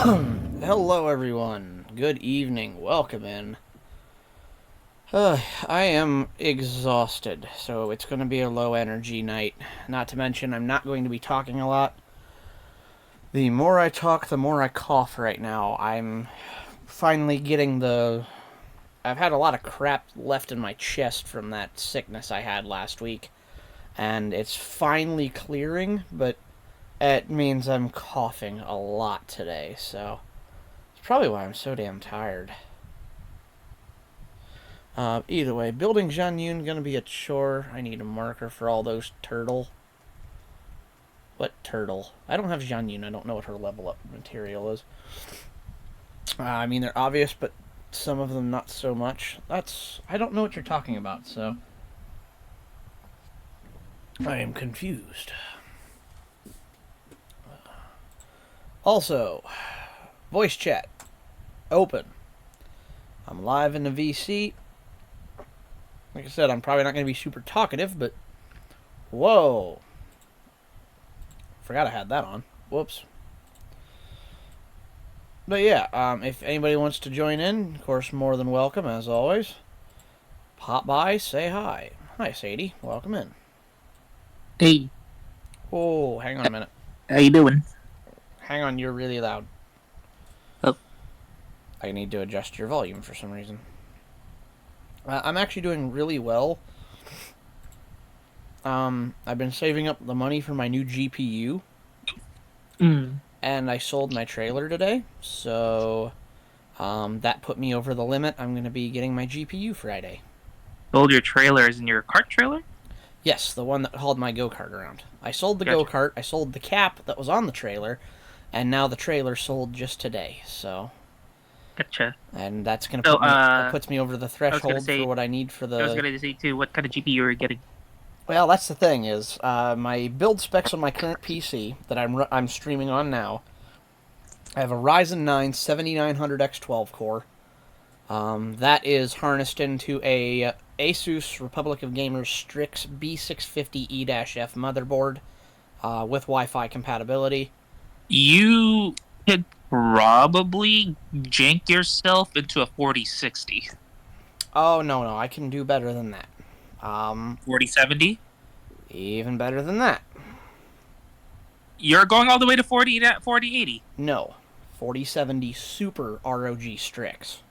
Hello, everyone. Good evening. Welcome in. I am exhausted, so it's going to be a low energy night. Not to mention, I'm not going to be talking a lot. The more I talk, the more I cough right now. I'm finally getting the. I've had a lot of crap left in my chest from that sickness I had last week, and it's finally clearing, but it means I'm coughing a lot today, so. It's probably why I'm so damn tired. Either way, building Jean Yun gonna be a chore. I need a marker for all those turtle. What turtle? I don't have Jean Yun. I don't know what her level up material is. I mean, they're obvious, but some of them not so much. I don't know what you're talking about, so. I am confused. Also, voice chat. Open. I'm live in the VC. Like I said, I'm probably not going to be super talkative, but... Whoa. Forgot I had that on. Whoops. But yeah, if anybody wants to join in, of course, more than welcome, as always. Pop by, say hi. Hi, Sadie. Welcome in. Hey, Oh, hang on a minute. how you doing? Hang on, you're really loud. Oh, I need to adjust your volume for some reason. I'm actually doing really well. I've been saving up the money for my new GPU, and I sold my trailer today, so that put me over the limit. I'm going to be getting my GPU Friday. sold your trailers in your cart trailer? Yes, the one that hauled my go-kart around. I sold the Gotcha. go-kart, I sold the cap that was on the trailer, and now the trailer sold just today, so... Gotcha. And that's going to So, put me... That puts me over the I was gonna threshold for say, what I need for I was the... gonna say too, what kind of GPU are you getting? Well, that's the thing is, my build specs on my current PC that I'm streaming on now. I have a Ryzen 9 7900X12 core. That is harnessed into a Asus Republic of Gamers Strix B650E-F motherboard with Wi-Fi compatibility. You could probably jank yourself into a 4060. Oh no, I can do better than that. 4070? Even better than that. You're going all the way to 4080. No, 4070 Super ROG Strix.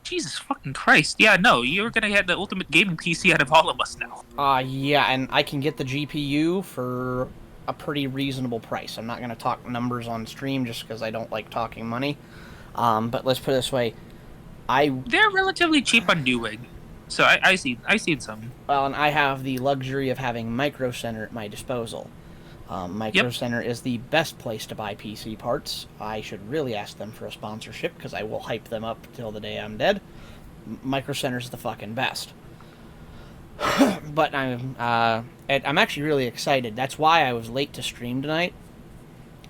Jesus fucking Christ. Yeah, no, you're gonna get the ultimate gaming PC out of all of us now. Yeah, and I can get the GPU for a pretty reasonable price. I'm not going to talk numbers on stream just because I don't like talking money. But let's put it this way. They're relatively cheap on Newegg. So I seen some. Well, and I have the luxury of having Micro Center at my disposal. Micro Yep. Center is the best place to buy PC parts. I should really ask them for a sponsorship because I will hype them up till the day I'm dead. Micro Center's the fucking best. But I'm actually really excited. That's why I was late to stream tonight.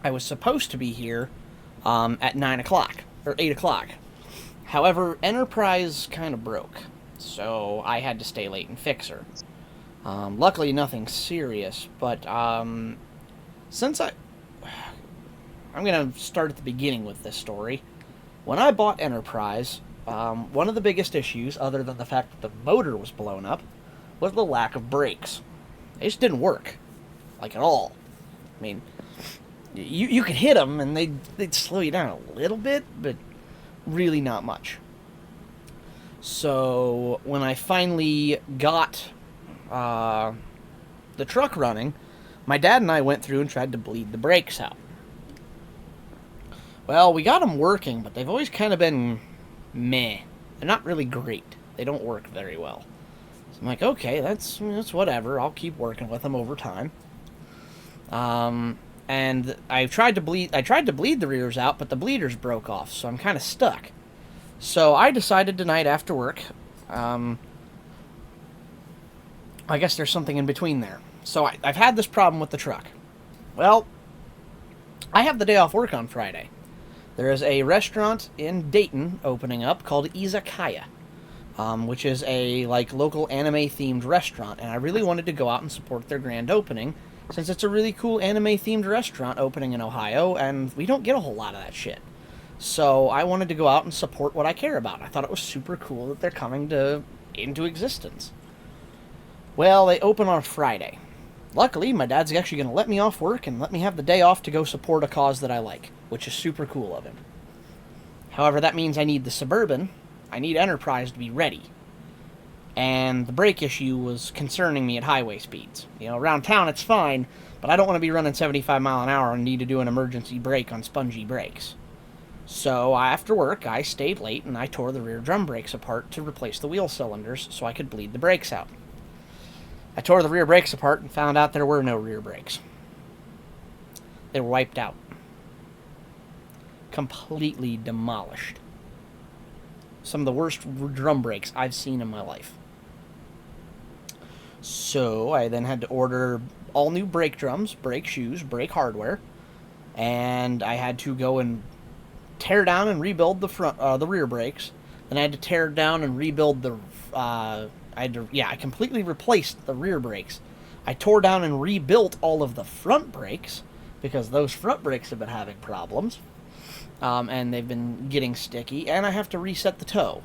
I was supposed to be here at 9 o'clock or 8 o'clock. However, Enterprise kind of broke, so I had to stay late and fix her. Luckily, nothing serious, but since I'm gonna start at the beginning with this story. When I bought Enterprise, one of the biggest issues, other than the fact that the motor was blown up, was the lack of brakes. They just didn't work, like at all. I mean, you could hit them and they'd slow you down a little bit, but really not much. So when I finally got the truck running, my dad and I went through and tried to bleed the brakes out. Well, we got them working, but they've always kind of been meh. They're not really great. They don't work very well. So I'm like, okay, that's whatever. I'll keep working with them over time. And I tried to bleed the rears out, but the bleeders broke off, so I'm kind of stuck. So I decided tonight after work, I guess there's something in between there. So I've had this problem with the truck. Well, I have the day off work on Friday. There is a restaurant in Dayton opening up called Izakaya, which is a local anime-themed restaurant, and I really wanted to go out and support their grand opening, since it's a really cool anime-themed restaurant opening in Ohio, and we don't get a whole lot of that shit. So I wanted to go out and support what I care about. I thought it was super cool that they're coming into existence. Well, they open on a Friday. Luckily, my dad's actually going to let me off work and let me have the day off to go support a cause that I like, which is super cool of him. However, that means I need the Suburban, I need Enterprise to be ready. And the brake issue was concerning me at highway speeds. You know, around town it's fine, but I don't want to be running 75 mile an hour and need to do an emergency brake on spongy brakes. So after work, I stayed late and I tore the rear drum brakes apart to replace the wheel cylinders so I could bleed the brakes out. I tore the rear brakes apart and found out there were no rear brakes. They were wiped out. Completely demolished. Some of the worst drum brakes I've seen in my life. So I then had to order all new brake drums, brake shoes, brake hardware, and I had to go and tear down and rebuild the rear brakes. Then I had to tear down and rebuild the. I completely replaced the rear brakes. I tore down and rebuilt all of the front brakes because those front brakes have been having problems, and they've been getting sticky. And I have to reset the tow,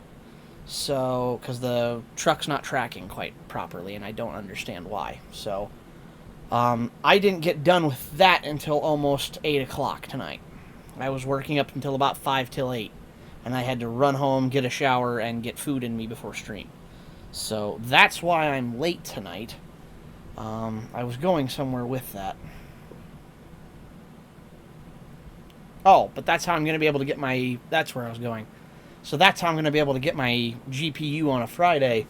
so because the truck's not tracking quite properly, and I don't understand why. So I didn't get done with that until almost 8 o'clock tonight. I was working up until about 5 till 8, and I had to run home, get a shower, and get food in me before stream. So that's why I'm late tonight. I was going somewhere with that. Oh, but that's how I'm going to be able to get my... That's where I was going. So that's how I'm going to be able to get my GPU on a Friday,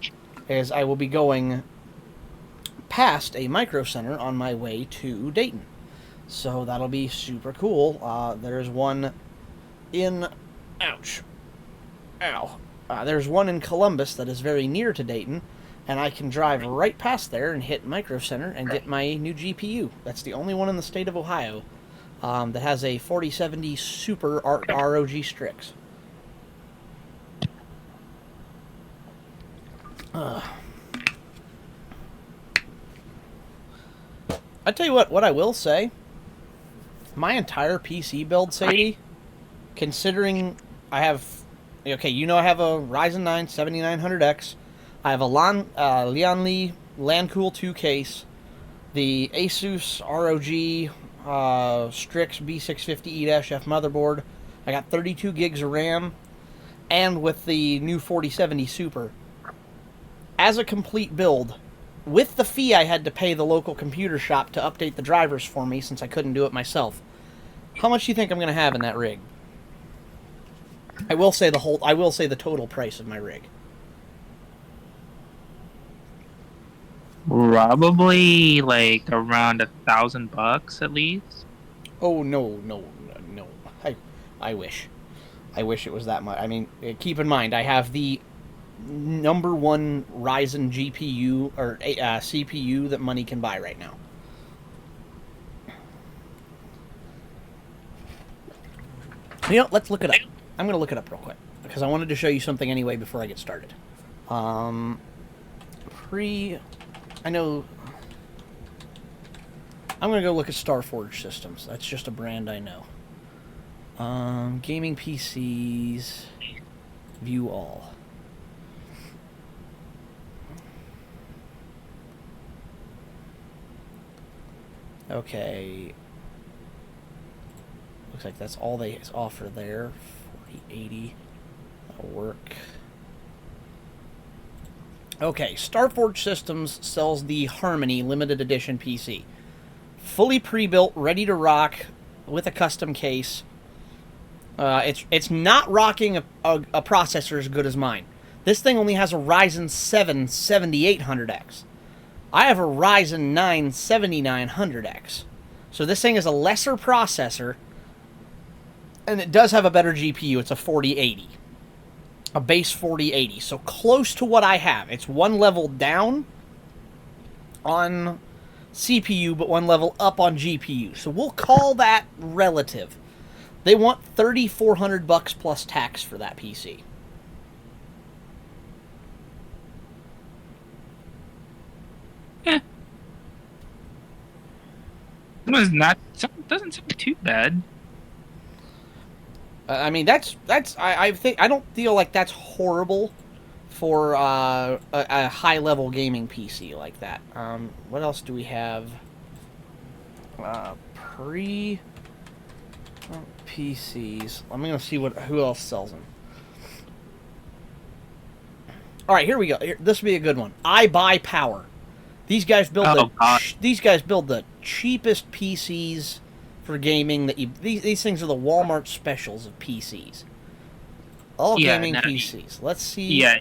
is I will be going past a Micro Center on my way to Dayton. So that'll be super cool. There's one in... Ouch. Ow. There's one in Columbus that is very near to Dayton, and I can drive right past there and hit Micro Center and get my new GPU. That's the only one in the state of Ohio that has a 4070 Super ROG Strix. I tell you what I will say, my entire PC build, Sadie, considering I have... Okay, you know I have a Ryzen 9 7900X. I have a Lianli Landcool 2 case, the Asus ROG Strix B650E-F motherboard. I got 32 gigs of RAM, and with the new 4070 Super. As a complete build, with the fee I had to pay the local computer shop to update the drivers for me since I couldn't do it myself, how much do you think I'm going to have in that rig? I will say the total price of my rig. Probably like around $1,000 at least. Oh no. I wish it was that much. I mean, keep in mind I have the number one Ryzen GPU or CPU that money can buy right now. You know, let's look it up. I'm going to look it up real quick, because I wanted to show you something anyway before I get started. I know... I'm going to go look at Starforge Systems. That's just a brand I know. Gaming PCs... View all. Okay. Looks like that's all they offer there. 4080. That'll work. Okay, Starforge Systems sells the Harmony limited edition PC. Fully pre-built, ready to rock, with a custom case. It's not rocking a processor as good as mine. This thing only has a Ryzen 7 7800X. I have a Ryzen 9 7900X. So this thing is a lesser processor, and it does have a better GPU. It's a 4080. A base 4080. So close to what I have. It's one level down on CPU, but one level up on GPU. So we'll call that relative. They want $3,400 plus tax for that PC. Yeah. Doesn't sound too bad. I mean, I think I don't feel like that's horrible for a high level gaming PC like that. What else do we have? Pre PCs. I'm gonna see who else sells them. All right, here we go. This will be a good one. I Buy Power. These guys build the cheapest PCs for gaming that these things are the Walmart specials of PCs. All gaming PCs. Let's see. Yeah.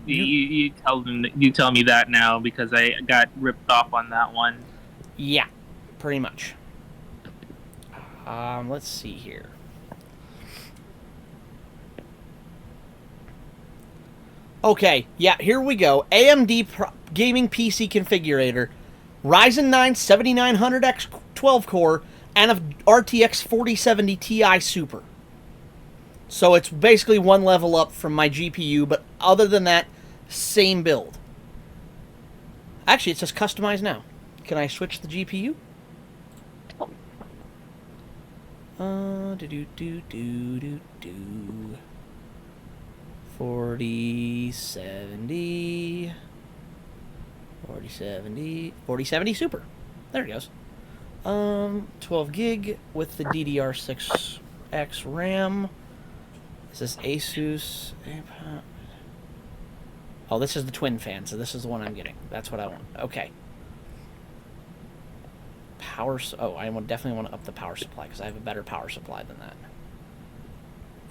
You tell me that now because I got ripped off on that one. Yeah, pretty much. Let's see here. Okay, yeah, here we go. AMD gaming PC configurator, Ryzen 9 7900X 12 core, and a RTX 4070 Ti Super. So it's basically one level up from my GPU, but other than that, same build. Actually, it says customize now. Can I switch the GPU? Do 4070 Super. There it goes. 12 gig with the DDR6X RAM. Is this Asus? Oh, this is the twin fan, so this is the one I'm getting. That's what I want. Okay. I definitely want to up the power supply because I have a better power supply than that.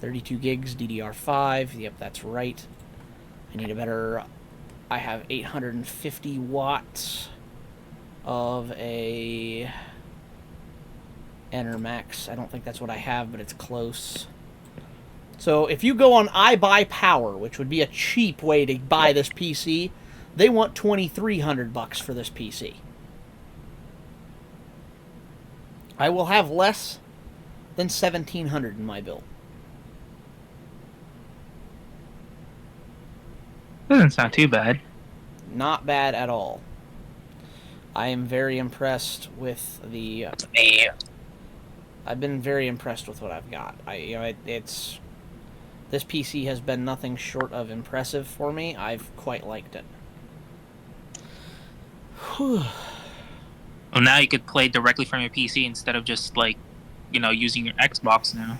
32 gigs, DDR5. Yep, that's right. I need a better... I have 850 watts of a EnerMax. I don't think that's what I have, but it's close. So if you go on I Buy Power, which would be a cheap way to buy this PC, they want $2,300 for this PC. I will have less than $1,700 in my bill. Doesn't sound too bad. Not bad at all. I am very impressed with the. I've been very impressed with what I've got. This PC has been nothing short of impressive for me. I've quite liked it. Whew. Well, now you could play directly from your PC instead of just using your Xbox now.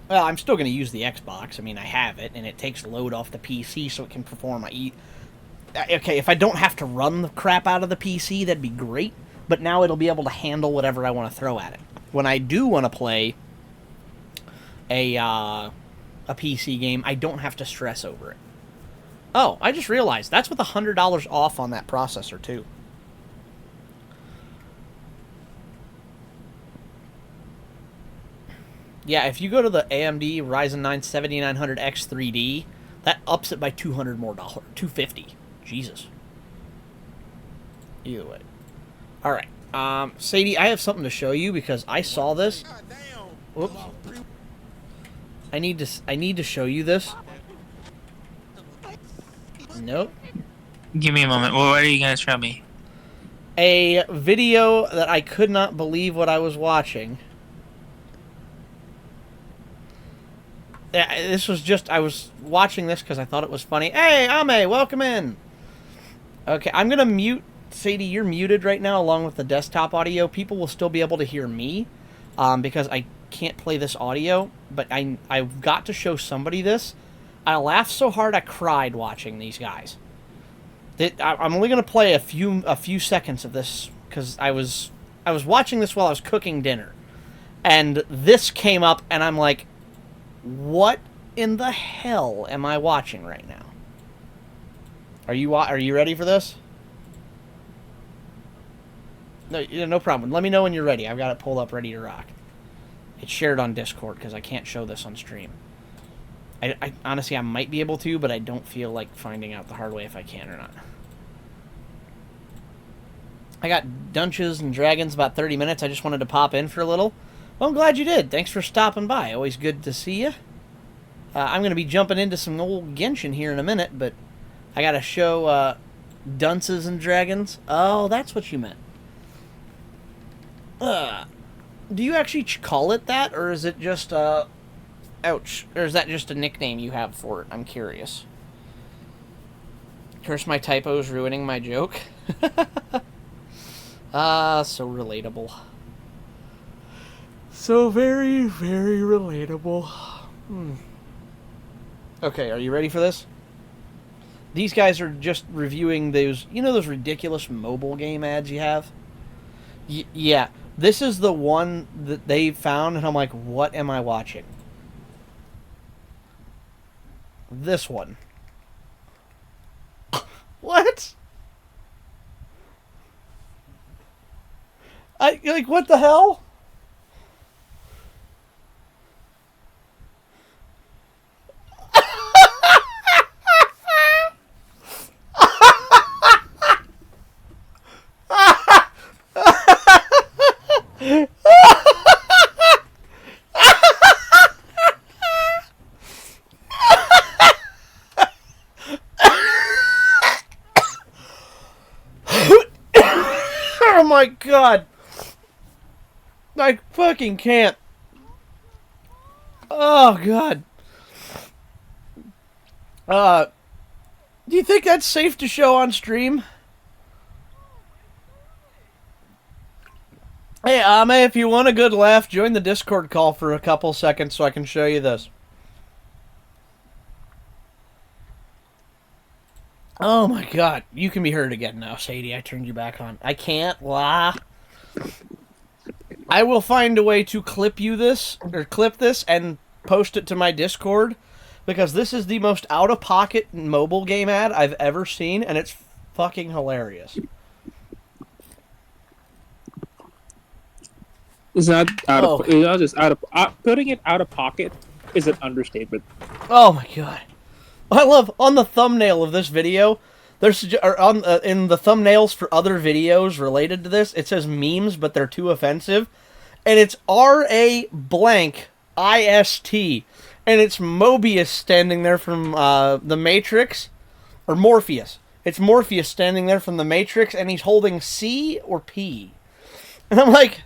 Well, I'm still going to use the Xbox. I mean, I have it, and it takes load off the PC so it can perform. Okay, if I don't have to run the crap out of the PC, that'd be great. But now it'll be able to handle whatever I want to throw at it. When I do want to play a PC game, I don't have to stress over it. Oh, I just realized that's with $100 off on that processor, too. Yeah, if you go to the AMD Ryzen 9 7900X 3D, that ups it by $200 more. $250. Jesus. Either way. Alright. Sadie, I have something to show you because I saw this. Whoops. I need to show you this. Nope. Give me a moment. Well, what are you going to show me? A video that I could not believe what I was watching. Yeah, I was watching this because I thought it was funny. Hey, Ame, welcome in. Okay, I'm going to mute. Sadie, you're muted right now along with the desktop audio. People will still be able to hear me because I can't play this audio. But I've got to show somebody this. I laughed so hard I cried watching these guys. I'm only going to play a few seconds of this because I was watching this while I was cooking dinner. And this came up and I'm like, what in the hell am I watching right now? Are you ready for this? No problem. Let me know when you're ready. I've got it pulled up ready to rock. It's shared on Discord because I can't show this on stream. I honestly, I might be able to, but I don't feel like finding out the hard way if I can or not. I got Dungeons and Dragons about 30 minutes. I just wanted to pop in for a little. Well, I'm glad you did. Thanks for stopping by. Always good to see you. I'm going to be jumping into some old Genshin here in a minute, but I got to show Dunces and Dragons. Oh, that's what you meant. Do you actually call it that, or is it just Ouch. Or is that just a nickname you have for it? I'm curious. Curse my typos ruining my joke. So relatable. So very, very relatable. Okay, are you ready for this? These guys are just reviewing those, those ridiculous mobile game ads you have? Yeah, this is the one that they found, and I'm like, what am I watching? This one. What? What the hell? Oh my god. I fucking can't. Oh god. Do you think that's safe to show on stream? Hey, Ame, if you want a good laugh, join the Discord call for a couple seconds so I can show you this. Oh my god. You can be heard again now, Sadie. I turned you back on. I can't. Blah. I will find a way to clip this and post it to my Discord, because this is the most out-of-pocket mobile game ad I've ever seen, and it's fucking hilarious. It's not just out of putting it out of pocket is an understatement. Oh my god. I love, on the thumbnail of this video, there's in the thumbnails for other videos related to this, it says memes, but they're too offensive. And it's R-A blank I-S-T. And it's Mobius standing there from The Matrix. Or Morpheus. It's Morpheus standing there from The Matrix, and he's holding C or P. And I'm like,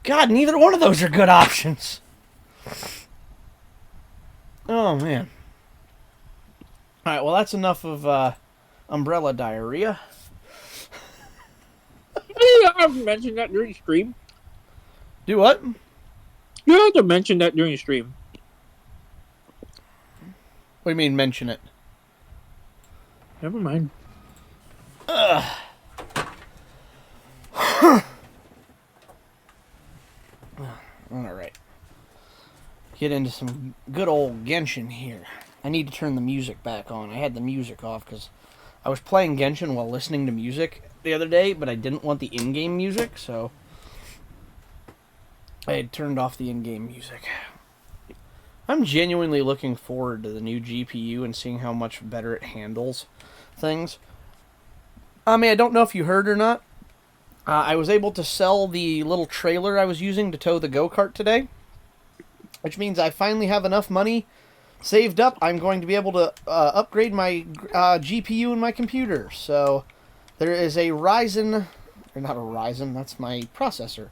God, neither one of those are good options. Oh, man. Alright, well, that's enough of umbrella diarrhea. You have to mention that during stream. Do what? You have to mention that during stream. What do you mean, mention it? Never mind. Alright. Get into some good old Genshin here. I need to turn the music back on. I had the music off because I was playing Genshin while listening to music the other day, but I didn't want the in-game music, so I had turned off the in-game music. I'm genuinely looking forward to the new GPU and seeing how much better it handles things. I mean, I don't know if you heard or not. I was able to sell the little trailer I was using to tow the go-kart today, which means I finally have enough money saved up. I'm going to be able to upgrade my GPU in my computer. So there is a Ryzen, or not a Ryzen, that's my processor.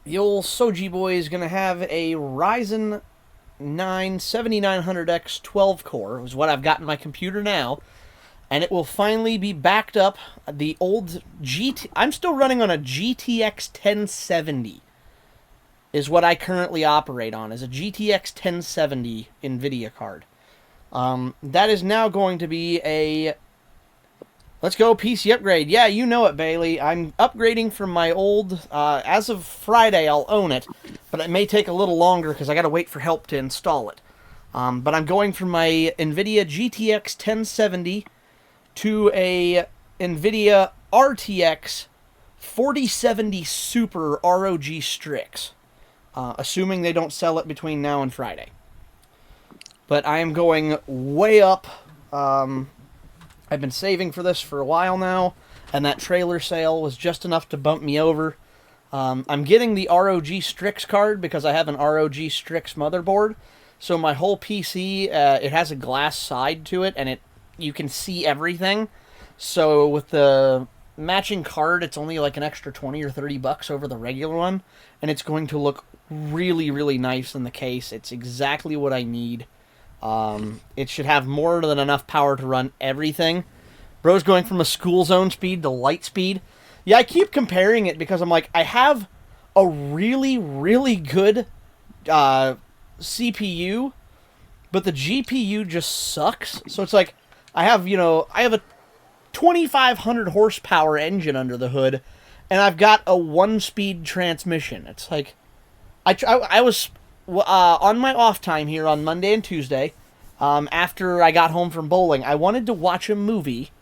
The old Soji boy is going to have a Ryzen 9 7900X 12 core, is what I've got in my computer now. And it will finally be backed up. The old I'm still running on a GTX 1070. Is what I currently operate on, is a GTX 1070 NVIDIA card. That is now going to be a... Let's go PC upgrade. Yeah, you know it, Bailey. I'm upgrading from my old... as of Friday, I'll own it. But it may take a little longer because I got to wait for help to install it. But I'm going from my NVIDIA GTX 1070 to a NVIDIA RTX 4070 Super ROG Strix. Assuming they don't sell it between now and Friday. But I am going way up. I've been saving for this for a while now, and that trailer sale was just enough to bump me over. I'm getting the ROG Strix card because I have an ROG Strix motherboard. So my whole PC, it has a glass side to it, and you can see everything. So with the matching card, it's only like an extra 20 or 30 bucks over the regular one, and it's going to look really, really nice in the case. It's exactly what I need. It should have more than enough power to run everything. Bro's going from a school zone speed to light speed. Yeah, I keep comparing it because I'm like, I have a really, really good CPU, but the GPU just sucks. So it's like, I have a 2,500 horsepower engine under the hood, and I've got a 1-speed transmission. It's like, I was on my off time here on Monday and Tuesday, after I got home from bowling, I wanted to watch a movie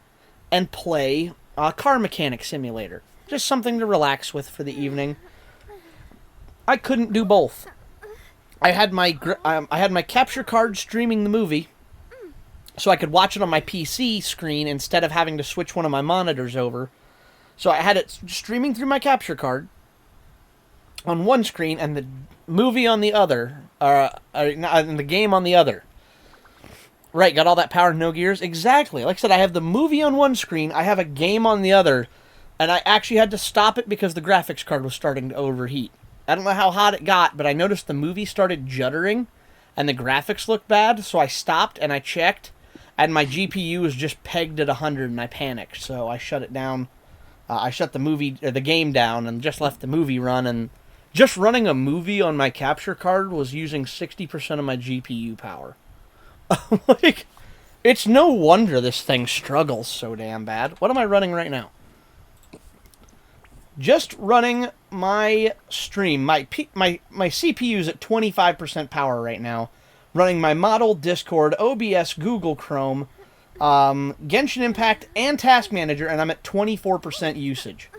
and play Car Mechanic Simulator. Just something to relax with for the evening. I couldn't do both. I had my capture card streaming the movie, so I could watch it on my PC screen instead of having to switch one of my monitors over. So I had it streaming through my capture card on one screen and the movie on the other, and the game on the other. Right, got all that power, no gears? Exactly. Like I said, I have the movie on one screen, I have a game on the other, and I actually had to stop it because the graphics card was starting to overheat. I don't know how hot it got, but I noticed the movie started juddering, and the graphics looked bad, so I stopped and I checked, and my GPU was just pegged at 100, and I panicked, so I shut it down. I shut the game down, and just left the movie run, and just running a movie on my capture card was using 60% of my GPU power. Like, it's no wonder this thing struggles so damn bad. What am I running right now? Just running my stream. My CPU's at 25% power right now. Running my model, Discord, OBS, Google Chrome, Genshin Impact, and Task Manager, and I'm at 24% usage.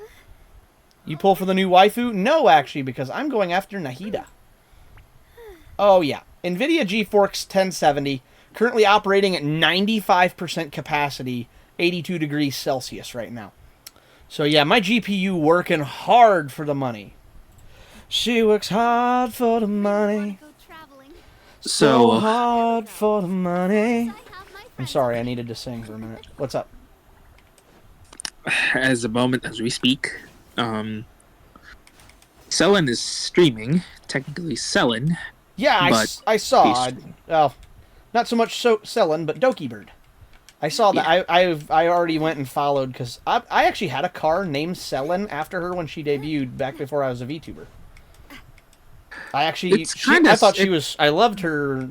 You pull for the new waifu? No, actually, because I'm going after Nahida. Oh, yeah. NVIDIA GeForce 1070, currently operating at 95% capacity, 82 degrees Celsius right now. So, yeah, my GPU working hard for the money. She works hard for the money. So hard for the money. I'm sorry, I needed to sing for a minute. What's up? As a moment as we speak, Selen is streaming, technically Selen. Yeah, I saw. Well, not so much Selen, but Doki Bird. I saw that. Yeah. I already went and followed because I actually had a car named Selen after her when she debuted back before I was a VTuber. I thought she was. I loved her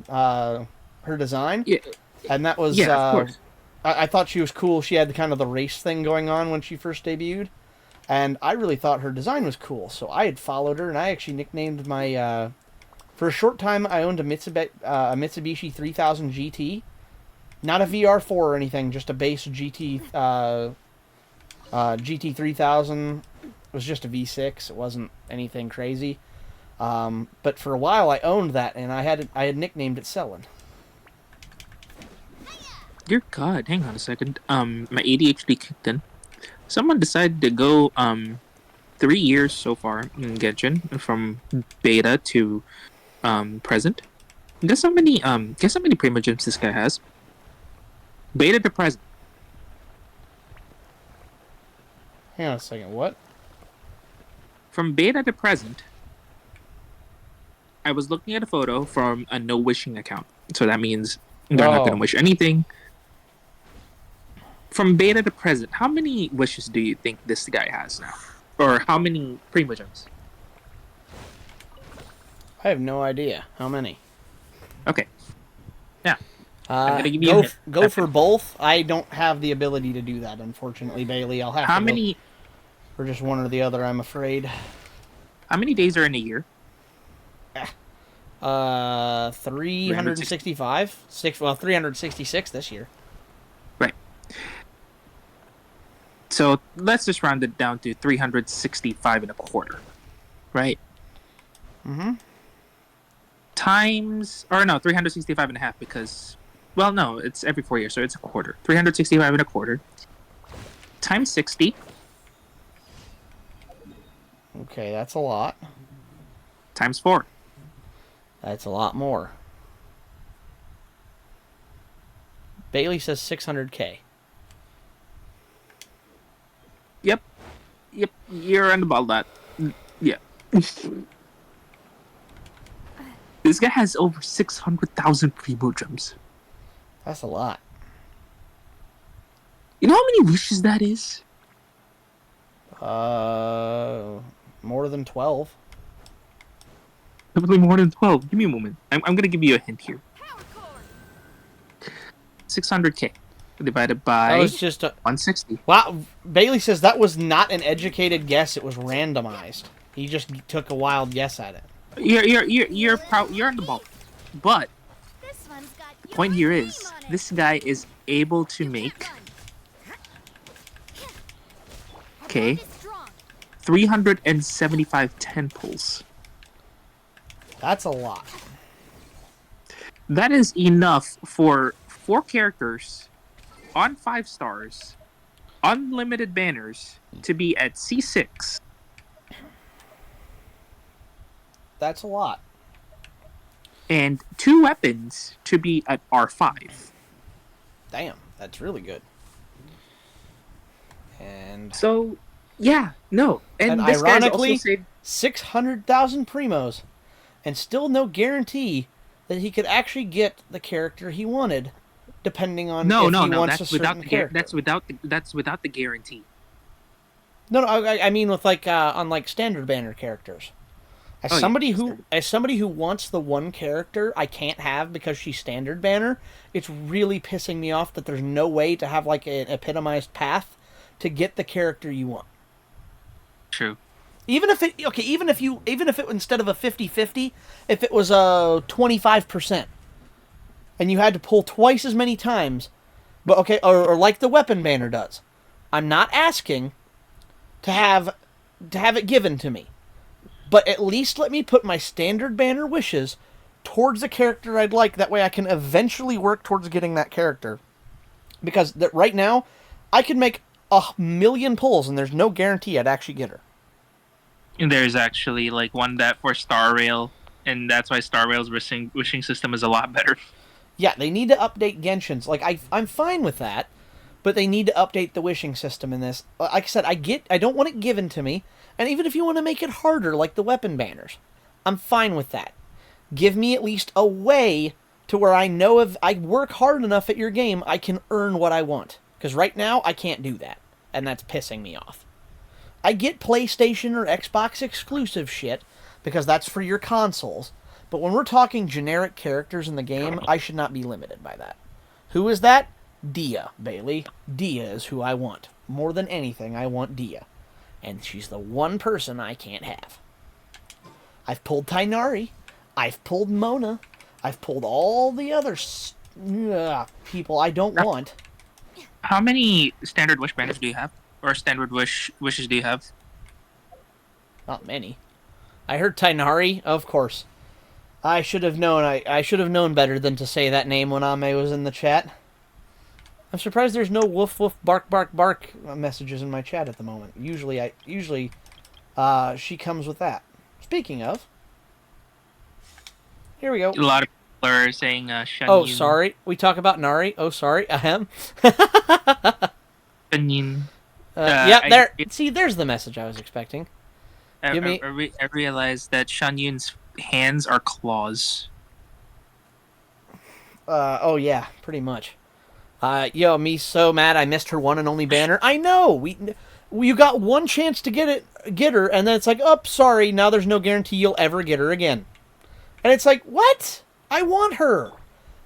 her design. Yeah. And that was. Yeah, of course. I thought she was cool. She had kind of the race thing going on when she first debuted, and I really thought her design was cool. So I had followed her, and I actually nicknamed my. For a short time, I owned a Mitsubishi 3000 GT. Not a VR4 or anything, just a base GT GT 3000. It was just a V6. It wasn't anything crazy. But for a while, I owned that, and I had nicknamed it Selen. Dear God, hang on a second. My ADHD kicked in. Someone decided to go 3 years so far in Genshin, from beta to present. Guess how many Prima Gems this guy has? Beta to present. Hang on a second, what? From beta to present, I was looking at a photo from a no-wishing account. So that means they're not going to wish anything. From beta to present, how many wishes do you think this guy has now? Or how many Prima Gems? I have no idea. How many? Okay. Now, go for both. I don't have the ability to do that, unfortunately, Bailey. I'll have to go for just one or the other, I'm afraid. How many days are in a year? 365. 366 this year. Right. So let's just round it down to 365 and a quarter. Right? Mm-hmm. Times, or no, 365 and a half because, well, no, it's every 4 years, so it's a quarter. 365 and a quarter. Times 60. Okay, that's a lot. Times 4. That's a lot more. Bailey says 600K. Yep, you're on the ball that. Yeah. This guy has over 600,000 primo gems. That's a lot. You know how many wishes that is? More than 12. Definitely more than 12. Give me a moment. I'm going to give you a hint here. 600k divided by That was just 160. Wow. Bailey says that was not an educated guess. It was randomized. He just took a wild guess at it. You're on the ball. But the point here is this guy is able to make 375 10 pulls. That's a lot. That is enough for 4 characters on 5 stars, unlimited banners to be at C6. That's a lot. And 2 weapons to be at R5. Damn, that's really good. And so, yeah, no. And this ironically, guy's also 600,000 primos, and still no guarantee that he could actually get the character he wanted, depending on if he wants a certain character. That's without the guarantee. No, I mean with on like standard banner characters. As somebody who wants the one character I can't have because she's standard banner, it's really pissing me off that there's no way to have like an epitomized path to get the character you want. True. Even if it instead of a 50-50, if it was a 25%, and you had to pull twice as many times, but or like the weapon banner does, I'm not asking to have it given to me, but at least let me put my standard banner wishes towards a character I'd like. That way, I can eventually work towards getting that character. Because right now, I could make 1,000,000 pulls, and there's no guarantee I'd actually get her. And there's actually like one that for Star Rail, and that's why Star Rail's wishing system is a lot better. Yeah, they need to update Genshin's. Like I'm fine with that, but they need to update the wishing system in this. Like I said, I don't want it given to me, and even if you want to make it harder, like the weapon banners, I'm fine with that. Give me at least a way to where I know if I work hard enough at your game, I can earn what I want. Because right now, I can't do that, and that's pissing me off. I get PlayStation or Xbox exclusive shit, because that's for your consoles, but when we're talking generic characters in the game, I should not be limited by that. Who is that? Dia, Bailey. Dia is who I want. More than anything, I want Dia. And she's the one person I can't have. I've pulled Tainari. I've pulled Mona. I've pulled all the other people I don't want. How many standard wish banners do you have? Or standard wishes do you have? Not many. I heard Tainari, of course. I should have known. I should have known better than to say that name when Ame was in the chat. I'm surprised there's no woof woof bark bark bark messages in my chat at the moment. Usually she comes with that. Speaking of, here we go. A lot of people are saying Shanyin. Oh, sorry. We talk about Nari. Oh, sorry. Ahem. Shanyin. Yeah, there. See, there's the message I was expecting. I realized that Shanyun's hands are claws. Oh yeah, pretty much. Yo, me so mad I missed her one and only banner. I know. You got one chance to get her, and then it's like, oh, sorry. Now there's no guarantee you'll ever get her again. And it's like, what? I want her. And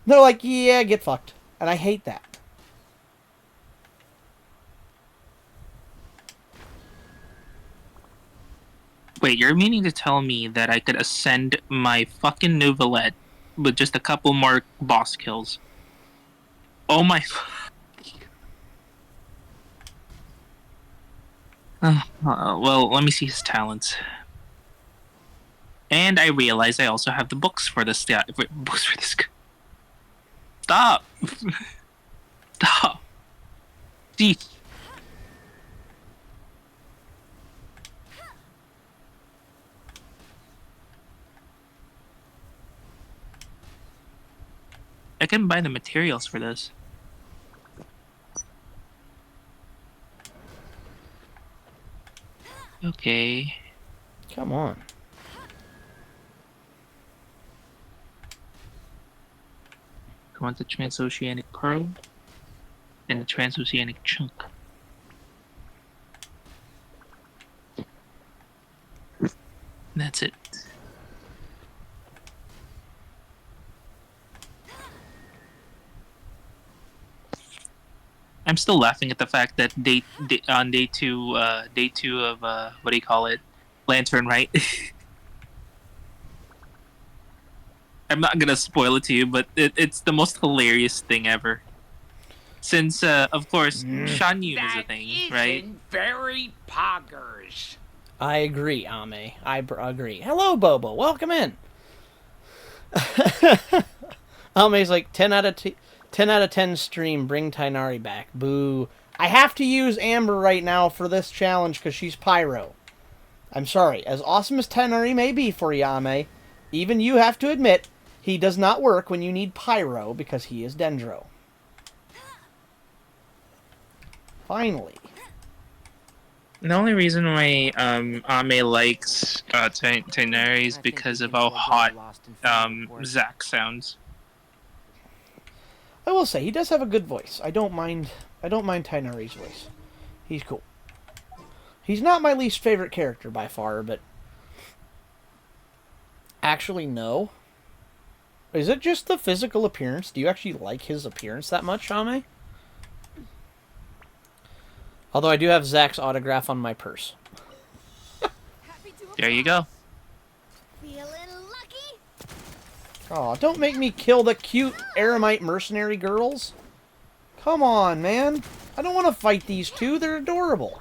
they're like, yeah, get fucked. And I hate that. Wait, you're meaning to tell me that I could ascend my fucking Nouvellette with just a couple more boss kills? Oh my... well, let me see his talents. And I realize I also have the books for this... books for this... Stop! Stop! Jeez. I can buy the materials for this. Okay. Come on. I want the transoceanic pearl and the transoceanic chunk. That's it. I'm still laughing at the fact that on day two of what do you call it, Lantern, right? I'm not gonna spoil it to you, but it's the most hilarious thing ever. Since of course Shanyun is a thing, right? Very poggers. I agree, Ame. Agree. Hello, Bobo. Welcome in. Ame's like 10 out of 10 stream. Bring Tainari back. Boo. I have to use Amber right now for this challenge because she's Pyro. I'm sorry. As awesome as Tainari may be for you, Ame, even you have to admit he does not work when you need Pyro because he is Dendro. Finally. The only reason why Ame likes Tainari is because of how hot Zack sounds. I will say he does have a good voice. I don't mind Tainari's voice. He's cool. He's not my least favorite character by far, but actually no. Is it just the physical appearance? Do you actually like his appearance that much, Ame? Although I do have Zach's autograph on my purse. There you go. Feeling lucky? Oh, don't make me kill the cute Aramite mercenary girls. Come on, man. I don't want to fight these two. They're adorable.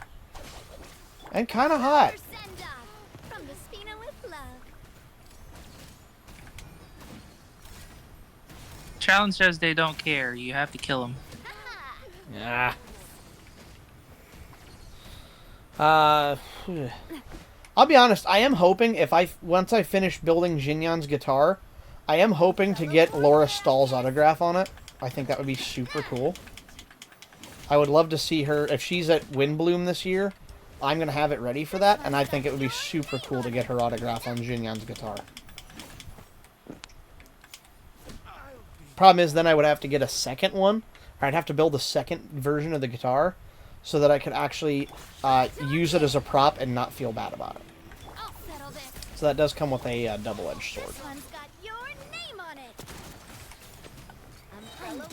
And kind of hot. Send off from the Spina with love. Challenge says they don't care. You have to kill them. Yeah. I'll be honest, I am hoping once I finish building Jinyan's guitar, I am hoping to get Laura Stahl's autograph on it. I think that would be super cool. I would love to see her, if she's at Windbloom this year, I'm going to have it ready for that, and I think it would be super cool to get her autograph on Jinyan's guitar. Problem is, then I would have to get a second one, or I'd have to build a second version of the guitar, so that I could actually use it as a prop and not feel bad about it. I'll settle this. So that does come with a double-edged sword. This one's got your name on it. Umbrella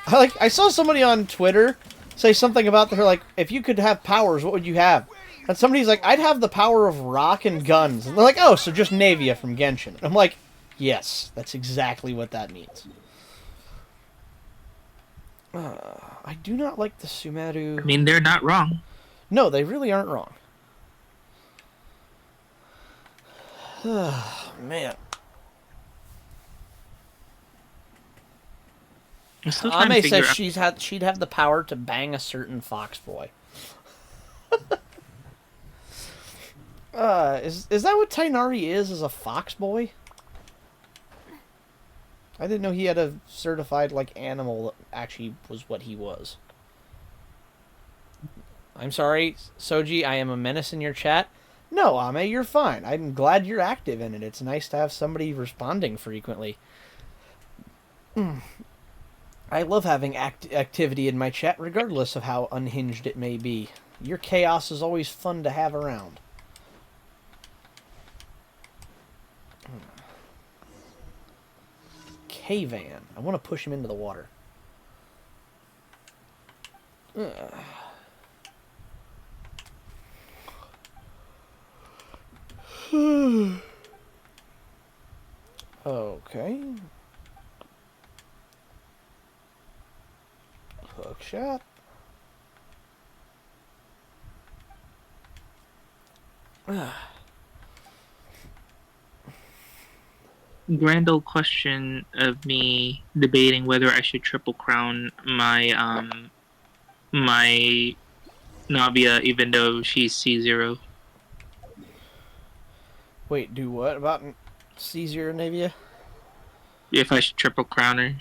warfare. I saw somebody on Twitter say something about her, like, if you could have powers, what would you have? And somebody's like, I'd have the power of rock and guns. And they're like, oh, so just Navia from Genshin. And I'm like, yes, that's exactly what that means. I do not like the Sumeru. I mean, they're not wrong. No, they really aren't wrong. Man. I'm still trying to Ame figure says out. she'd have the power to bang a certain fox boy. Is that what Tainari is a fox boy? I didn't know he had a certified, like, animal that actually was what he was. I'm sorry, Soji, I am a menace in your chat. No, Ame, you're fine. I'm glad you're active in it. It's nice to have somebody responding frequently. I love having activity in my chat, regardless of how unhinged it may be. Your chaos is always fun to have around. K-Van. I want to push him into the water. Okay. Hook shot. Grand old question of me debating whether I should triple crown my my Navia even though she's C0. Wait, do what about C0 Navia? If I should triple crown her.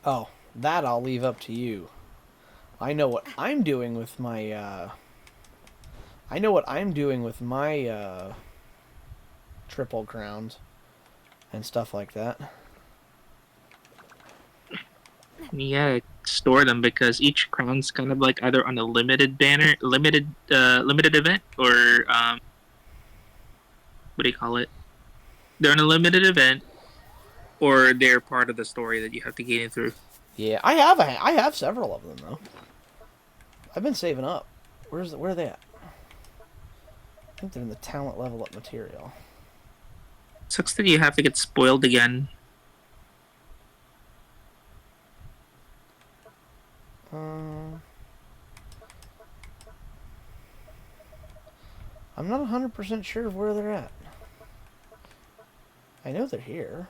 Oh, that I'll leave up to you. I know what I'm doing with my triple crowns and stuff like that. Yeah, store them because each crown's kind of like either on a limited banner, limited event, or what do you call it? They're on a limited event, or they're part of the story that you have to get through. Yeah, I have several of them though. I've been saving up. Where are they at? I think they're in the talent level up material. Sucks that you have to get spoiled again. I'm not 100% sure of where they're at. I know they're here.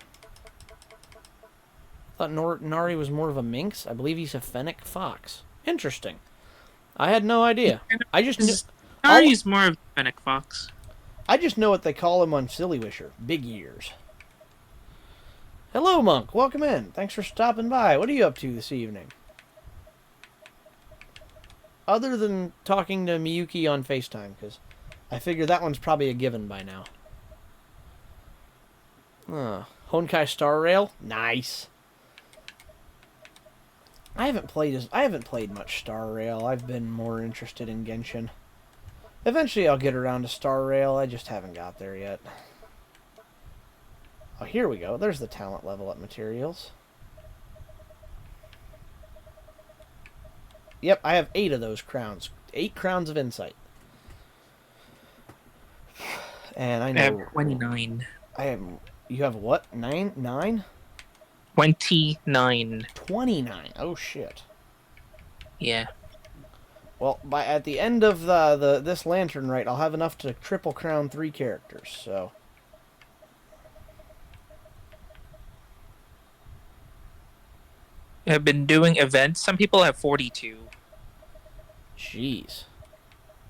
I thought Nari was more of a minx. I believe he's a fennec fox. Interesting. I had no idea. I just knew, Ari's more of a Fennec Fox. I just know what they call him on Silly Wisher. Big ears. Hello, Monk. Welcome in. Thanks for stopping by. What are you up to this evening? Other than talking to Miyuki on FaceTime, because I figure that one's probably a given by now. Honkai Star Rail? Nice. I haven't played much Star Rail. I've been more interested in Genshin. Eventually I'll get around to Star Rail. I just haven't got there yet. Oh, here we go. There's the talent level up materials. Yep, I have 8 of those crowns. 8 crowns of insight. And I know... I have 29. You have what? 9? 9? 29. 29. Oh, shit. Yeah. Well, at the end of this lantern rite, I'll have enough to triple crown 3 characters, so... I've been doing events. Some people have 42. Jeez.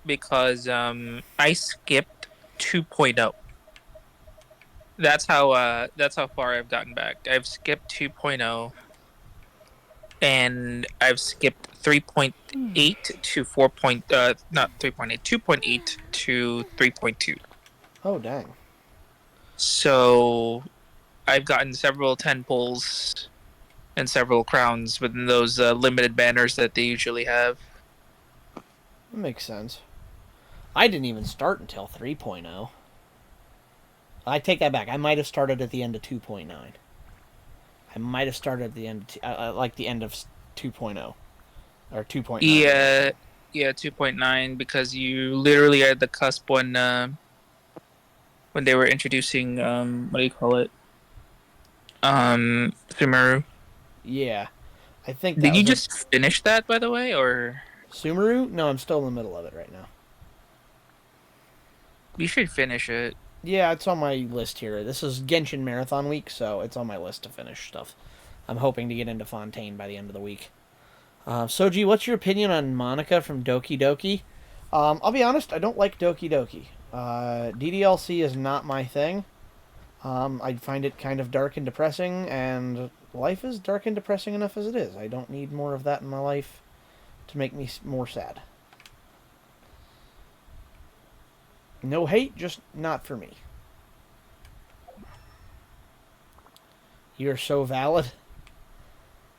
Because I skipped 2.0. That's how far I've gotten back. I've skipped 2.0, and I've skipped 3.8 to 4. Not 3.8, 2.8 to 3.2. Oh, dang. So I've gotten several 10 pulls and several crowns within those limited banners that they usually have. That makes sense. I didn't even start until 3.0. I take that back. I might have started at the end of 2.9. I might have started at the end, like the end of 2.0 or 2.9. Yeah, 2.9 because you literally are at the cusp when they were introducing what do you call it? Sumeru. Yeah, I think. Did you just finish that, by the way, or Sumeru? No, I'm still in the middle of it right now. you should finish it. Yeah, it's on my list here. This is Genshin Marathon Week, so it's on my list to finish stuff. I'm hoping to get into Fontaine by the end of the week. Soji, what's your opinion on Monica from Doki Doki? I'll be honest, I don't like Doki Doki. DDLC is not my thing. I find it kind of dark and depressing, and life is dark and depressing enough as it is. I don't need more of that in my life to make me more sad. No hate, just not for me. You're so valid.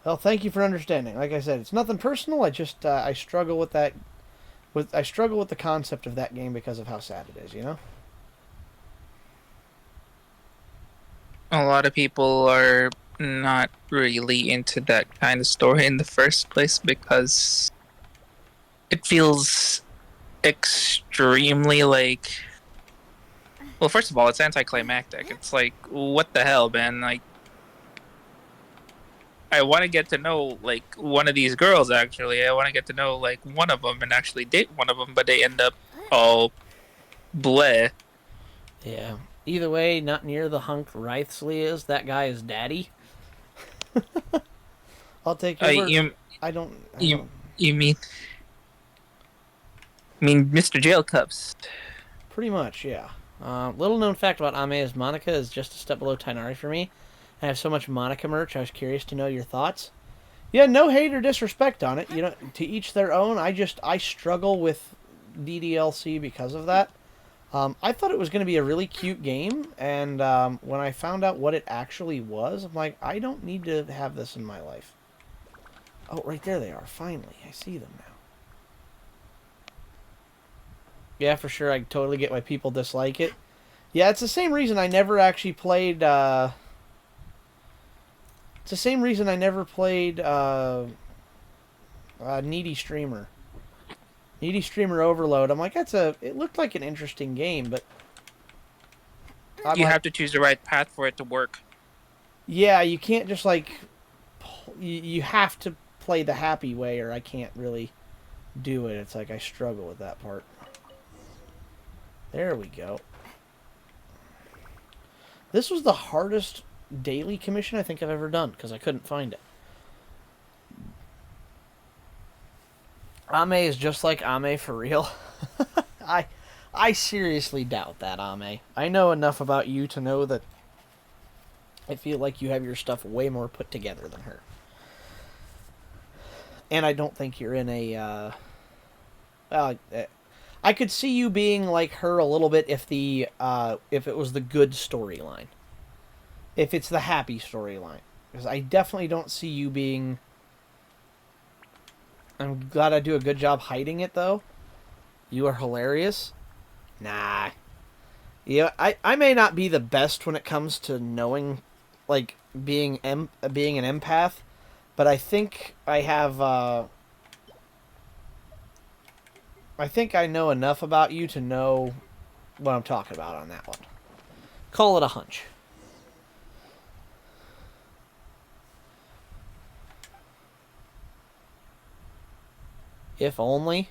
Well, thank you for understanding. Like I said, it's nothing personal. I just I struggle with that. I struggle with the concept of that game because of how sad it is. You know. A lot of people are not really into that kind of story in the first place because it feels extremely like, well, first of all, it's anticlimactic. It's like, what the hell, man? Like, I want to get to know like one of these girls. Actually, I want to get to know like one of them and actually date one of them, but they end up all bleh. Yeah. Either way, not near the hunk Writhsley is. That guy is daddy. I'll take your word. You mean Mr. Jail Cups? Pretty much, yeah. Little known fact about Ame is Monica is just a step below Tainari for me. I have so much Monica merch. I was curious to know your thoughts. Yeah, no hate or disrespect on it. You know, to each their own. I struggle with DDLC because of that. I thought it was going to be a really cute game, and when I found out what it actually was, I'm like, I don't need to have this in my life. Oh, right there they are. Finally, I see them now. Yeah, for sure. I totally get why people dislike it. Yeah, it's the same reason I never actually played. It's the same reason I never played Needy Streamer. Needy Streamer Overload. I'm like, it looked like an interesting game, but You have to choose the right path for it to work. yeah, you can't just like, you have to play the happy way, or I can't really do it. It's like I struggle with that part. There we go. This was the hardest daily commission I think I've ever done because I couldn't find it. Ame is just like Ame for real. I seriously doubt that, Ame. I know enough about you to know that I feel like you have your stuff way more put together than her. And I don't think you're in a I could see you being like her a little bit if it was the good storyline. If it's the happy storyline. Because I definitely don't see you being... I'm glad I do a good job hiding it, though. You are hilarious. Nah. Yeah, I may not be the best when it comes to knowing, like, being an empath, but I think I have, I think I know enough about you to know what I'm talking about on that one. Call it a hunch. If only.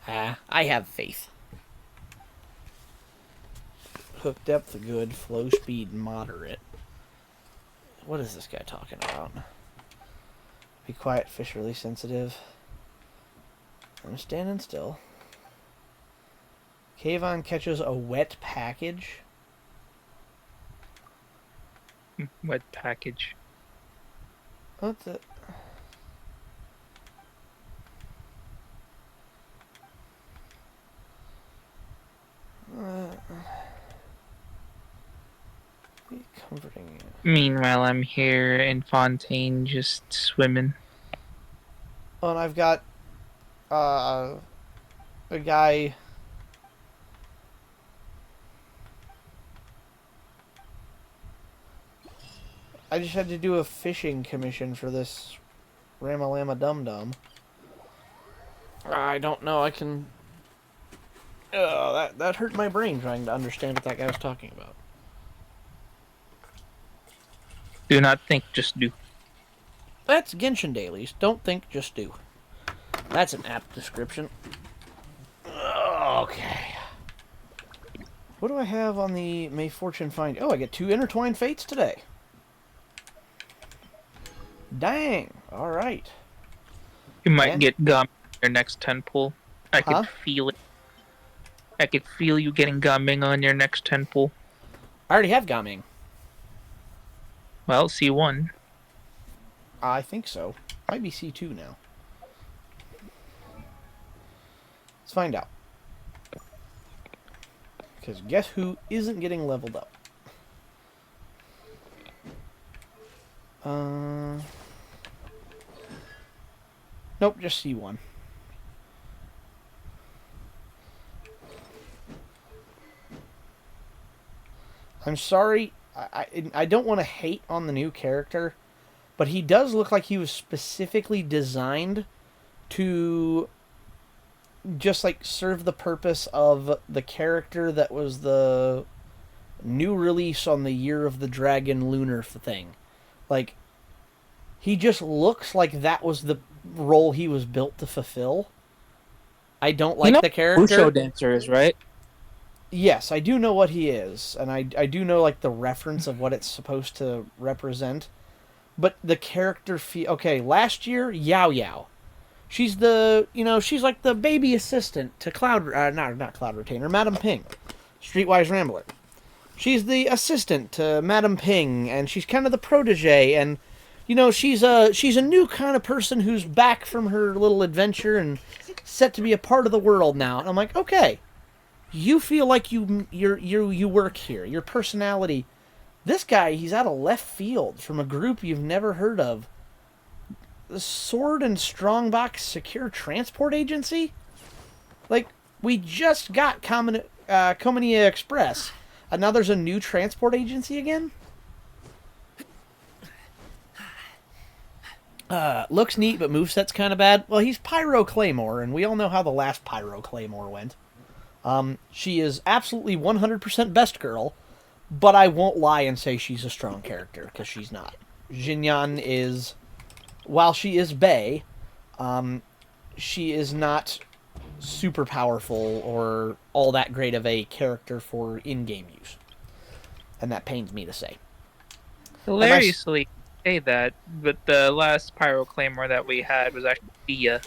I have faith. Hook depth good, flow speed moderate. What is this guy talking about? Be quiet, fish really sensitive. I'm standing still. Kayvon catches a wet package. Wet package. What's it? Comforting you. Meanwhile, I'm here in Fontaine just swimming. Oh, and I've got a guy. I just had to do a fishing commission for this Ramalama Dum Dum. I don't know. I can. That hurt my brain trying to understand what that guy was talking about. Do not think, just do. That's Genshin Dailies. Don't think, just do. That's an apt description. Okay. What do I have on the May Fortune Find? Oh, I get 2 Intertwined Fates today. Dang. All right. You might And- get gum in your next 10 pull. I Huh? could feel it. I could feel you getting gumming on your next 10 pull. I already have Gaming. Well, C1. I think so. Might be C2 now. Let's find out. Because guess who isn't getting leveled up? Nope, just C1. I'm sorry, I don't want to hate on the new character, but he does look like he was specifically designed to just like serve the purpose of the character that was the new release on the Year of the Dragon lunar thing. Like, he just looks like that was the role he was built to fulfill. I don't like the character. Busho dancer is right. Yes, I do know what he is, and I do know like the reference of what it's supposed to represent. But the character okay, last year, Yao Yao. She's she's like the baby assistant to not Cloud Retainer, Madam Ping, Streetwise Rambler. She's the assistant to Madam Ping, and she's kind of the protege, and she's a new kind of person who's back from her little adventure and set to be a part of the world now. And I'm like, okay. You feel like you work here. Your personality. This guy, he's out of left field from a group you've never heard of. the Sword and Strongbox Secure Transport Agency? Like, we just got Comania Express, and now there's a new transport agency again? Looks neat, but moveset's kind of bad. Well, he's Pyro Claymore, and we all know how the last Pyro Claymore went. She is absolutely 100% best girl, but I won't lie and say she's a strong character, because she's not. Jinyan is, while she is Bae, she is not super powerful or all that great of a character for in-game use. And that pains me to say. Hilariously, say that, but the last Pyro Claymore that we had was actually Dia.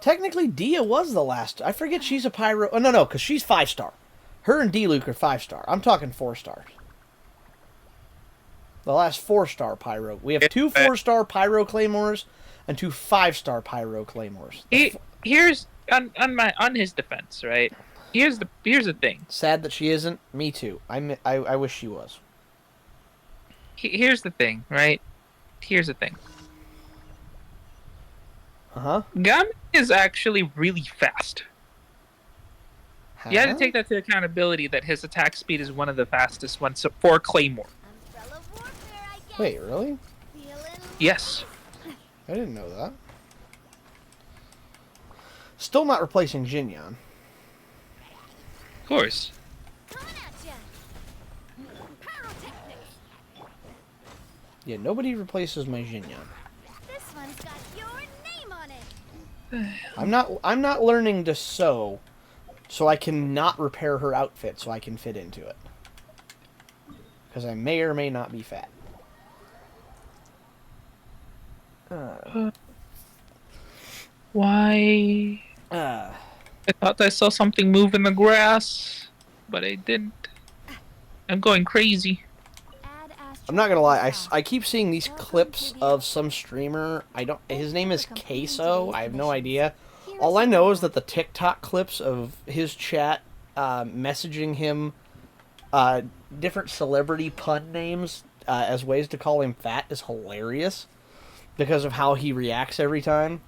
Technically, Dia was the last. I forget she's a Pyro. Oh, no, because she's 5-star. Her and D-Luke are 5-star. I'm talking 4 stars. The last 4-star Pyro. We have 2 4-star Pyro Claymores and 2 5-star Pyro Claymores. Here's on his defense, right? Here's the thing. Sad that she isn't. Me too. I wish she was. Here's the thing, right? Here's the thing. Gami is actually really fast. Huh? You had to take that to accountability that his attack speed is one of the fastest ones for Claymore. Umbrella warfare, I guess. Wait, really? Feeling Yes. I didn't know that. Still not replacing Jinyan. Of course. coming at ya. Pyrotechnics. Yeah, nobody replaces my Jinyan. This one's got your name on it. I'm not learning to sew, so I can not repair her outfit so I can fit into it. Because I may or may not be fat. Why? I thought I saw something move in the grass, but I didn't. I'm going crazy. Add astral I'm not gonna lie, sound. I keep seeing these clips of some streamer. His name is Queso. I have no idea. All I know is that the TikTok clips of his chat messaging him different celebrity pun names as ways to call him fat is hilarious because of how he reacts every time.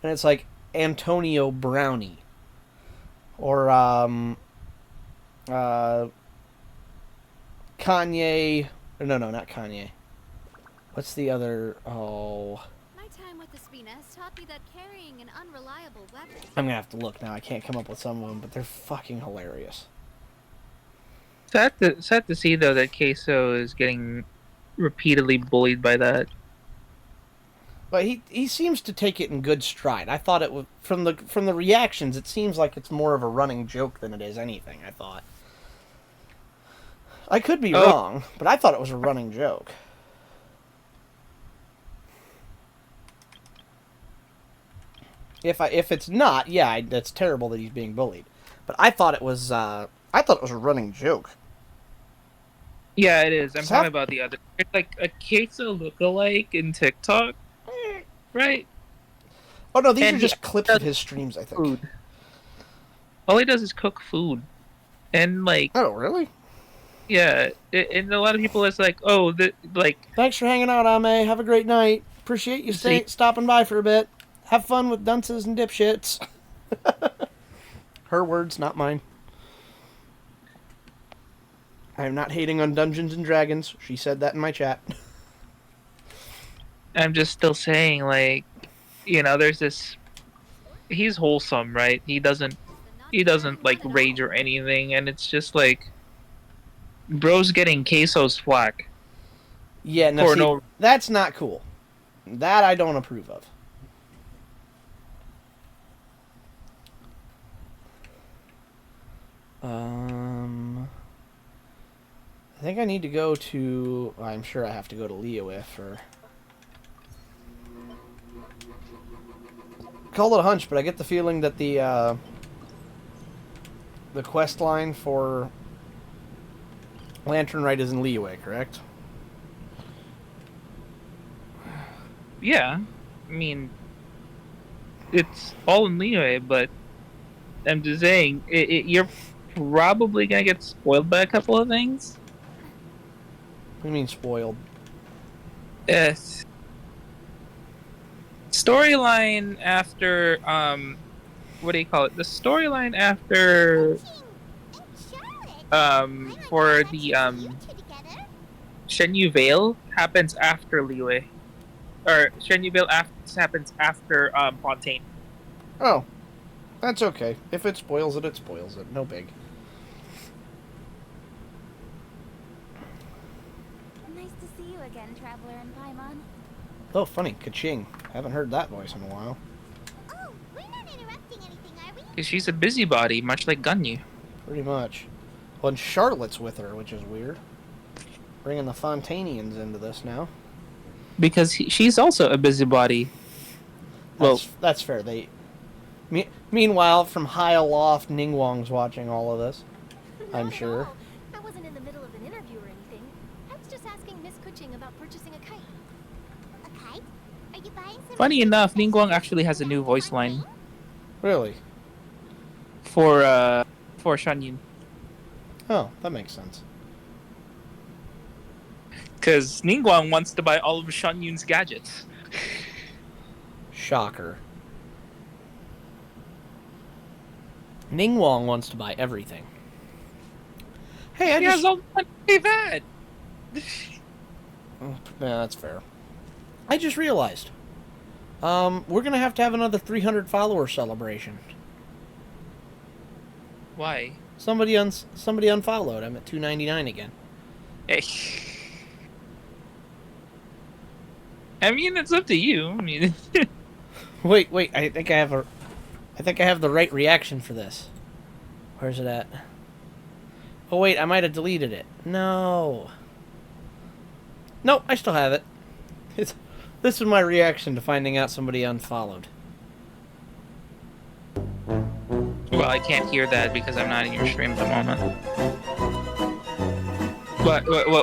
And it's like Antonio Brownie or Kanye. No, not Kanye. What's the other? Oh, My time with the Spina has taught me that carrying an unreliable weapon. I'm gonna have to look now. I can't come up with some of them, but they're fucking hilarious. Sad to see though that Queso is getting repeatedly bullied by that. But he seems to take it in good stride. I thought it was from the reactions. It seems like it's more of a running joke than it is anything. I thought. I could be wrong, but I thought it was a running joke. If it's not, yeah, that's terrible that he's being bullied. But I thought it was a running joke. Yeah, it is. I'm Stop. talking about the other. It's like a Queso lookalike in TikTok, right? Oh no, these And are just clips of his streams, I think. Food. All he does is cook food, and like, Oh really? yeah, and a lot of people is like, oh, like, Thanks for hanging out, Ame. Have a great night. Appreciate you stopping by for a bit. Have fun with dunces and dipshits. Her words, not mine. I am not hating on Dungeons and Dragons. She said that in my chat. I'm just still saying, like, there's this. He's wholesome, right? He doesn't like rage or anything, and it's just like, bro's getting Queso's flack. Yeah, no, that's not cool. That I don't approve of. I think I need to go to... I'm sure I have to go to Leoif or... Call it a hunch, but I get the feeling that the quest line for Lantern Rite is in Liyue, correct? Yeah, I mean, it's all in Liyue, but I'm just saying, you're probably gonna get spoiled by a couple of things. What do you mean spoiled? Yes. Storyline after what do you call it? The storyline after for the Shen Yu Vale happens after Liyue. Or Shen Yu Vale happens after Fontaine. Oh, that's okay. If it spoils it, it spoils it. No big. Nice to see you again, Traveler and Paimon. Oh, funny. Ka-ching. Haven't heard that voice in a while. Oh, we're not interrupting anything, are we? Because she's a busybody, much like Gunyu. Pretty much. Well, and Charlotte's with her, which is weird. Bringing the Fontainians into this now. Because she's also a busybody. Well, That's fair. Meanwhile, from high aloft, Ningguang's watching all of this. I'm Not at sure. all. I wasn't in the middle of an interview or anything. I was just asking Miss Kuching about purchasing a kite. A kite? Are you buying some? funny enough, Ningguang actually has a new voice line Really? for Shanyin. Oh, that makes sense. Because Ningguang wants to buy all of Shanyun's gadgets. Shocker. Ningguang wants to buy everything. Hey, I He just... has all the money they've had. Yeah, that's fair. I just realized. We're gonna have to have another 300 follower celebration. Why? Somebody unfollowed. I'm at 299 again. Hey. I mean, it's up to you. I mean, Wait. I think I have the right reaction for this. Where's it at? Oh wait, I might have deleted it. No. Nope, I still have it. This is my reaction to finding out somebody unfollowed. well, I can't hear that because I'm not in your stream at the moment.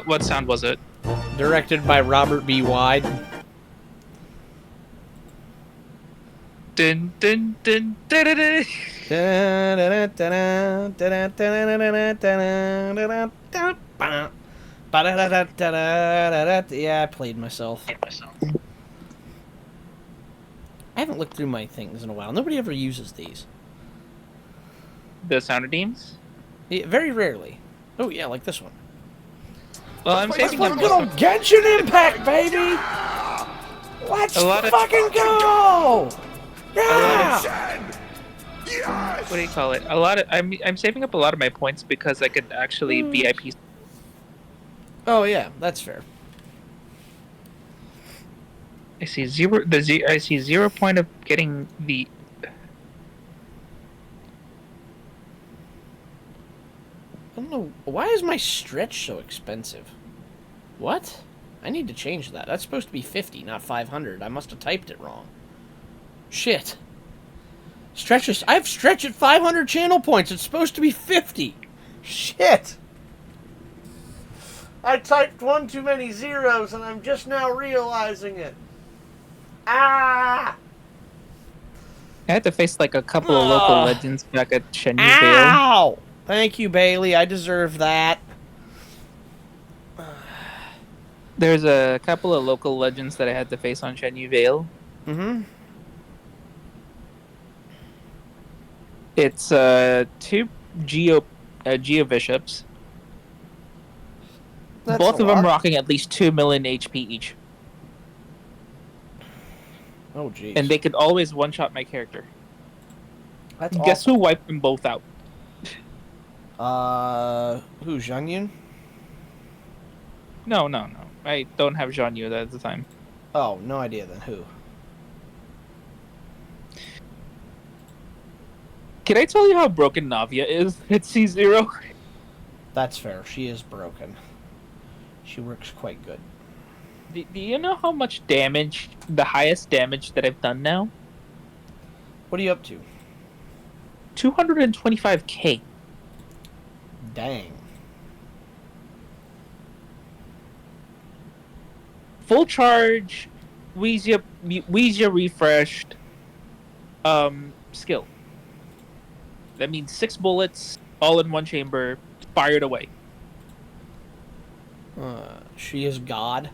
What sound was it? Directed by Robert B. Wide. Dun dun dun dun dun. Dun. Yeah, I played myself. I haven't looked through my things in a while. Nobody ever uses these. The sound redeems? Yeah, very rarely. Oh yeah, like this one. Well, I'm saving them. Good old Genshin Impact, baby! Let's fucking go! Yeah! What do you call it? I'm saving up a lot of my points because I could actually VIP. Oh yeah, that's fair. I see zero. I see 0 point of getting the. I don't know. Why is my stretch so expensive? What? I need to change that. That's supposed to be 50, not 500. I must have typed it wrong. Shit. I have stretch at 500 channel points. It's supposed to be 50. Shit. I typed one too many zeros and I'm just now realizing it. Ah! I had to face like a couple of local legends back at Shen Yu Vale. Ow! Thank you, Bailey. I deserve that. There's a couple of local legends that I had to face on Shen Yu Vale. Mm-hmm. It's two Geo Bishops. That's Both a of them lot. rocking at least 2 million HP each. Oh, jeez. And they could always one-shot my character. That's Guess who wiped them both out? Who, Zhang Yun? No. I don't have Zhang Yu at the time. Oh, no idea then. Who? Can I tell you how broken Navia is at C0? That's fair. She is broken. She works quite good. Do you know how much damage, the highest damage that I've done now? What are you up to? 225k. Dang. Full charge, Ouija refreshed, skill. That means 6 bullets, all in one chamber, fired away. She is God.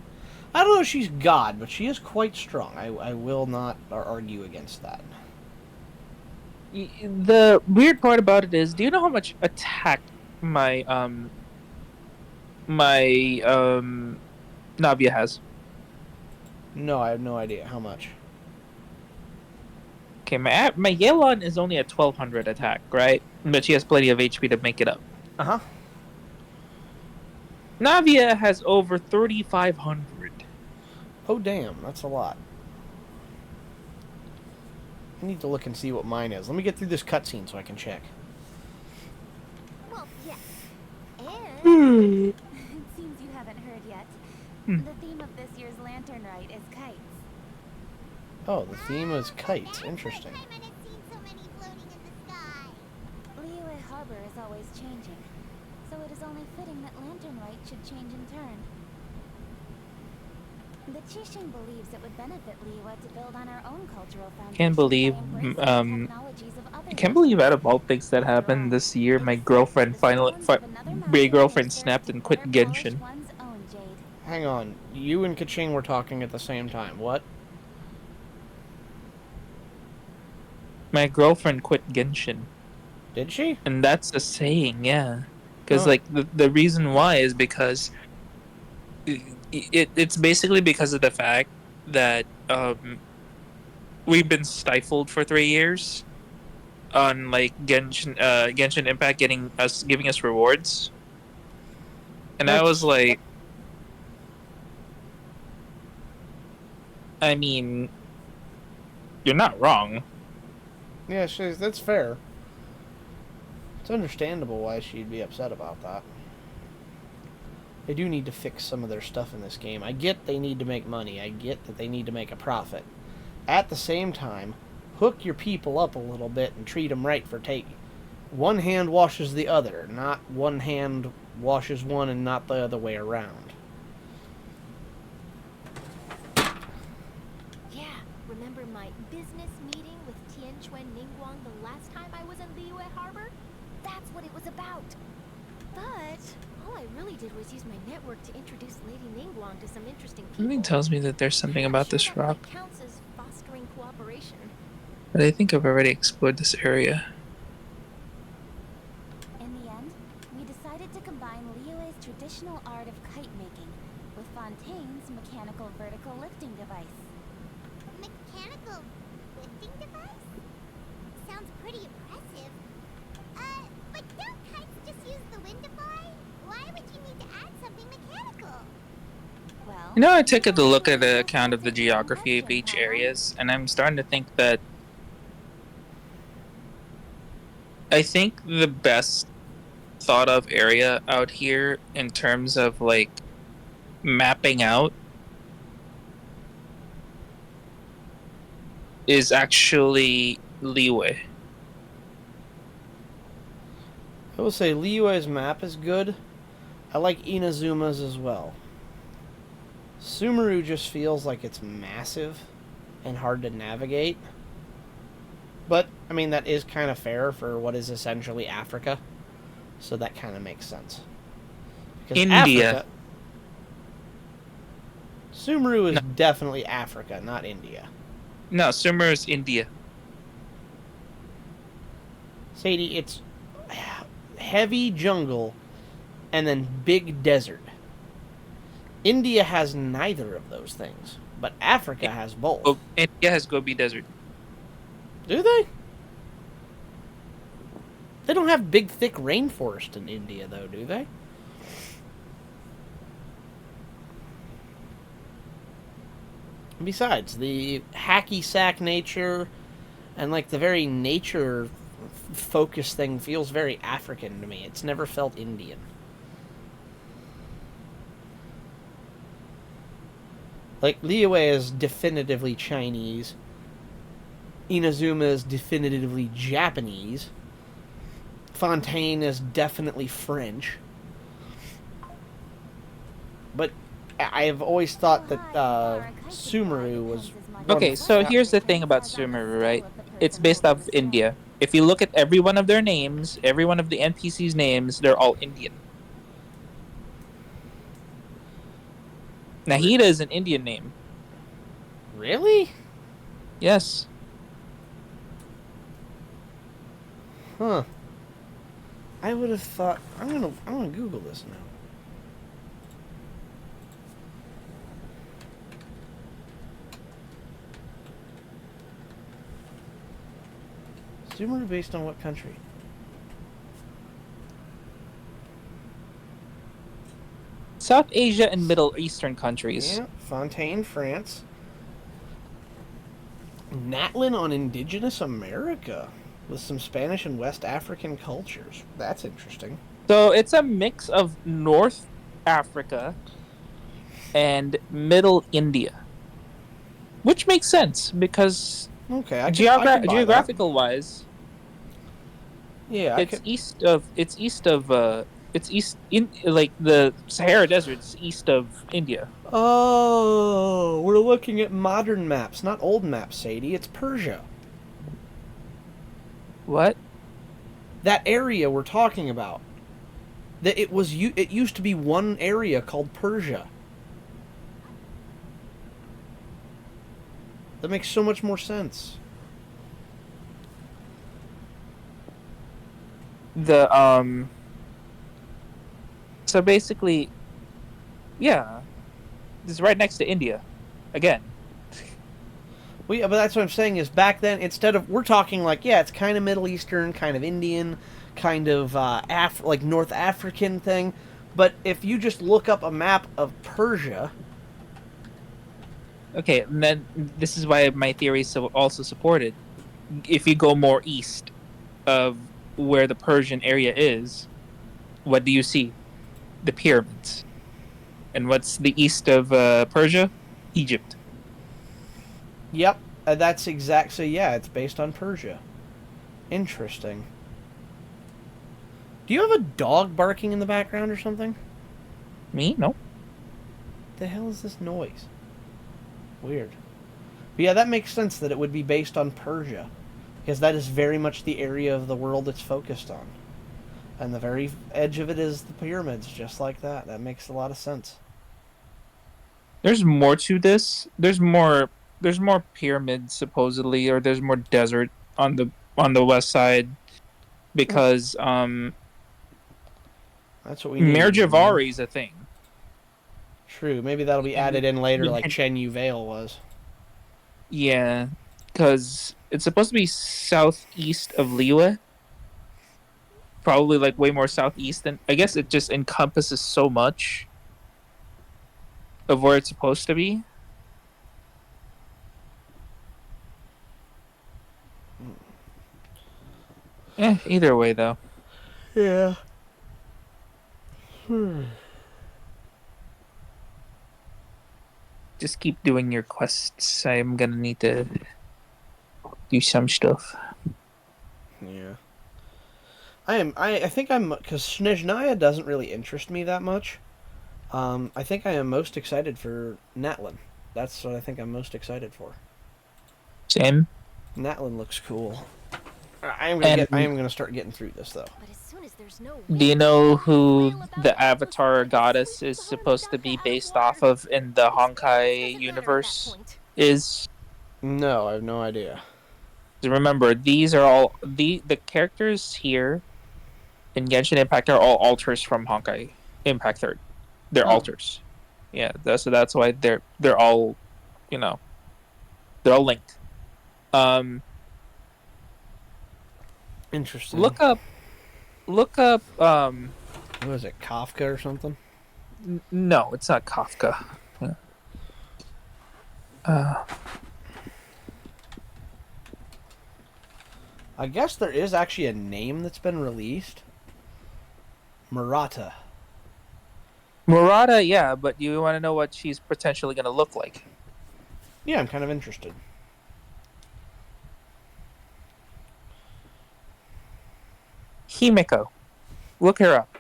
I don't know if she's God, but she is quite strong. I will not argue against that. The weird part about it is, do you know how much attack my Navia has? No, I have no idea how much. Okay, my Yelan is only at 1200 attack, right? But she has plenty of HP to make it up. Uh-huh. Navia has over 3500. Oh, damn. That's a lot. I need to look and see what mine is. Let me get through this cutscene so I can check. Well, yes. And it seems you haven't heard yet. The theme of this year's Lantern Rite is kites. Oh, the theme is kites. Interesting. Liyue Harbor is always changing, so it is only fitting that Lantern Rite should change in turn. The Qixing believes it would benefit Liyue to build on our own cultural foundation. Can't believe, by embracing the technologies of other I can't believe out of all nations. things that happened this year, my It is girlfriend said that the finally, stones of another my mountain girlfriend serve snapped to and quit better polish Genshin. one's own jade. Hang on. You and Kaching were talking at the same time. What? My girlfriend quit Genshin. Did she? And that's a saying, yeah. Because, Oh. like, the reason why is because it's basically because of the fact that we've been stifled for 3 years on, like, Genshin Impact giving us rewards. And I was like, I mean, you're not wrong. Yeah, that's fair. It's understandable why she'd be upset about that. They do need to fix some of their stuff in this game. I get they need to make money. I get that they need to make a profit. At the same time, hook your people up a little bit and treat them right for taking. One hand washes the other, not one hand washes one and not the other way around. Yeah, remember my business meeting with Tianquan Ningguang the last time I was in Liyue Harbor? That's what it was about. But all I really did was use my network to introduce Lady Ningguang to some interesting people. Something tells me that there's something I'm not about sure this that rock, quite counts as fostering cooperation. but I think I've already explored this area. In the end, we decided to combine Liyue's traditional art of kite making with Fontaine's mechanical vertical lifting device. Mechanical lifting device? Sounds pretty impressive. But don't kites just use the wind to fly? Why would you need to add something mechanical? Well, You know, I took a look at the account of the geography of each areas, and I'm starting to think that I think the best thought of area out here in terms of, like, mapping out is actually Liyue. I will say Liyue's map is good. I like Inazuma's as well. Sumeru just feels like it's massive and hard to navigate. But, I mean, that is kind of fair for what is essentially Africa. So that kind of makes sense. Because India. Sumeru is No. definitely Africa, not India. No, Sumeru is India. Sadie, it's heavy jungle and then big desert. India has neither of those things, but Africa has both. Oh, India has Gobi Desert. Do they? They don't have big, thick rainforest in India, though, do they? Besides, the hacky-sack nature and, like, the very nature-focused thing feels very African to me. It's never felt Indian. Like, Liyue is definitively Chinese. Inazuma is definitively Japanese. Fontaine is definitely French. But I've always thought that Sumeru was... Okay, so here's the thing about Sumeru, right? It's based off of India. If you look at every one of their names, every one of the NPCs' names, they're all Indian. Nahida is an Indian name. Really? Yes. Huh. I would have thought. I'm gonna Google this now. Sumeru based on what country? South Asia and Middle Eastern countries. Yeah, Fontaine, France. Natlin on Indigenous America with some Spanish and West African cultures. That's interesting. So it's a mix of North Africa and Middle India, which makes sense because Okay, I can buy that. geographical wise, Yeah, it's east of like the Sahara Desert is east of India. Oh, we're looking at modern maps, not old maps, Sadie. It's Persia. What? That area we're talking about. That it used to be one area called Persia. That makes so much more sense. So basically, yeah, this is right next to India, again. Well, yeah, but that's what I'm saying is back then, instead of, we're talking like, yeah, it's kind of Middle Eastern, kind of Indian, kind of like North African thing. But if you just look up a map of Persia. Okay, and then this is why my theory is also supported. If you go more east of where the Persian area is, what do you see? The pyramids. And what's the east of Persia? Egypt. Yep, that's exact. So yeah, it's based on Persia. Interesting. Do you have a dog barking in the background or something? Me? No. The hell is this noise? Weird. But yeah, that makes sense that it would be based on Persia, because that is very much the area of the world it's focused on. And the very edge of it is the pyramids, just like that. That makes a lot of sense. There's more to this. There's more pyramids supposedly, or there's more desert on the west side, because that's what we need. Merjavari is a thing. True. Maybe that'll be added in later, like Chen Yu Vale was. Yeah, because it's supposed to be southeast of Liyue. Probably like way more southeast than, I guess it just encompasses so much of where it's supposed to be. Either way though. Yeah. Just keep doing your quests. I'm gonna need to do some stuff. Yeah. I think I'm, because Snezhnaya doesn't really interest me that much. I think I am most excited for Natlin. That's what I think I'm most excited for. Same. Natlin looks cool. I am gonna start getting through this though. But as soon as there's no Do you know who the Avatar goddess is supposed to be based off of in the Honkai universe is? No, I have no idea. Remember, these are all the characters here in Genshin Impact are all altars from Honkai Impact 3rd. They're altars. Yeah, that's why they're all, they're all linked. Interesting. Look up. What is it, Kafka or something? No, it's not Kafka. I guess there is actually a name that's been released. Murata. Murata, yeah, but you want to know what she's potentially going to look like? Yeah, I'm kind of interested. Himeko. Look her up.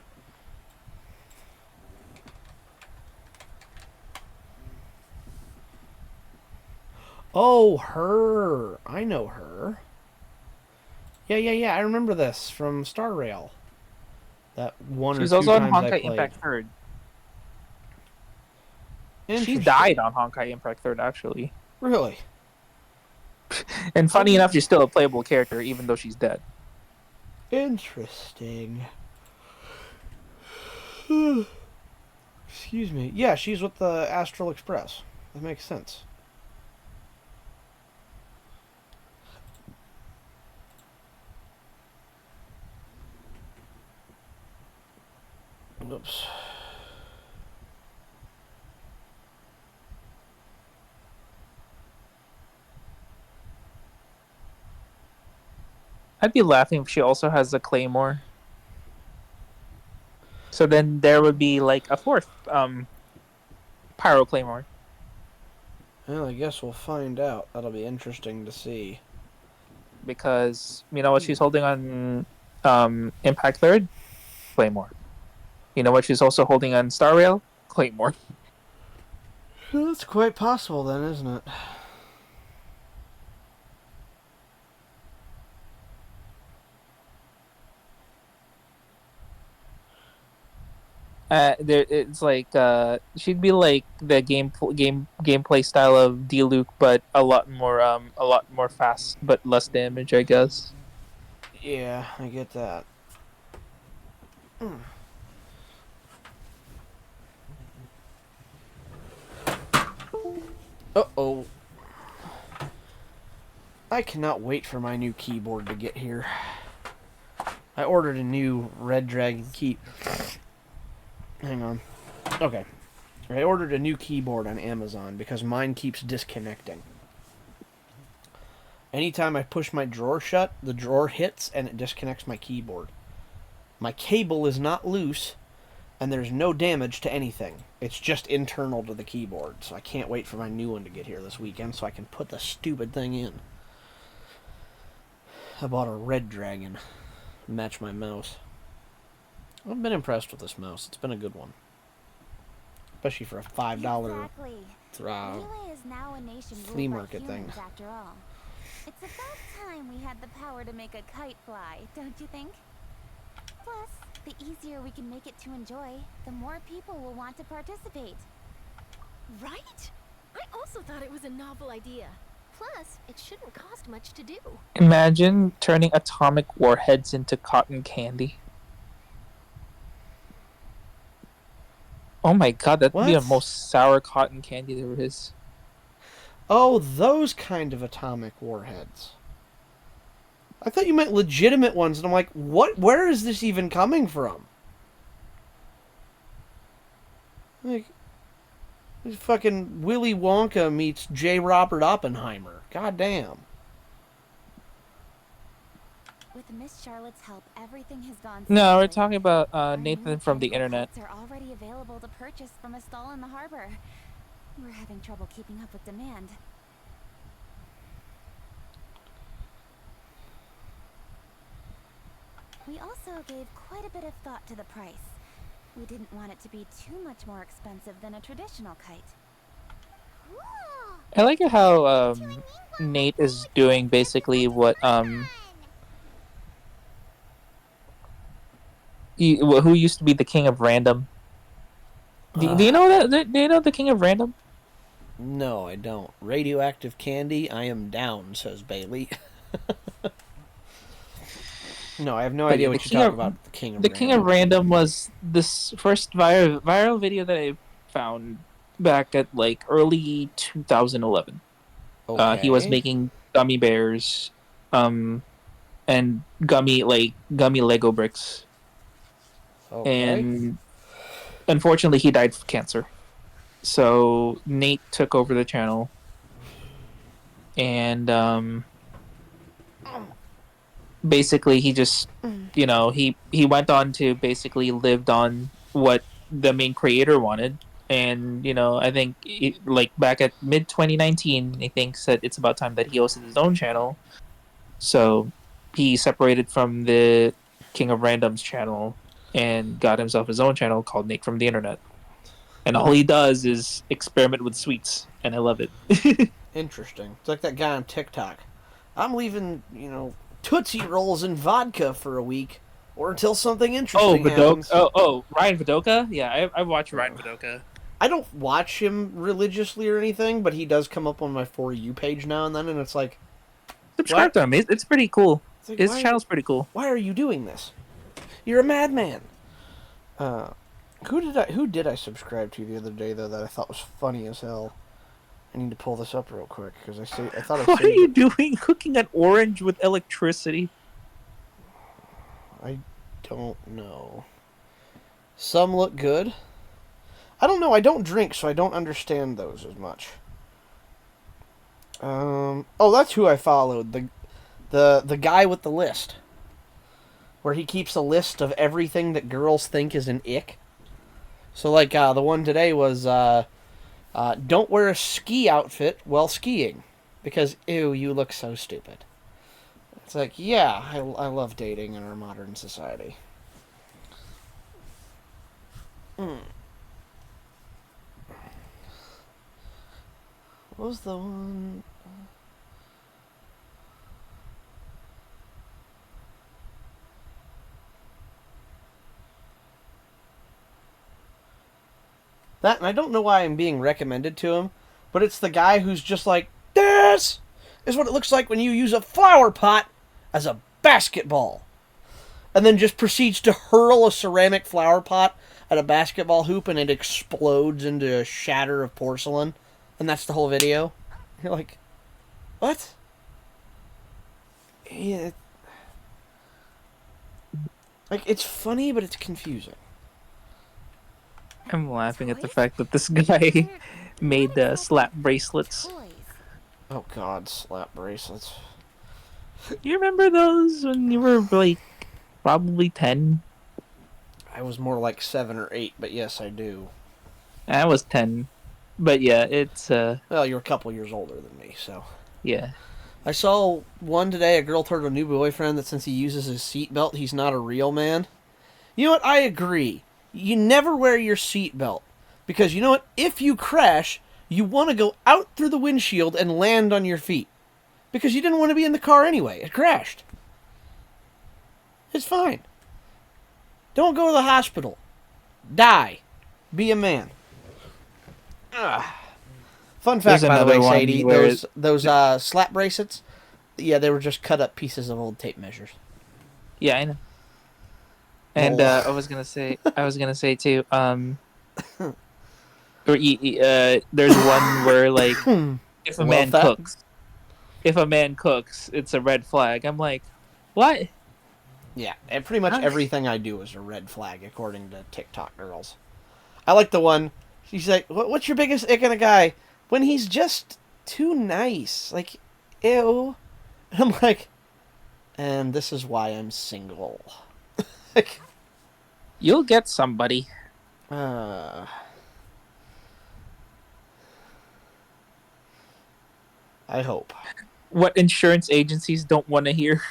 Oh, her. I know her. Yeah. I remember this from Star Rail. That one She's or two also on times I Honkai played. Impact 3rd. She died on Honkai Impact 3rd, actually. Really? And funny enough, she's still a playable character, even though she's dead. Interesting. Excuse me. Yeah, she's with the Astral Express. That makes sense. Oops. I'd be laughing if she also has a claymore. So then there would be like a fourth pyro claymore. Well, I guess we'll find out. That'll be interesting to see. Because you know what she's holding on Impact 3rd? Claymore. You know what she's also holding on Star Rail? Claymore. That's quite possible then, isn't it? It's like she'd be like the gameplay style of Diluc, but a lot more fast, but less damage, I guess. Yeah, I get that. Uh-oh. I cannot wait for my new keyboard to get here. I ordered a new Red Dragon key. Hang on. Okay. I ordered a new keyboard on Amazon because mine keeps disconnecting. Anytime I push my drawer shut, the drawer hits and it disconnects my keyboard. My cable is not loose, and there's no damage to anything. It's just internal to the keyboard, so I can't wait for my new one to get here this weekend so I can put the stupid thing in. I bought a Red Dragon. Match my mouse. I've been impressed with this mouse. It's been a good one. Especially for a $5 Exactly. throw. Liyue is now a nation flea ruled by market humans, thing. after all. It's about time we had the power to make a kite fly, don't you think? Plus, the easier we can make it to enjoy, the more people will want to participate. Right? I also thought it was a novel idea. Plus, it shouldn't cost much to do. Imagine turning atomic warheads into cotton candy. Oh my god, that would be the What? most sour cotton candy there is. Oh, those kind of atomic warheads. I thought you meant legitimate ones, and I'm like, what? Where is this even coming from? Like, this fucking Willy Wonka meets J. Robert Oppenheimer. God damn. With Miss Charlotte's help, everything has gone No, we're smoothly. talking about Our new Nathan from the mechanical internet. kites are already available to purchase from a stall in the harbor. We're having trouble keeping up with demand. We also gave quite a bit of thought to the price. We didn't want it to be too much more expensive than a traditional kite. I like how Nate is doing basically what who used to be the king of random. Do you know that? Do you know the king of random? No, I don't. Radioactive candy, I am down, says Bailey. No, I have no idea what you're talking about. The King of The Random. king of random was this first viral video that I found back at like early 2011. He was Okay. making gummy bears, and gummy Lego bricks, Okay. and unfortunately he died of cancer. So Nate took over the channel, and basically he just he went on to basically lived on what the main creator wanted. And I think like back at mid 2019, I think said it's about time that he hosted his own channel. So he separated from the King of Random's channel and got himself his own channel called Nate from the Internet. And all he does is experiment with sweets, and I love it. Interesting. It's like that guy on TikTok. I'm leaving, Tootsie Rolls and vodka for a week, or until something interesting happens. Ryan Vidoka? Yeah, I watch Ryan Vidoka. I don't watch him religiously or anything, but he does come up on my For You page now and then, and it's like, Subscribe to him. It's pretty cool. it's like, His why, channel's pretty cool. why are you doing this? You're a madman. Who did I subscribe to the other day though that I thought was funny as hell? I need to pull this up real quick because I thought I What are saved you it. doing cooking an orange with electricity? I don't know. Some look good. I don't know. I don't drink, so I don't understand those as much. Oh, that's who I followed. The guy with the list, where he keeps a list of everything that girls think is an ick. So, like, the one today was, don't wear a ski outfit while skiing, because, ew, you look so stupid. It's like, yeah, I love dating in our modern society. What was the one? That, and I don't know why I'm being recommended to him, but it's the guy who's just like, this is what it looks like when you use a flower pot as a basketball. And then just proceeds to hurl a ceramic flower pot at a basketball hoop and it explodes into a shatter of porcelain. And that's the whole video. You're like, what? Yeah. Like, it's funny, but it's confusing. I'm laughing at the fact that this guy made slap bracelets. Toys. Oh god, slap bracelets. You remember those when you were like probably 10? I was more like 7 or 8, but yes, I do. I was 10. But yeah, it's Well, you're a couple years older than me, so. yeah. I saw one today, a girl told her new boyfriend that since he uses his seatbelt, he's not a real man. You know what? I agree. You never wear your seatbelt. Because you know what? If you crash, you want to go out through the windshield and land on your feet. Because you didn't want to be in the car anyway. It crashed. It's fine. Don't go to the hospital. Die. Be a man. Ugh. Fun fact, There's by the way, another one Sadie, where those slap bracelets, yeah, they were just cut up pieces of old tape measures. Yeah, I know. And Well, I was gonna say too. There's one where like if a Well, man that- cooks, it's a red flag. I'm like, what? Yeah, and pretty much Huh? everything I do is a red flag, according to TikTok girls. I like the one, she's like, what's your biggest ick in a guy? When he's just too nice. Like, ew. And I'm like, and this is why I'm single. Like, You'll get somebody. I hope. What insurance agencies don't want to hear.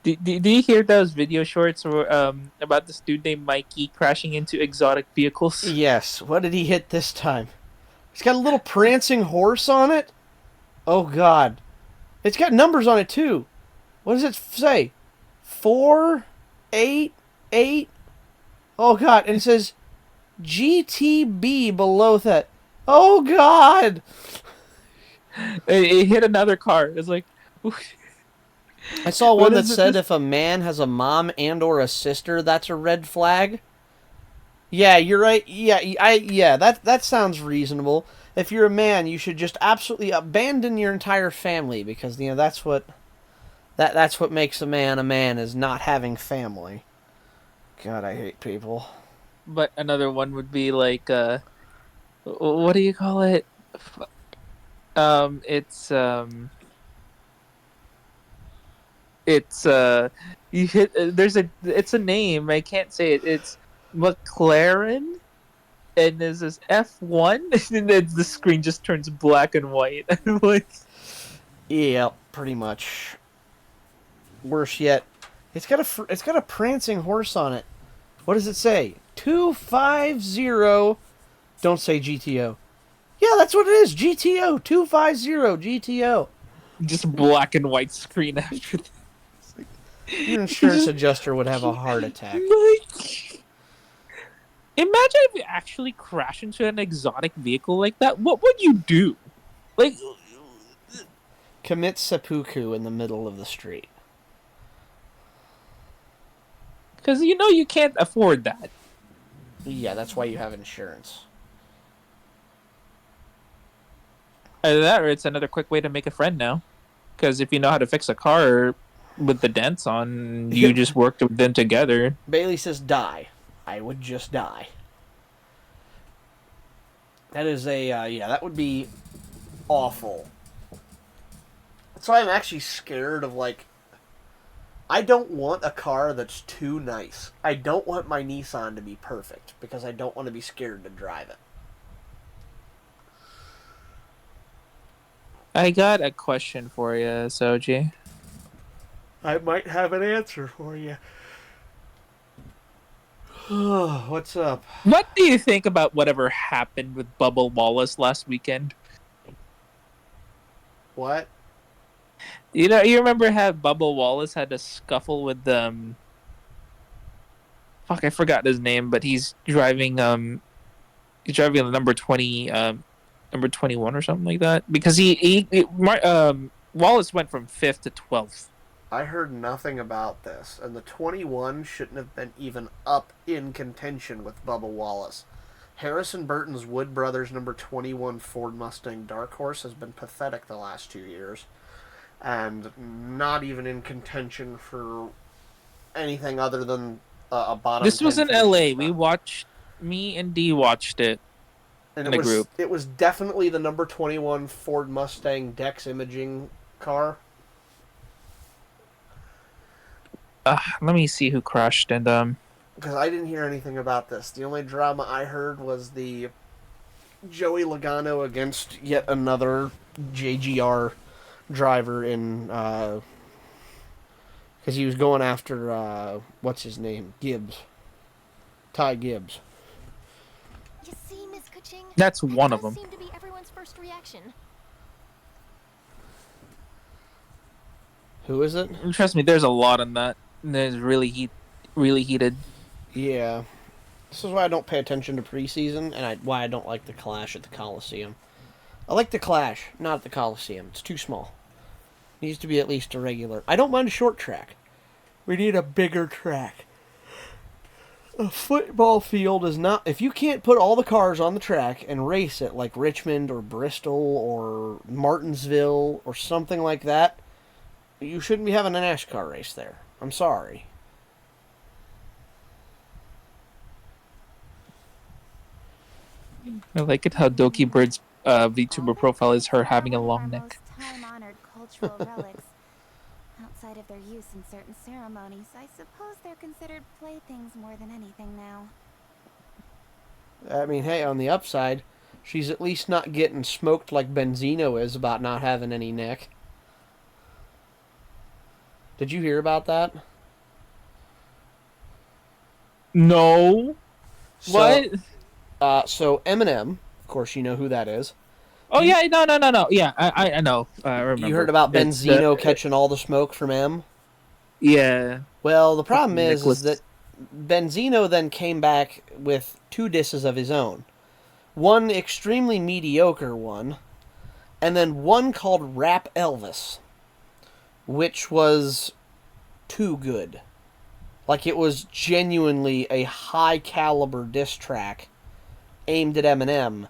Do you hear those video shorts about this dude named Mikey crashing into exotic vehicles? Yes, what did he hit this time? It's got a little prancing horse on it? Oh, God. It's got numbers on it, too. What does it say? 488? Oh, God. And it says GTB below that. Oh, God. It hit another car. It's like, I saw What one that is it said this- if a man has a mom and or a sister, that's a red flag. Yeah, you're right. Yeah, that sounds reasonable. If you're a man, you should just absolutely abandon your entire family because that's what makes a man is not having family. God, I hate people. but another one would be like, what do you call it? It's you hit. It's a name. I can't say it. It's McLaren, and there's this F1, and then the screen just turns black and white. I'm like, Yeah, pretty much. Worse yet, it's got a prancing horse on it. What does it say? 250. Don't say GTO. Yeah, that's what it is. GTO 250 GTO. just black and white screen after that. Your insurance adjuster would have a heart attack. Imagine if you actually crash into an exotic vehicle like that. What would you do? Like, Commit seppuku in the middle of the street. because you can't afford that. Yeah, that's why you have insurance. Either that, or it's another quick way to make a friend now. Because if you know how to fix a car with the dents on, you just work with them together. Bailey says die. I would just die. That is that would be awful. So I'm actually scared of, like, I don't want a car that's too nice. I don't want my Nissan to be perfect because I don't want to be scared to drive it. I got a question for you, Soji. I might have an answer for you. What's up? What do you think about whatever happened with Bubba Wallace last weekend? What? You remember how Bubba Wallace had a scuffle with fuck, I forgot his name, but he's driving the number 20 number 21 or something like that, because Wallace went from 5th to 12th. I heard nothing about this, and the 21 shouldn't have been even up in contention with Bubba Wallace. Harrison Burton's Wood Brothers number 21 Ford Mustang Dark Horse has been pathetic the last 2 years, and not even in contention for anything other than a bottom. This was 10 in LA. spot. Me and D watched it in a group. It was definitely the number 21 Ford Mustang Dex Imaging car. Let me see who crashed, and Because I didn't hear anything about this. The only drama I heard was the Joey Logano against yet another JGR driver in, because he was going after, what's his name? Gibbs. Ty Gibbs. You see, Miss Kuching? that's That one of does them. seem to be everyone's first reaction. Who is it? Trust me, there's a lot on that. There's really heated. Yeah. This is why I don't pay attention to preseason, and why I don't like the Clash at the Coliseum. I like the Clash, not at the Coliseum. It's too small. It needs to be at least a regular. I don't mind a short track. We need a bigger track. A football field is not... If you can't put all the cars on the track and race it like Richmond or Bristol or Martinsville or something like that, you shouldn't be having a NASCAR race there. I'm sorry. I like it how Doki Bird's VTuber profile is her having a long neck. Most time-honored cultural relics. Outside of their use in certain ceremonies, I suppose they're considered playthings more than anything now. I mean, hey, on the upside, she's at least not getting smoked like Benzino is about not having any neck. Did you hear about that? No. What? So Eminem, of course you know who that is. Oh yeah, no. Yeah, I know. I remember. You heard about It's, Benzino catching all the smoke from M? Yeah. Well, the problem is Nicholas. that Benzino then came back with 2 disses of his own. One extremely mediocre one, and then one called Rap Elvis, which was too good. Like, it was genuinely a high-caliber diss track aimed at Eminem.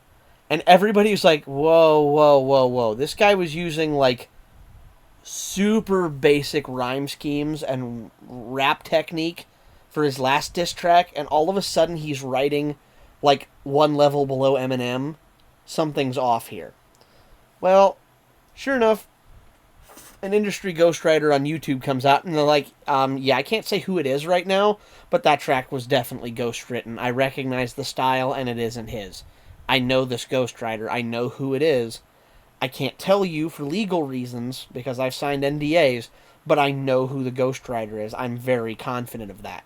And everybody was like, whoa. This guy was using, like, super basic rhyme schemes and rap technique for his last diss track, and all of a sudden he's writing, like, one level below Eminem. Something's off here. Well, sure enough, an industry ghostwriter on YouTube comes out, and they're like, yeah, I can't say who it is right now, but that track was definitely ghostwritten. I recognize the style, and it isn't his. I know this ghostwriter. I know who it is. I can't tell you for legal reasons, because I've signed NDAs, but I know who the ghostwriter is. I'm very confident of that.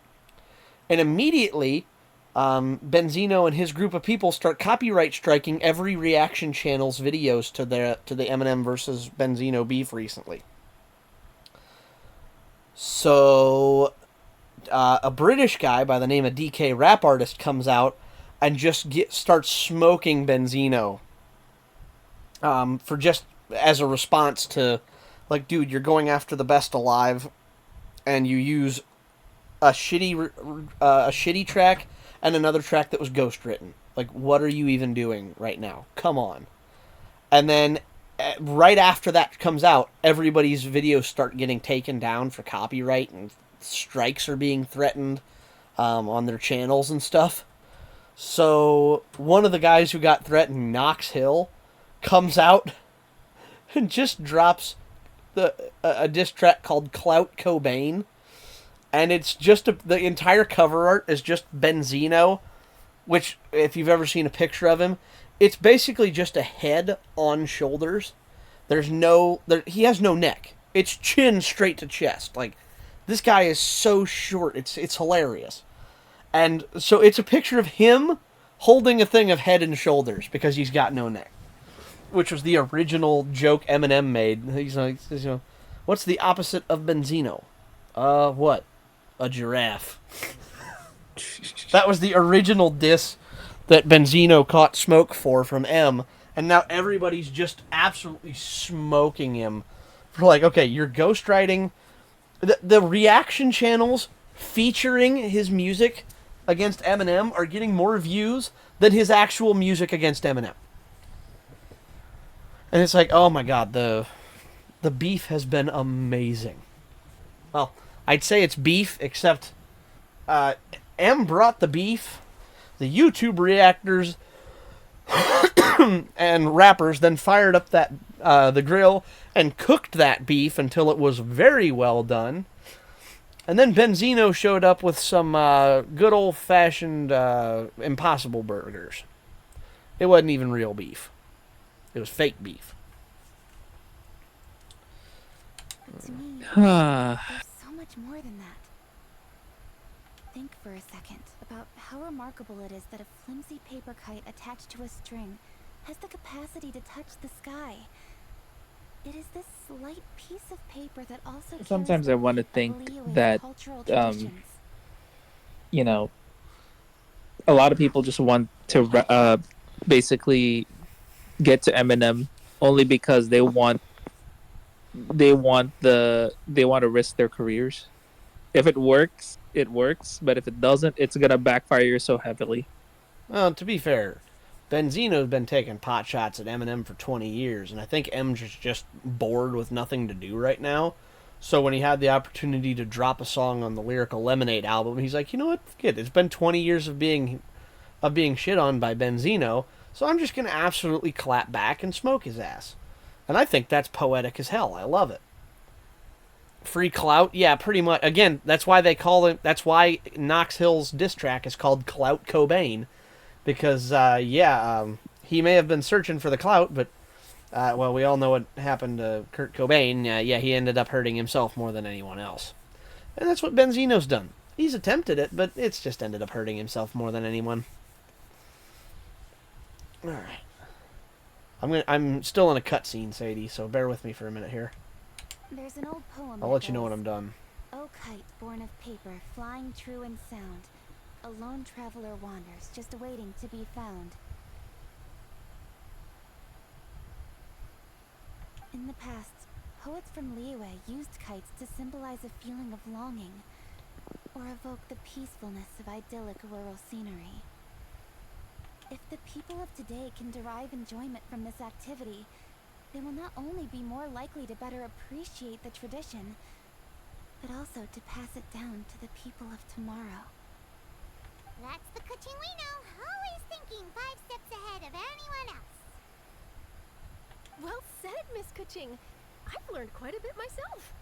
And immediately, Benzino and his group of people start copyright striking every reaction channel's videos to the Eminem versus Benzino beef recently. So, a British guy by the name of DK Rap Artist comes out and just start smoking Benzino. For just as a response to, like, dude, you're going after the best alive, and you use a shitty track and another track that was ghost written. Like, what are you even doing right now? Come on. And then right after that comes out, everybody's videos start getting taken down for copyright, and strikes are being threatened on their channels and stuff. So one of the guys who got threatened, Knox Hill, comes out and just drops a diss track called Clout Cobain. And it's just the entire cover art is just Benzino, which, if you've ever seen a picture of him, it's basically just a head on shoulders. He has no neck. It's chin straight to chest. Like, this guy is so short. It's hilarious. And so it's a picture of him holding a thing of head and shoulders because he's got no neck, which was the original joke Eminem made. He's like, what's the opposite of Benzino? What? A giraffe. That was the original diss that Benzino caught smoke from M, and now everybody's just absolutely smoking him for, like, okay, you're ghostwriting. The reaction channels featuring his music against Eminem are getting more views than his actual music against Eminem. And it's like, oh my god, the beef has been amazing. Well, I'd say it's beef, except M brought the beef. The YouTube reactors and rappers then fired up the grill and cooked that beef until it was very well done. And then Benzino showed up with some good old-fashioned Impossible burgers. It wasn't even real beef. It was fake beef. To me, there's so much more than that. Think for a second about how remarkable it is that a flimsy paper kite attached to a string has the capacity to touch the sky. It is this slight piece of paper that also Sometimes I want to think that, you know, a lot of people just want to basically get to Eminem only because they want to risk their careers. If it works, it works, but if it doesn't, it's gonna backfire so heavily. Well, to be fair, Benzino's been taking pot shots at Eminem for 20 years, and I think M's just bored with nothing to do right now. So when he had the opportunity to drop a song on the Lyrical Lemonade album, he's like, you know what? Forget it. It's been 20 years of being shit on by Benzino, so I'm just gonna absolutely clap back and smoke his ass. And I think that's poetic as hell. I love it. Free clout? Yeah, pretty much. Again, that's why they call it. That's why Knox Hill's diss track is called Clout Cobain, because he may have been searching for the clout, but well, we all know what happened to Kurt Cobain. He ended up hurting himself more than anyone else, and that's what Benzino's done. He's attempted it, but it's just ended up hurting himself more than anyone. All right, I'm still in a cutscene, Sadie, so bear with me for a minute here. There's an old poem. I'll let you know when I'm done. O kite born of paper, flying true in sound, a lone traveler wanders, just awaiting to be found. In the past, poets from Liyue used kites to symbolize a feeling of longing, or evoke the peacefulness of idyllic rural scenery. If the people of today can derive enjoyment from this activity, they will not only be more likely to better appreciate the tradition, but also to pass it down to the people of tomorrow. That's the Kuching we know, always thinking 5 steps ahead of anyone else. Well said, Miss Kuching. I've learned quite a bit myself.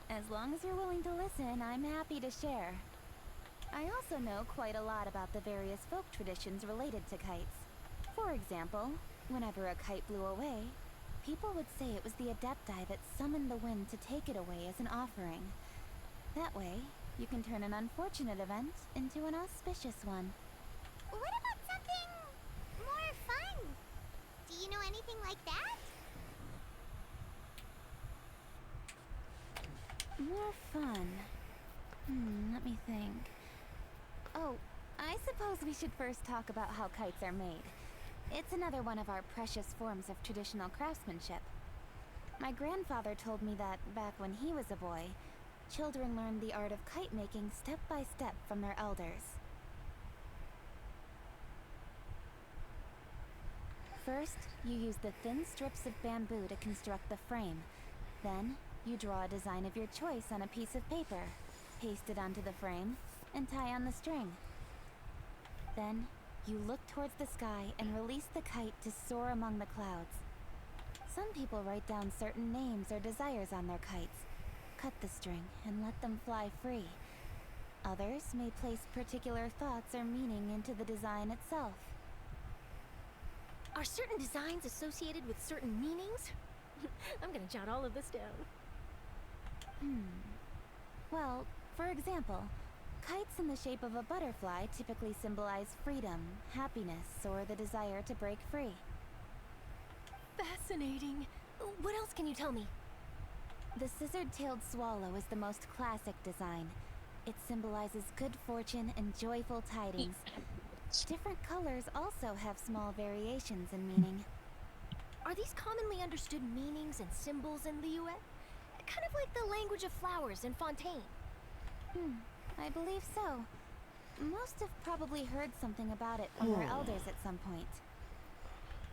As long as you're willing to listen, I'm happy to share. I also know quite a lot about the various folk traditions related to kites. For example, whenever a kite blew away, people would say it was the Adepti that summoned the wind to take it away as an offering. That way, you can turn an unfortunate event into an auspicious one. What about something more fun? Do you know anything like that? More fun. Let me think. Oh, I suppose we should first talk about how kites are made. It's another one of our precious forms of traditional craftsmanship. My grandfather told me that back when he was a boy, children learned the art of kite making step by step from their elders. First, you use the thin strips of bamboo to construct the frame. Then, you draw a design of your choice on a piece of paper, paste it onto the frame, and tie on the string. Then, you look towards the sky and release the kite to soar among the clouds. Some people write down certain names or desires on their kites, cut the string, and let them fly free. Others may place particular thoughts or meaning into the design itself. Are certain designs associated with certain meanings? I'm gonna jot all of this down. Well, for example, kites in the shape of a butterfly typically symbolize freedom, happiness, or the desire to break free. Fascinating. What else can you tell me? The scissor-tailed swallow is the most classic design. It symbolizes good fortune and joyful tidings. Different colors also have small variations in meaning. Are these commonly understood meanings and symbols in Liyue? Kind of like the language of flowers in Fontaine. I believe so. Most have probably heard something about it from their elders at some point.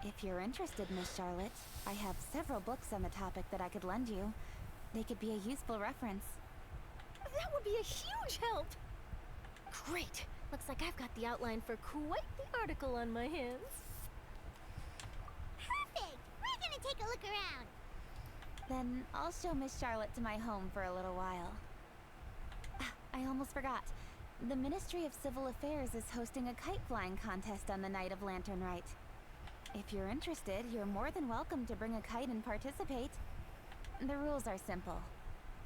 If you're interested, Miss Charlotte, I have several books on the topic that I could lend you. They could be a useful reference. That would be a huge help! Great! Looks like I've got the outline for quite the article on my hands. Perfect! We're gonna take a look around. Then I'll show Miss Charlotte to my home for a little while. I almost forgot. The Ministry of Civil Affairs is hosting a kite flying contest on the night of Lantern Rite. If you're interested, you're more than welcome to bring a kite and participate. The rules are simple.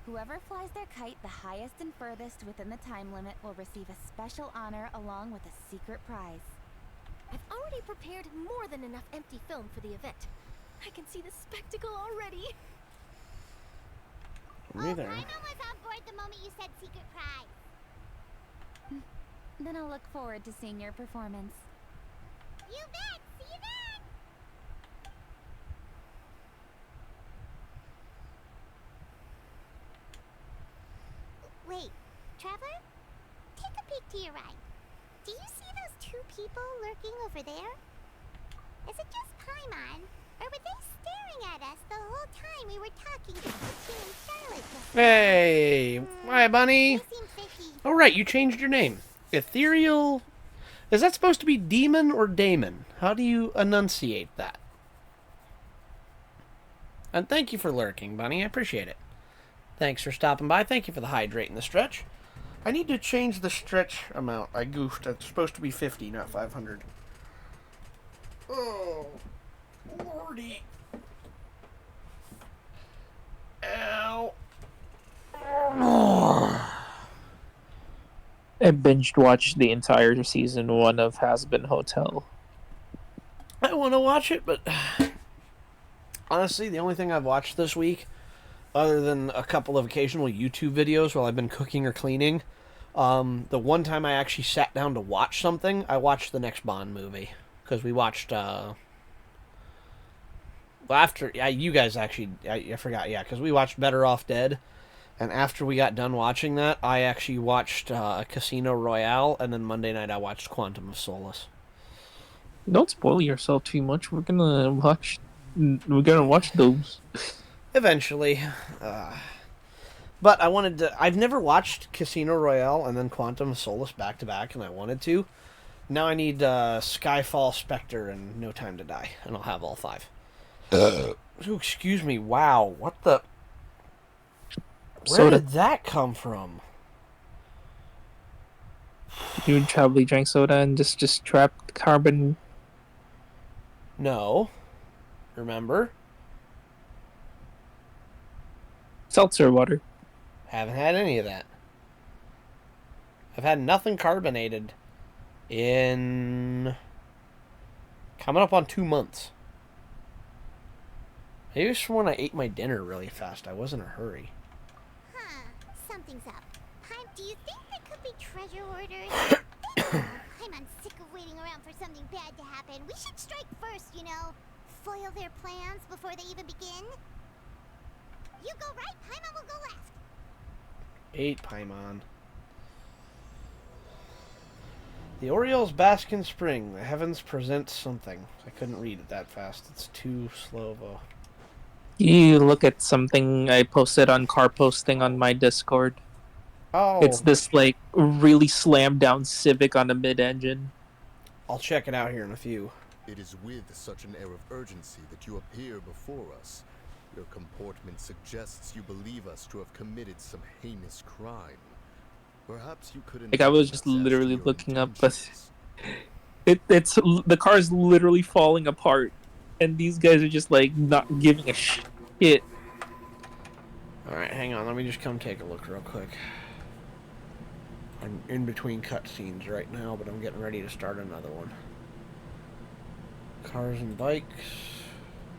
Whoever flies their kite the highest and furthest within the time limit will receive a special honor along with a secret prize. I've already prepared more than enough empty film for the event. I can see the spectacle already. Neither. Paimon was on board the moment you said secret prize. Then I'll look forward to seeing your performance. You bet! See you then! Wait, Traveler? Take a peek to your right. Do you see those two people lurking over there? Is it just Paimon? Or were they staring at us the whole time we were talking to Christine and Charlotte just now? Hey! Hi, bunny! They seem fishy. Oh, right, you changed your name. Ethereal... Is that supposed to be demon or daemon? How do you enunciate that? And thank you for lurking, bunny. I appreciate it. Thanks for stopping by. Thank you for the hydrate and the stretch. I need to change the stretch amount. I goofed. It's supposed to be 50, not 500. Oh, lordy. Ow. I binged watched the entire season 1 of Has Been Hotel. I want to watch it, but honestly, the only thing I've watched this week, other than a couple of occasional YouTube videos while I've been cooking or cleaning, the one time I actually sat down to watch something, I watched the next Bond movie. Because we watched, well, after, you guys actually, I forgot, because we watched Better Off Dead. And after we got done watching that, I actually watched Casino Royale, and then Monday night I watched Quantum of Solace. Don't spoil yourself too much. We're gonna watch those. Eventually. But I wanted to... I've never watched Casino Royale and then Quantum of Solace back to back, and I wanted to. Now I need Skyfall, Spectre, and No Time to Die, and I'll have all 5. Ooh, excuse me. Wow. What the... Where Soda. did that come from? You probably drank soda and just trapped carbon. No. Remember? Seltzer water. Haven't had any of that. I've had nothing carbonated in... coming up on 2 months. Maybe it's from when I ate my dinner really fast. I was in a hurry. Huh, something's up. Do you think there could be treasure hoarders? They don't Paimon's sick of waiting around for something bad to happen. We should strike first, you know. Foil their plans before they even begin. You go right, Paimon will go left. 8 Paimon. The Orioles bask in spring. The heavens present something. I couldn't read it that fast. It's too slow. You look at something I posted on car posting on my Discord. Oh. It's this, like, really slammed down Civic on a mid-engine. I'll check it out here in a few. It is with such an air of urgency that you appear before us. Your comportment suggests you believe us to have committed some heinous crime. Perhaps you could. Like, I was just literally looking up, but it's the car's literally falling apart, and these guys are just like not giving a shit. All right, hang on. Let me just come take a look real quick. I'm in between cutscenes right now, but I'm getting ready to start another one. Cars and bikes.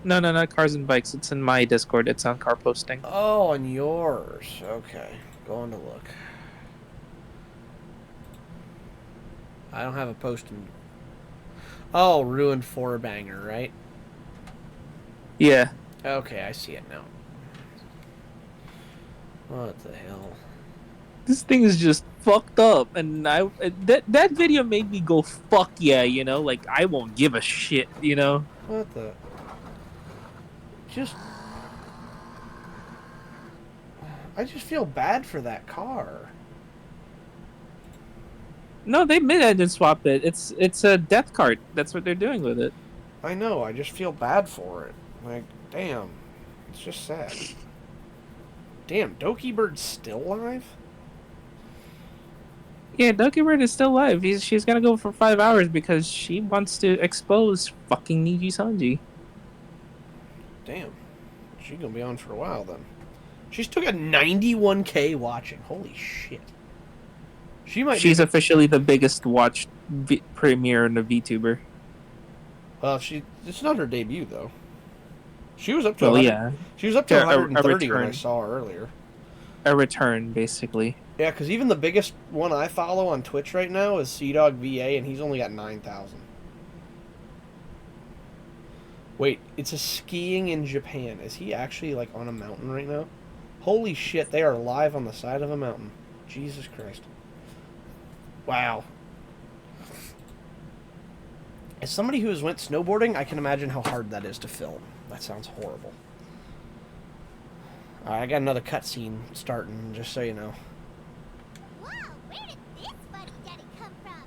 No, not cars and bikes. It's in my Discord. It's on car posting. Oh, on yours. Okay, going to look. I don't have a posting. Oh, Ruined 4-banger, right? Yeah. Okay, I see it now. What the hell? This thing is just fucked up, and that video made me go fuck yeah, you know, like I won't give a shit, you know. What the? I just feel bad for that car. No, they mid-engine swapped it. It's a death cart. That's what they're doing with it. I know. I just feel bad for it. Like, damn, it's just sad. Damn, Doki Bird's still alive? Yeah, Doki Bird is still alive. She's gonna go for 5 hours because she wants to expose fucking Niji Sanji. Damn. She's gonna be on for a while then. She's still got 91K watching. Holy shit. She's officially the biggest watched premiere in a VTuber. Well, it's not her debut though. She was up to She was up to 130 when I saw her earlier. A return, basically. Yeah, because even the biggest one I follow on Twitch right now is CDog VA, and he's only got 9,000. Wait, it's a skiing in Japan. Is he actually, like, on a mountain right now? Holy shit, they are live on the side of a mountain. Jesus Christ. Wow. As somebody who has went snowboarding, I can imagine how hard that is to film. That sounds horrible. Alright, I got another cutscene starting, just so you know. Whoa, where did this fuddy-duddy come from?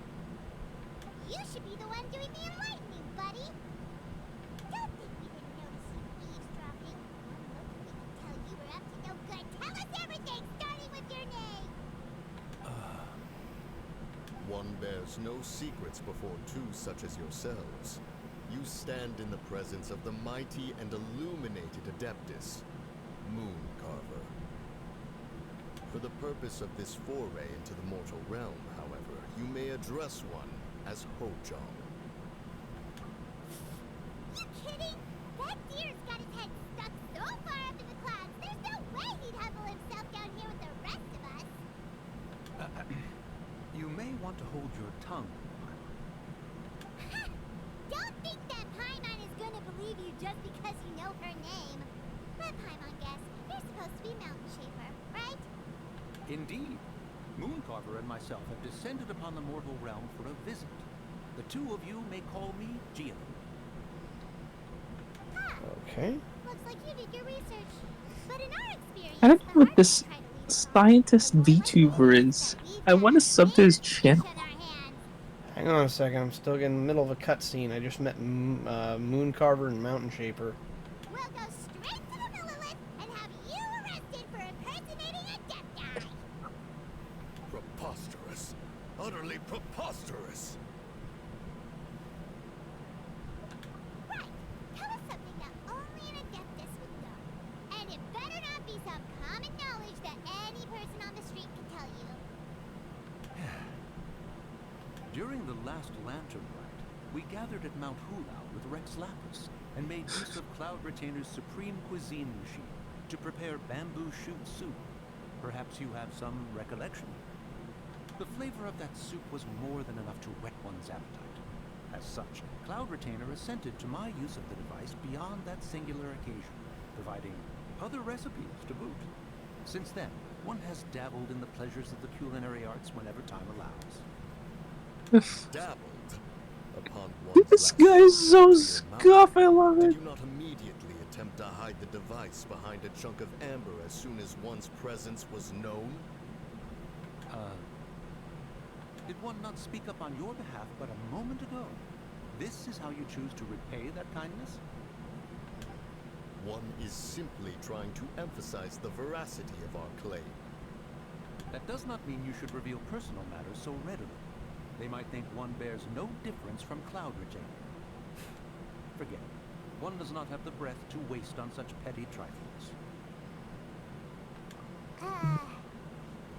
You should be the one doing the enlightening, buddy. Don't think we didn't notice you eavesdropping. One look, we can tell you were up to no good. Tell us everything, starting with your name. One bears no secrets before two such as yourselves. You stand in the presence of the mighty and illuminated Adeptus, Mooncarver. For the purpose of this foray into the mortal realm, however, you may address one as Hojong. You kidding? That deer's got his head stuck so far up in the clouds, there's no way he'd humble himself down here with the rest of us. You may want to hold your tongue. Don't think that Paimon is gonna believe you just because you know her name. Let Paimon guess. You're supposed to be Mountain Shaper, right? Indeed. Mooncarver and myself have descended upon the mortal realm for a visit. The two of you may call me Gio. Okay. Looks like you did your research. But in our experience, I don't know what this scientist VTuber is. I want to sub to his channel. Hang on a second, I'm still in the middle of a cutscene. I just met Mooncarver and Mountain Shaper. We'll go straight to the Millilith and have you arrested for impersonating a death guy. Preposterous. Utterly preposterous. Right. Tell us something that only an Adeptus would know. And it better not be some common knowledge that any person on the street can tell you. During the last lantern rite, we gathered at Mount Hula with Rex Lapis and made use of Cloud Retainer's supreme cuisine machine to prepare bamboo shoot soup. Perhaps you have some recollection. The flavor of that soup was more than enough to whet one's appetite. As such, Cloud Retainer assented to my use of the device beyond that singular occasion, providing other recipes to boot. Since then, one has dabbled in the pleasures of the culinary arts whenever time allows. Dabbled upon one's This last guy is so meal scuff, I love Did it. you not immediately attempt to hide the device behind a chunk of amber as soon as one's presence was known? Did one not speak up on your behalf but a moment ago? This is how you choose to repay that kindness? One is simply trying to emphasize the veracity of our claim. That does not mean you should reveal personal matters so readily. They might think one bears no difference from Cloud Retainer. Forget it. One does not have the breath to waste on such petty trifles.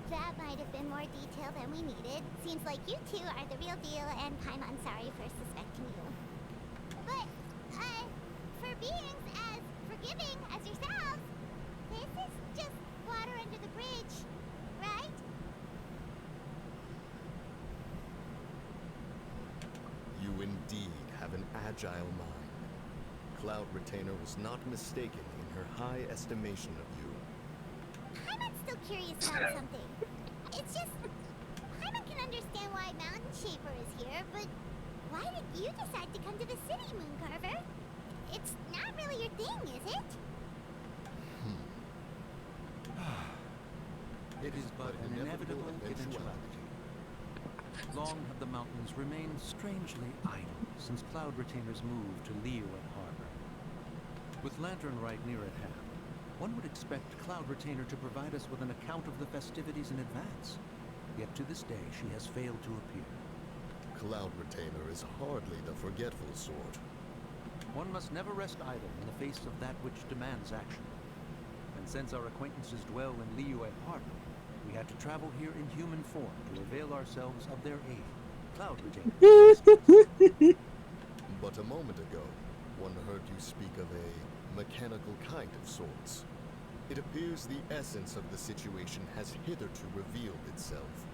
That might have been more detail than we needed. Seems like you two are the real deal, and I'm sorry for suspecting you. But, for beings as forgiving as yourselves, this is just water under the bridge, right? You indeed have an agile mind. Cloud Retainer was not mistaken in her high estimation of you. I'm still curious about something. It's just, Paimon can understand why Mountain Shaper is here, but why did you decide to come to the city, Mooncarver? It's not really your thing, is it? It is but an inevitable eventuality. Long have the mountains remained strangely idle since Cloud Retainer's move to Liyue Harbor. With Lantern Rite near at hand, one would expect Cloud Retainer to provide us with an account of the festivities in advance. Yet to this day, she has failed to appear. Cloud Retainer is hardly the forgetful sort. One must never rest idle in the face of that which demands action. And since our acquaintances dwell in Liyue Harbor, we had to travel here in human form to avail ourselves of their aid. Cloud Retainer. But a moment ago, one heard you speak of a mechanical kind of sorts. It appears the essence of the situation has hitherto revealed itself.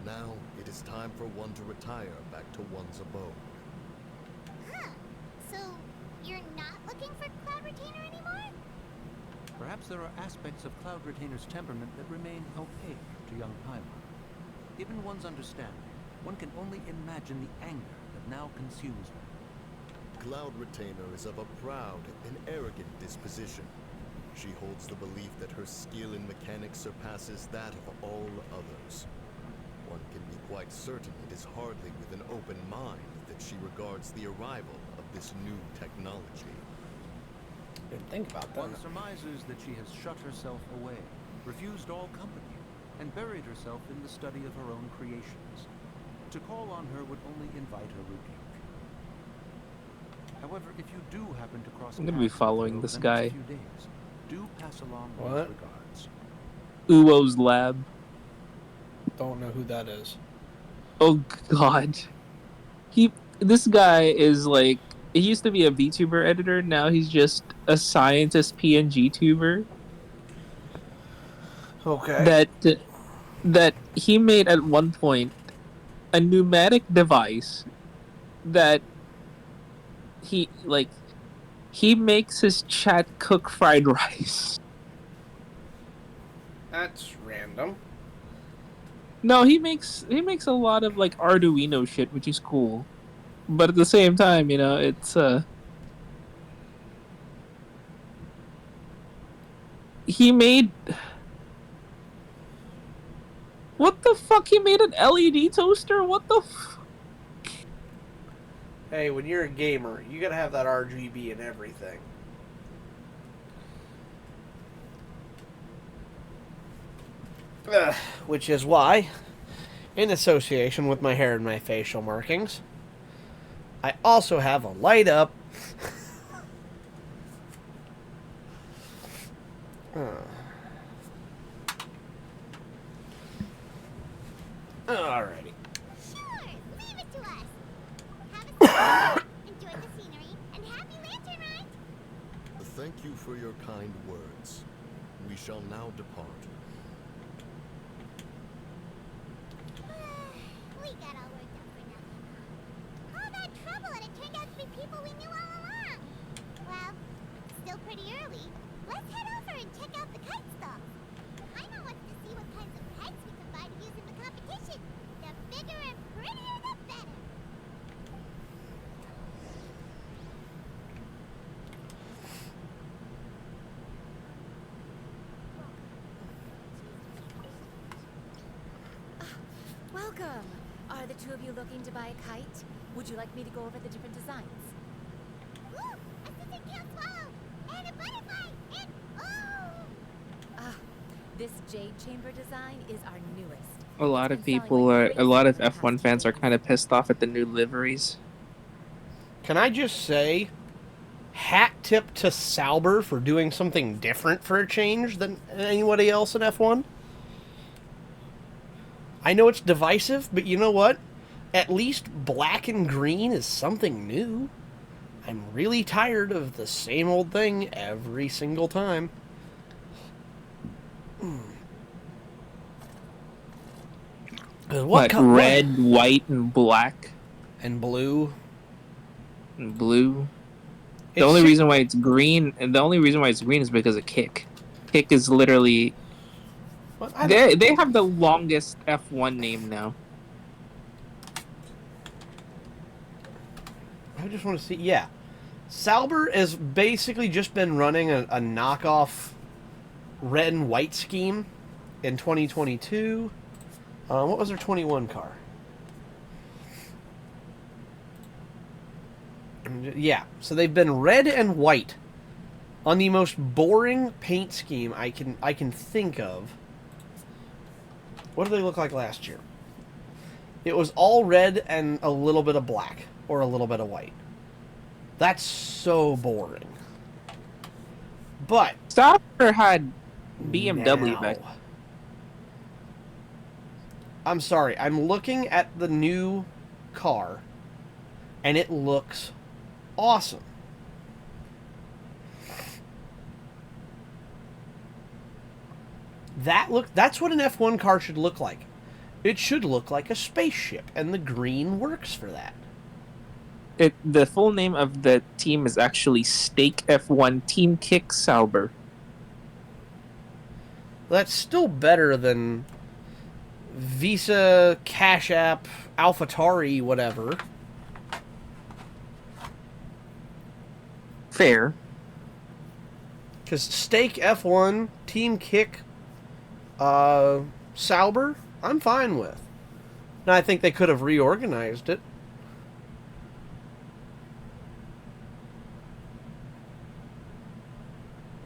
Now, it is time for one to retire back to one's abode. Huh. So, you're not looking for Cloud Retainer anymore? Perhaps there are aspects of Cloud Retainer's temperament that remain opaque to young Paimon. Given one's understanding, one can only imagine the anger that now consumes her. Cloud Retainer is of a proud and arrogant disposition. She holds the belief that her skill in mechanics surpasses that of all others. One can be quite certain it is hardly with an open mind that she regards the arrival of this new technology. Didn't think about that. One surmises that she has shut herself away, refused all company, and buried herself in the study of her own creations. To call on her would only invite her rebuke. However, if you do happen to cross I'm gonna be paths with her following over this the guy. next few days, do pass along What? those regards. Uwo's lab. Don't know who that is. Oh god. This guy is like, he used to be a VTuber editor, now he's just a scientist PNG tuber Okay. that he made at one point a pneumatic device that he makes his chat cook fried rice. That's random. No, he makes a lot of like Arduino shit, which is cool. But at the same time, you know, it's he made, what the fuck? He made an LED toaster? What the Hey, when you're a gamer, you gotta have that RGB and everything. Which is why, in association with my hair and my facial markings, I also have a light up. Alrighty. Sure, leave it to us. Have a seat, enjoy the scenery, and happy Lantern Rite! Thank you for your kind words. We shall now depart. Welcome. Are the two of you looking to buy a kite? Would you like me to go over the different designs? Ooh, a scissor-tail swallow! And a butterfly! And oh! This jade chamber design is our newest. A lot of It's been selling people like are, crazy a lot of for the F1 past fans 2 are days. kind of pissed off at the new liveries. Can I just say, hat tip to Sauber for doing something different for a change than anybody else in F1? I know it's divisive, but you know what? At least black and green is something new. I'm really tired of the same old thing every single time. What, red, white, and black, and blue? and blue? The It's only ju- reason why it's green, and the only reason why it's green is because of Kick. Kick is literally What? I don't- they have the longest F1 name now. I just want to see. Yeah, Sauber has basically just been running a knockoff red and white scheme in 2022. What was their 21 car? Yeah, so they've been red and white on the most boring paint scheme I can think of. What did they look like last year? It was all red and a little bit of black or a little bit of white. That's so boring. But Sauber had BMW now, back. I'm sorry, I'm looking at the new car and it looks awesome. That's what an F1 car should look like. It should look like a spaceship, and the green works for that. The full name of the team is actually Stake F1 Team Kick Sauber. That's still better than Visa, Cash App, AlphaTauri, whatever. Fair. Because Stake F1, Team Kick, Sauber, I'm fine with. Now, I think they could have reorganized it.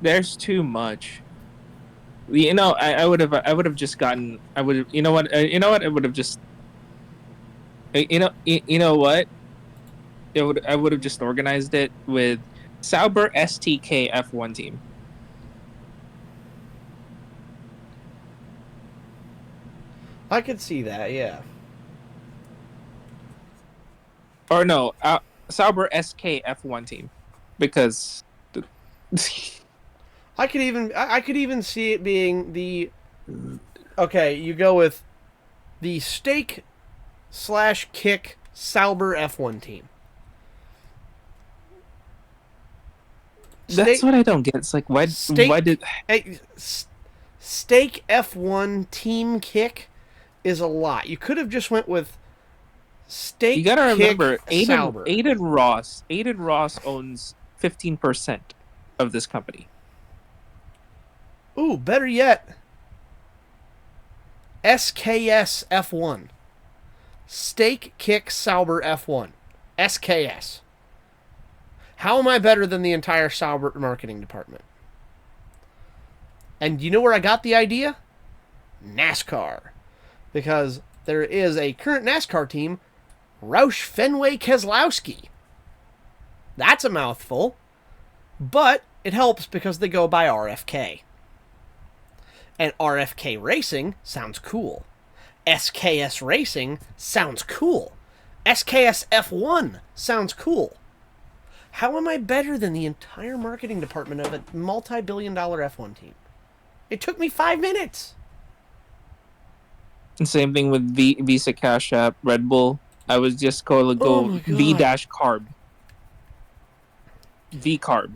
There's too much. You know, I would have just gotten. I would have. You know what? I would have just. You know what? I would have just organized it with Sauber STK F1 team. I could see that, yeah. Or no, Sauber SK F1 team, because. I could even see it being the. Okay, you go with the Stake / Kick Sauber F1 team. That's what I don't get. It's like why did Stake F1 Team Kick is a lot. You could have just went with Stake. You gotta Kick, remember, Sauber. Aiden Ross owns 15% of this company. Ooh, better yet, SKS F1. Stake Kick Sauber F1. SKS. How am I better than the entire Sauber marketing department? And you know where I got the idea? NASCAR. Because there is a current NASCAR team, Roush Fenway Keselowski. That's a mouthful. But it helps because they go by RFK. And RFK Racing sounds cool. SKS Racing sounds cool. SKS F1 sounds cool. How am I better than the entire marketing department of a multi-billion-dollar F1 team? It took me 5 minutes. And same thing with Visa Cash App, Red Bull. I was just going to go V-Carb. V-Carb.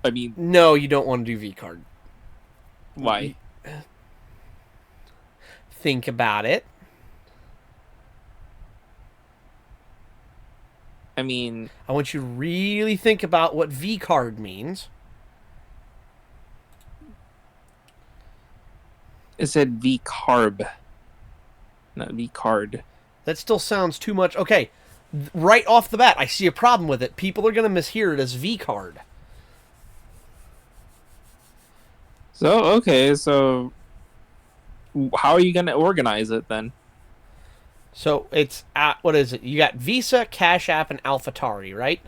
I mean... No, you don't want to do V-Card. Why? Think about it. I mean... I want you to really think about what V-Card means. It said V-Carb. not V card. That still sounds too much. Okay, right off the bat, I see a problem with it. People are going to mishear it as V card. So okay, so how are you gonna organize it then? So it's what is it? You got Visa, Cash App, and AlphaTari, right?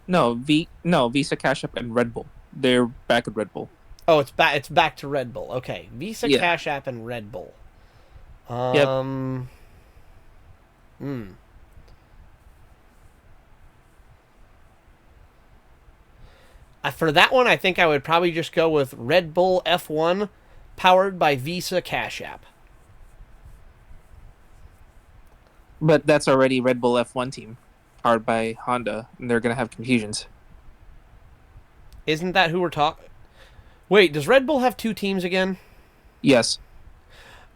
No, Visa, Cash App, and Red Bull. They're back at Red Bull. Oh, it's back. It's back to Red Bull. Okay, Visa, Yeah. Cash App, and Red Bull. Yep. For that one, I think I would probably just go with Red Bull F1, powered by Visa Cash App. But that's already Red Bull F1 team, powered by Honda, and they're gonna have confusions. Isn't that who we're talking? Wait, does Red Bull have two teams again? Yes.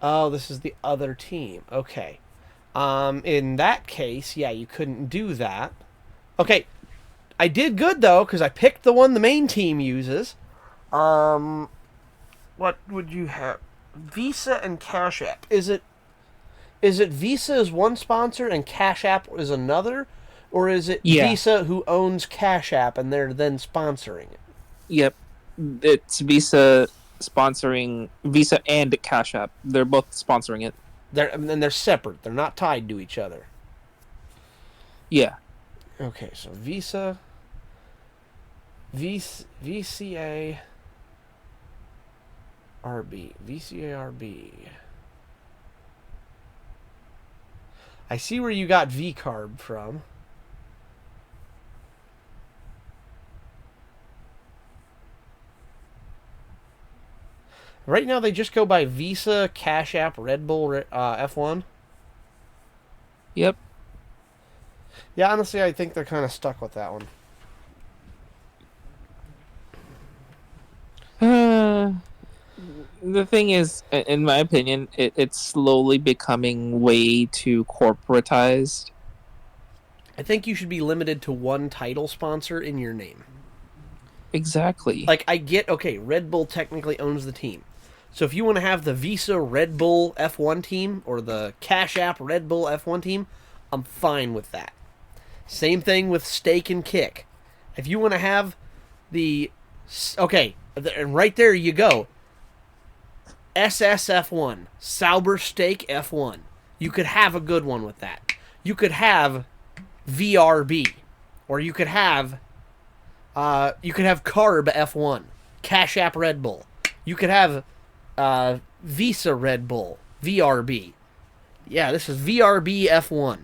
Oh, this is the other team. Okay. In that case, yeah, you couldn't do that. Okay. I did good, though, because I picked the one the main team uses. What would you have? Visa and Cash App. Is it Visa is one sponsor and Cash App is another? Or is it Visa who owns Cash App and they're then sponsoring it? Yep. It's Visa sponsoring Visa and Cash App. They're both sponsoring it. They're separate. They're not tied to each other. Yeah. Okay, so Visa, VCA, RB, VCA, RB. I see where you got VCarb from. Right now, they just go by Visa, Cash App, Red Bull, F1. Yep. Yeah, honestly, I think they're kind of stuck with that one. The thing is, in my opinion, it's slowly becoming way too corporatized. I think you should be limited to one title sponsor in your name. Exactly. Like, I get, okay, Red Bull technically owns the team. So if you want to have the Visa Red Bull F1 team or the Cash App Red Bull F1 team, I'm fine with that. Same thing with Steak and Kick. If you want to have the... Okay, and right there you go. SSF1, Sauber Steak F1. You could have a good one with that. You could have VRB. Or you could have Carb F1, Cash App Red Bull. You could have Visa Red Bull, VRB. Yeah, this is VRB F1.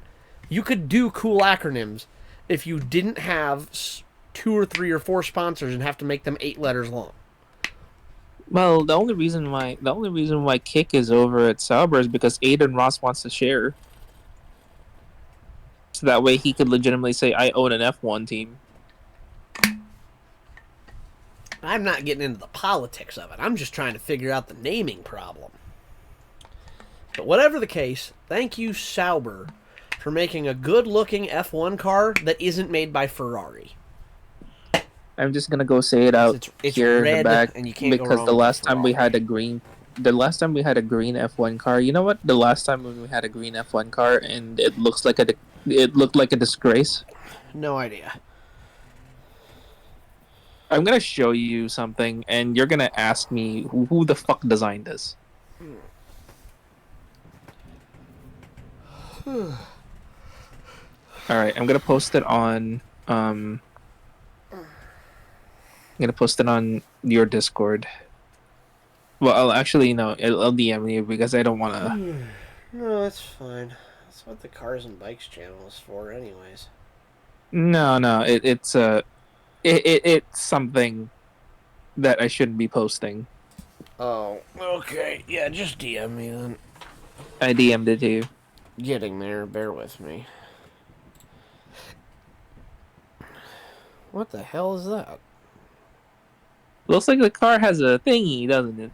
You could do cool acronyms if you didn't have 2 or 3 or 4 sponsors and have to make them 8 letters long. Well, the only reason why Kick is over at Sauber is because Aiden Ross wants to share. So that way he could legitimately say, I own an F1 team. I'm not getting into the politics of it. I'm just trying to figure out the naming problem. But whatever the case, thank you, Sauber, for making a good-looking F1 car that isn't made by Ferrari. I'm just gonna go say it out it's here in red, the back and you can't go because wrong the with last time we Ferrari. had a green F1 car, you know what? The last time when we had a green F1 car and it looked like a disgrace. No idea. I'm gonna show you something, and you're gonna ask me who the fuck designed this. All right, I'm gonna post it on your Discord. Well, I'll DM you because I don't want to. No, that's fine. That's what the Cars and Bikes channel is for, anyways. No, it's something that I shouldn't be posting. Oh, okay. Yeah, just DM me then. I DM'd it to you. Getting there, bear with me. What the hell is that? Looks like the car has a thingy, doesn't it?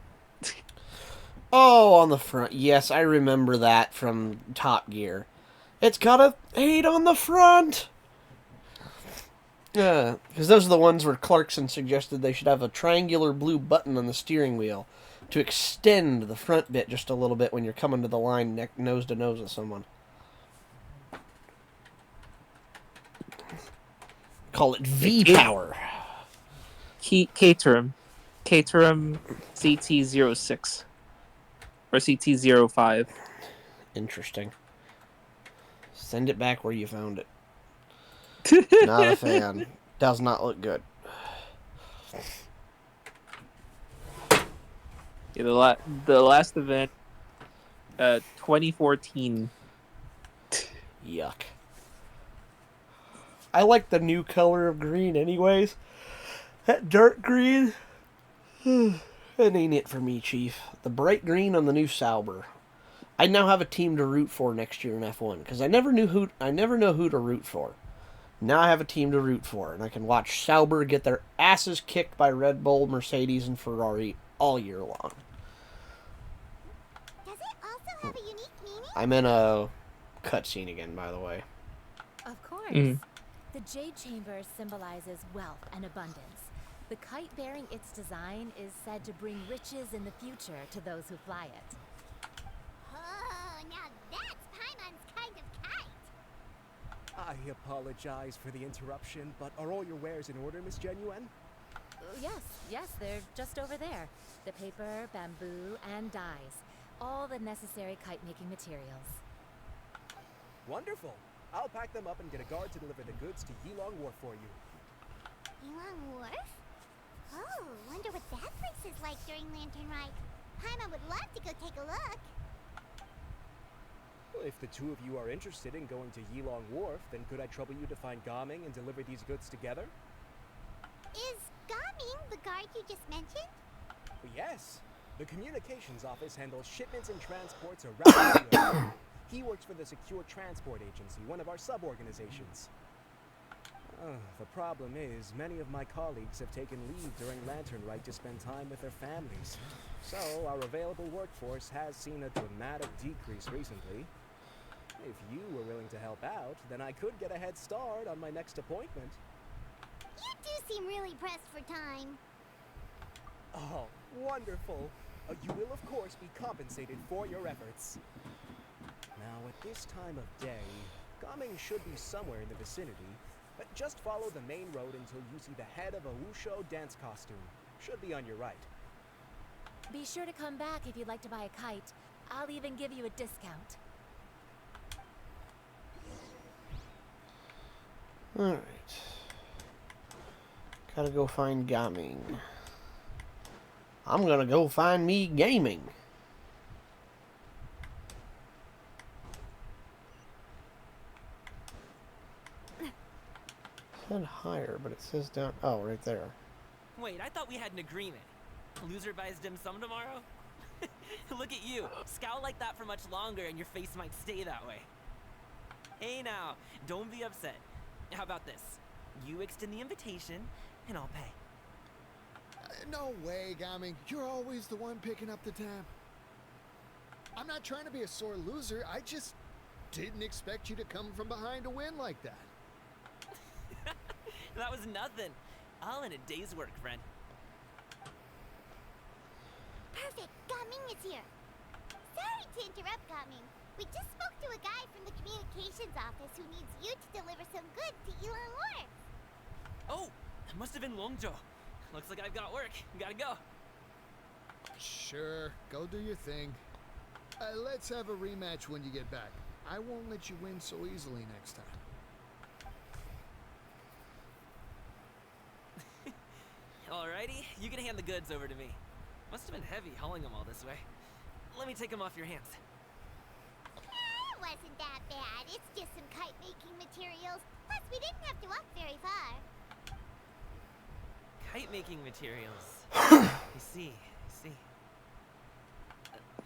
Oh, on the front. Yes, I remember that from Top Gear. It's got a 8 on the front! Yeah, because those are the ones where Clarkson suggested they should have a triangular blue button on the steering wheel to extend the front bit just a little bit when you're coming to the line nose to nose with someone. Call it V-power. Caterham CT06 or CT05. Interesting. Send it back where you found it. Not a fan. Does not look good. Yeah, the last event, 2014. Yuck. I like the new color of green anyways. That dark green, it ain't it for me, Chief. The bright green on the new Sauber. I now have a team to root for next year in F1 because I never know who to root for. Now I have a team to root for, and I can watch Sauber get their asses kicked by Red Bull, Mercedes, and Ferrari all year long. Does it also have a unique meaning? I'm in a cutscene again, by the way. Of course. The Jade Chamber symbolizes wealth and abundance. The kite bearing its design is said to bring riches in the future to those who fly it. Oh, now that's Paimon's kind of kite. I apologize for the interruption, but are all your wares in order, Miss Genuine? Yes, they're just over there. The paper, bamboo, and dyes. All the necessary kite-making materials. Wonderful. I'll pack them up and get a guard to deliver the goods to Yilong Wharf for you. Yilong Wharf? Oh, wonder what that place is like during Lantern Ride. Paimon would love to go take a look. Well, if the two of you are interested in going to Yilong Wharf, then could I trouble you to find Gaming and deliver these goods together? Is Gaming the guard you just mentioned? Well, yes. The communications office handles shipments and transports around the US. He works for the Secure Transport Agency, one of our sub-organizations. The problem is, many of my colleagues have taken leave during Lantern Rite to spend time with their families. So, our available workforce has seen a dramatic decrease recently. If you were willing to help out, then I could get a head start on my next appointment. You do seem really pressed for time. Oh, wonderful. You will, of course, be compensated for your efforts. Now, at this time of day, Gaming should be somewhere in the vicinity. Just follow the main road until you see the head of a Wushu dance costume. Should be on your right. Be sure to come back if you'd like to buy a kite. I'll even give you a discount. Alright. Gotta go find Gaming. I'm gonna go find me gaming. It said higher, but it says down. Oh, right there. Wait, I thought we had an agreement. Loser buys dim sum tomorrow? Look at you. Scowl like that for much longer and your face might stay that way. Hey now, don't be upset. How about this? You extend the invitation, and I'll pay. No way, Gaming. You're always the one picking up the tab. I'm not trying to be a sore loser. I just didn't expect you to come from behind to win like that. That was nothing. All in a day's work, friend. Perfect. Gaming is here. Sorry to interrupt, Gaming. We just spoke to a guy from the communications office who needs you to deliver some goods to Yilong Wharf. Oh, it must have been Longzhou. Looks like I've got work. Gotta go. Sure, go do your thing. Let's have a rematch when you get back. I won't let you win so easily next time. Alrighty, you can hand the goods over to me. Must have been heavy hauling them all this way. Let me take them off your hands. It wasn't that bad. It's just some kite-making materials. Plus, we didn't have to walk very far. Kite-making materials. I see.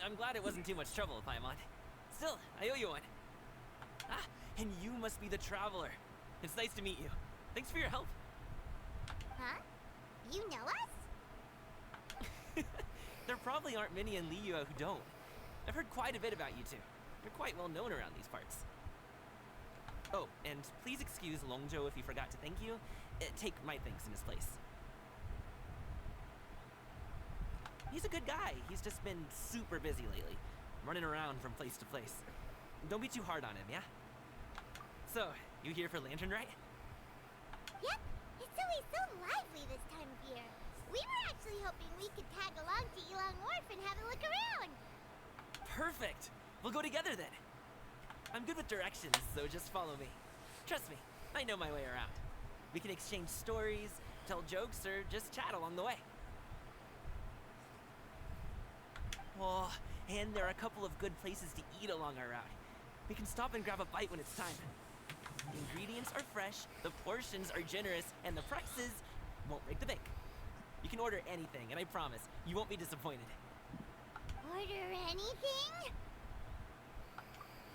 I'm glad it wasn't too much trouble, Paimon. Still, I owe you one. Ah, and you must be the traveler. It's nice to meet you. Thanks for your help. Huh? You know us? There probably aren't many in Liyue who don't. I've heard quite a bit about you two. You're quite well known around these parts. Oh, and please excuse Longzhou if he forgot to thank you. Take my thanks in his place. He's a good guy. He's just been super busy lately, running around from place to place. Don't be too hard on him, yeah? So, you here for Lantern Rite? Yep, it's always so lively this time of year. We were actually hoping we could tag along to Elon Wharf and have a look around. Perfect! We'll go together then. I'm good with directions, so just follow me. Trust me, I know my way around. We can exchange stories, tell jokes, or just chat along the way. Oh, and there are a couple of good places to eat along our route. We can stop and grab a bite when it's time. The ingredients are fresh, the portions are generous, and the prices won't break the bank. You can order anything, and I promise, you won't be disappointed. Order anything?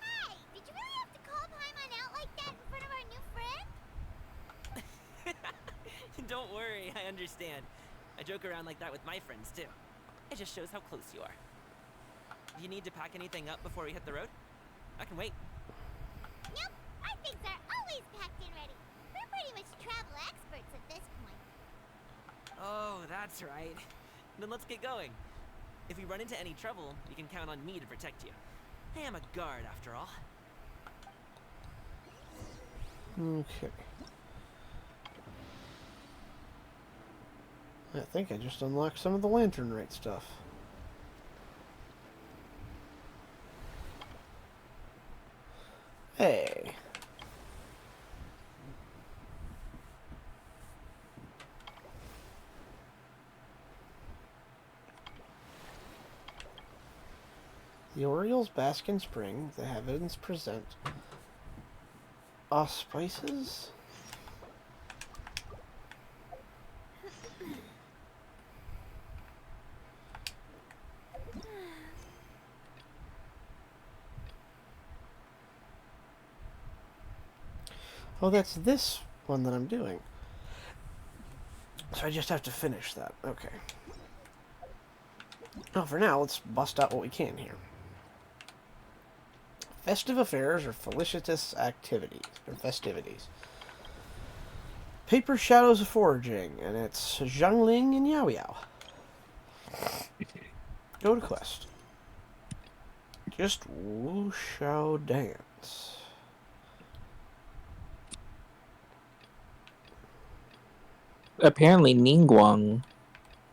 Hey, did you really have to call Paimon out like that in front of our new friend? Don't worry, I understand. I joke around like that with my friends, too. It just shows how close you are. Do you need to pack anything up before we hit the road? I can wait. Nope, our things are always packed and ready. We're pretty much travel experts at this point. Oh, that's right. Then let's get going. If we run into any trouble, you can count on me to protect you. I am a guard, after all. Okay. I think I just unlocked some of the Lantern Rite stuff. Hey. The Orioles bask in spring. The heavens present auspices. Oh, that's this one that I'm doing. So I just have to finish that. Okay. Well, for now, let's bust out what we can here. Festive affairs or felicitous activities, or festivities. Paper Shadows of Foraging, and it's Zhangling and Yao Yao. Go to quest. Just Wu Shao Dance. Apparently, Ningguang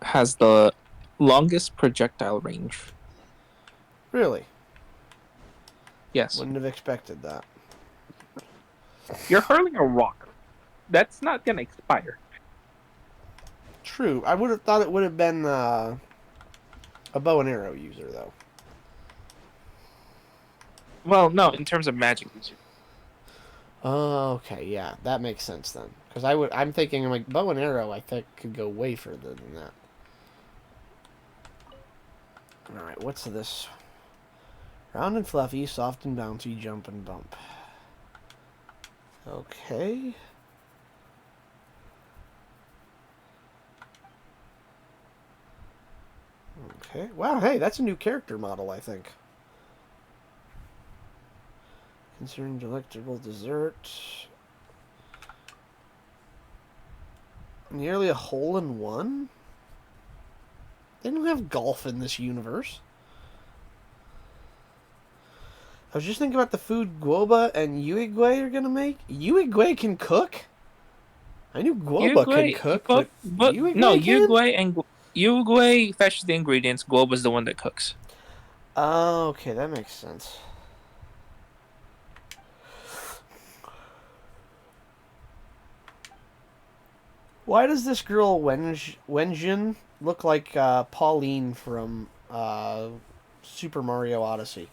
has the longest projectile range. Really? Yes. Wouldn't have expected that. You're hurling a rock. That's not gonna expire. True. I would have thought it would have been a bow and arrow user, though. Well, no, in terms of magic user. Oh, okay, yeah, that makes sense then. Because I'm thinking like bow and arrow. I think could go way further than that. All right, what's this? Round and fluffy, soft and bouncy, jump and bump. Okay. Okay. Wow, hey, that's a new character model, I think. Considering delectable dessert. Nearly a hole-in-one? They don't have golf in this universe. I was just thinking about the food Guoba and Uigui are gonna make. Uigui can cook? I knew Guoba could cook, but Uigui no, can? Uigui fetches the ingredients. Guoba's the one that cooks. Oh, okay, that makes sense. Why does this girl Wenjin look like Pauline from Super Mario Odyssey?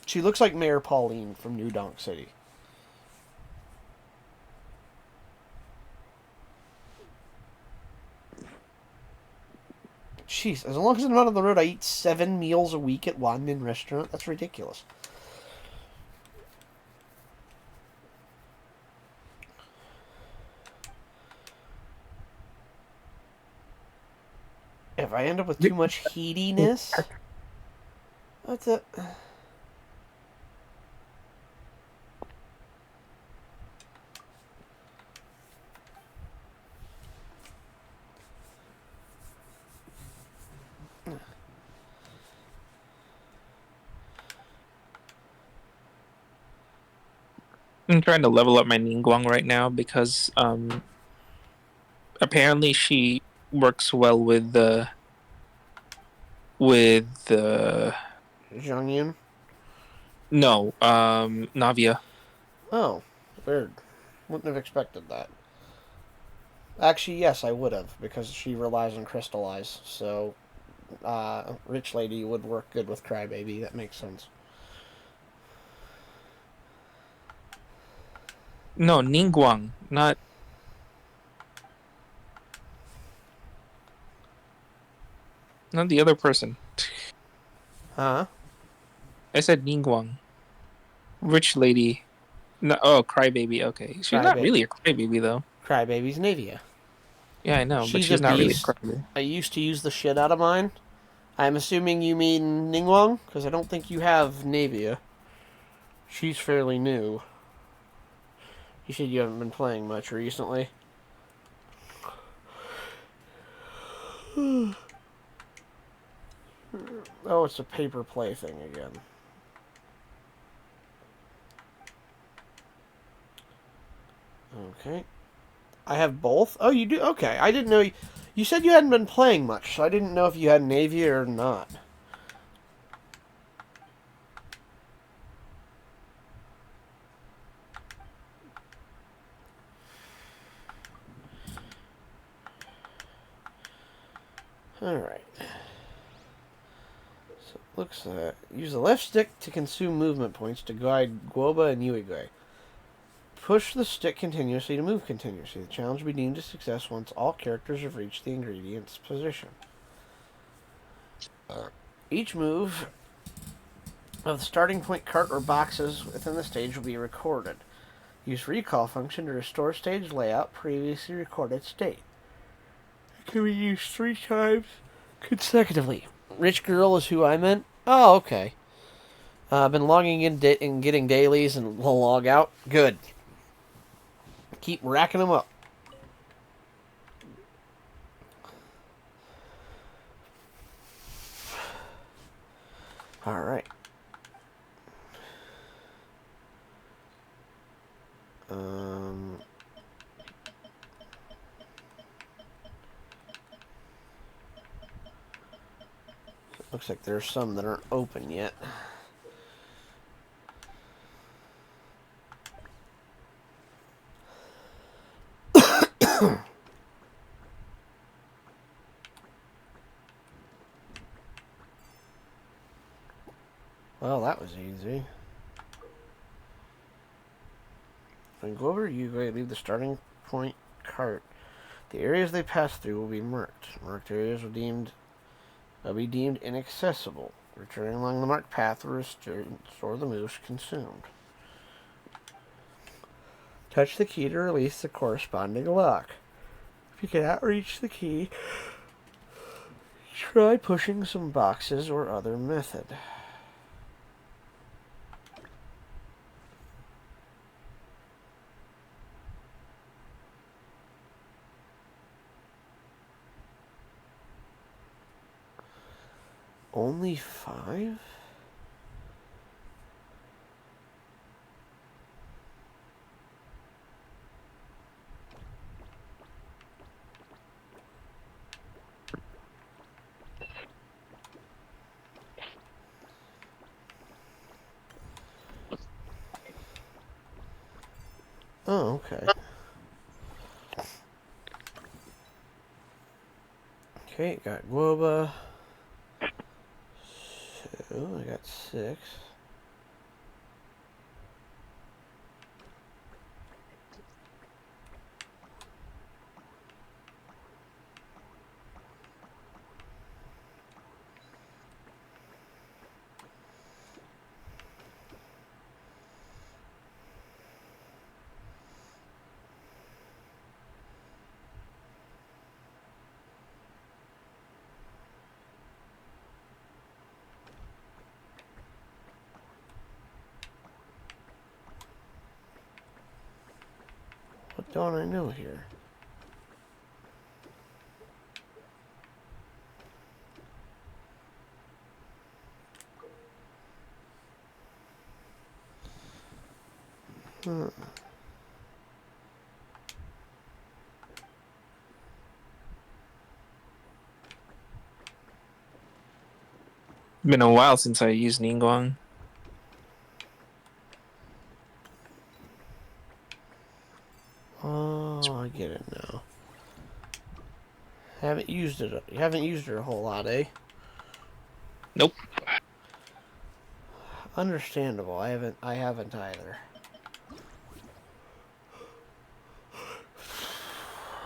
She looks like Mayor Pauline from New Donk City. Jeez, as long as I'm not on the road, I eat 7 meals a week at Wanmin Restaurant. That's ridiculous. If I end up with too much heatiness... What's it? I'm trying to level up my Ningguang right now because apparently she works well with the Zhongyun? Navia. Oh, weird. Wouldn't have expected that. Actually, yes, I would have, because she relies on crystallize. So, Rich Lady would work good with Crybaby. That makes sense. No, Ningguang, not the other person. Huh? I said Ningguang. Rich lady. No, oh, crybaby. Okay, she's not really a crybaby though. Crybaby's Navia. Yeah, I know, but She's a she's not really a beast. crybaby. I used to use the shit out of mine. I'm assuming you mean Ningguang, because I don't think you have Navia. She's fairly new. You said you haven't been playing much recently. Oh, it's a paper play thing again. Okay. I have both? Oh, you do? Okay. I didn't know. You said you hadn't been playing much, so I didn't know if you had Navy or not. Alright. So it looks use the left stick to consume movement points to guide Guoba and Yuigui. Push the stick continuously to move continuously. The challenge will be deemed a success once all characters have reached the ingredient's position. Each move of the starting point cart or boxes within the stage will be recorded. Use recall function to restore stage layout previously recorded state. It can be used 3 times consecutively. Rich girl is who I meant? Oh, okay. I've been logging in and getting dailies and log out. Good. Keep racking them up. Alright. Looks like there's some that aren't open yet. Well, that was easy. When go over, you leave the starting point cart. The areas they pass through will be marked. Marked areas will be deemed inaccessible. Returning along the marked path will restore the moves consumed. Touch the key to release the corresponding lock. If you cannot reach the key, try pushing some boxes or other method. Only 5? Oh, okay. Okay, got Guoba. So, I got 6. What don't I know here? Hmm. Been a while since I used Ningguang. Oh, I get it now. Haven't used it. You haven't used it a whole lot, eh? Nope. Understandable. I haven't either.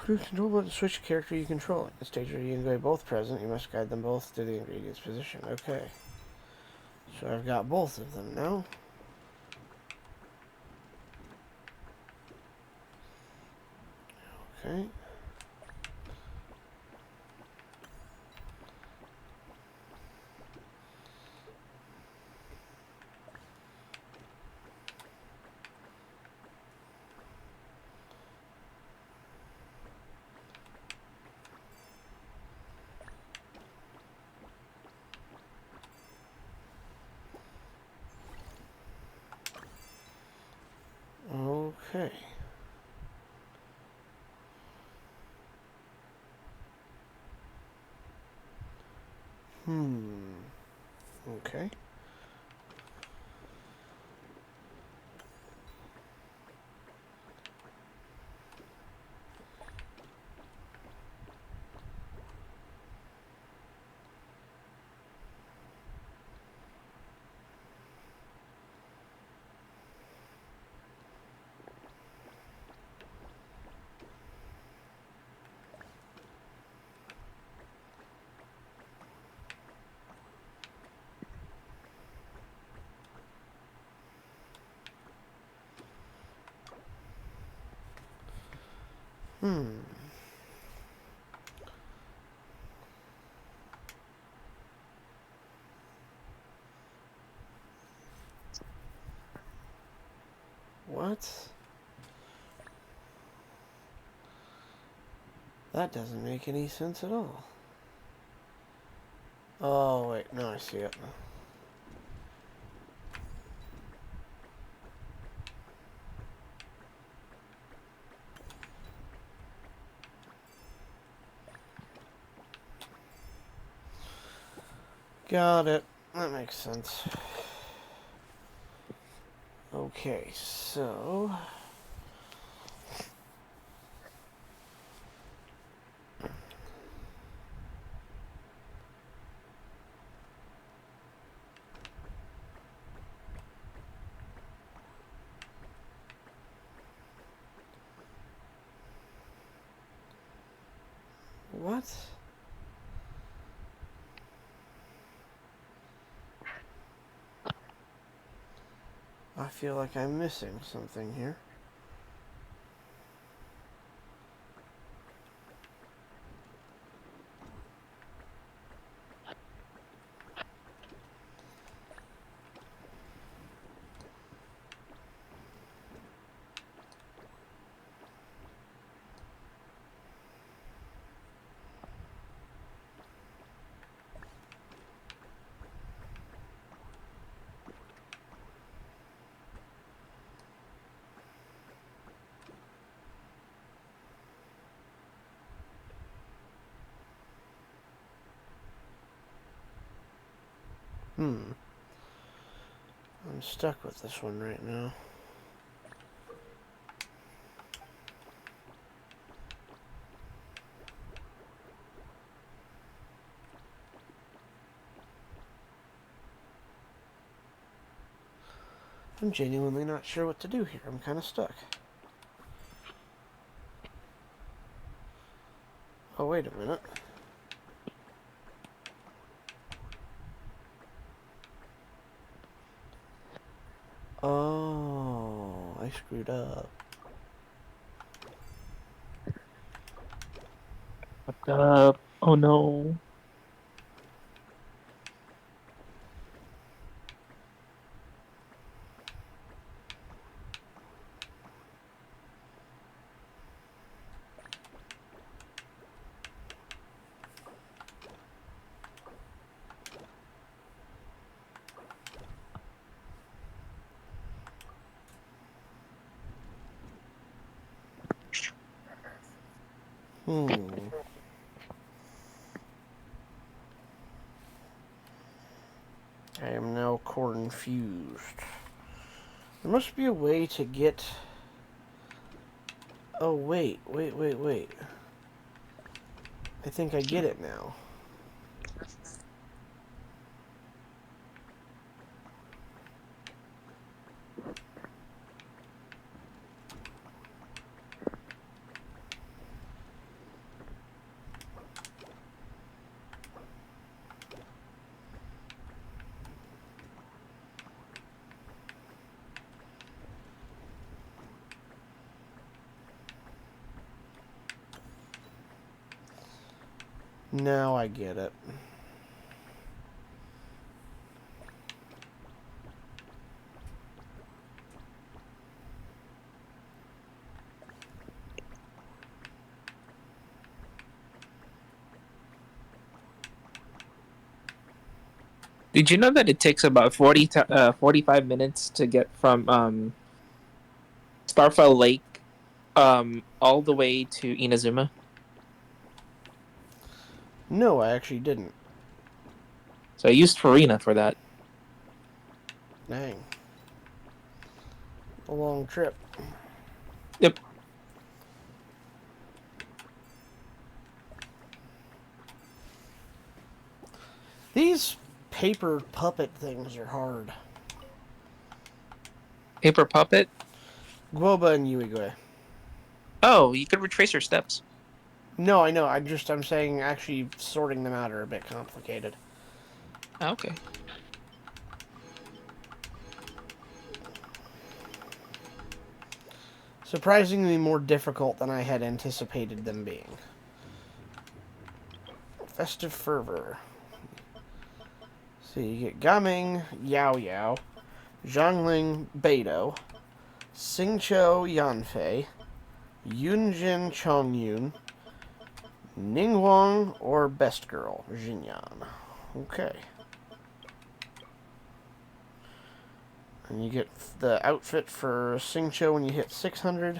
You control button switch character you control. The stage where you enjoy both present, you must guide them both to the ingredient's position. Okay. So I've got both of them now. Okay. Okay. Okay. What? That doesn't make any sense at all. Oh, wait. No, I see it. Got it. That makes sense. Okay, so... What? I feel like I'm missing something here. I'm stuck with this one right now. I'm genuinely not sure what to do here. I'm kind of stuck. Oh, wait a minute. Oh, I screwed up. Fucked up. Oh no. I am now confused. There must be a way to get... Oh, wait. I think I get it now. Now I get it. Did you know that it takes about 45 minutes to get from Starfell Lake all the way to Inazuma? No, I actually didn't. So I used Farina for that. Dang. A long trip. Yep. These paper puppet things are hard. Paper puppet? Guoba and Yuigwe. Oh, you could retrace your steps. No, I know. I'm saying actually sorting them out are a bit complicated. Oh, okay. Surprisingly more difficult than I had anticipated them being. Festive Fervor. So you get Gaming, Yao Yao, Zhangling, Beidou, Xingqiu, Yanfei, Yunjin, Chongyun, Ningguang, or Best Girl, Xinyan. Okay. And you get the outfit for Xingqiu when you hit 600.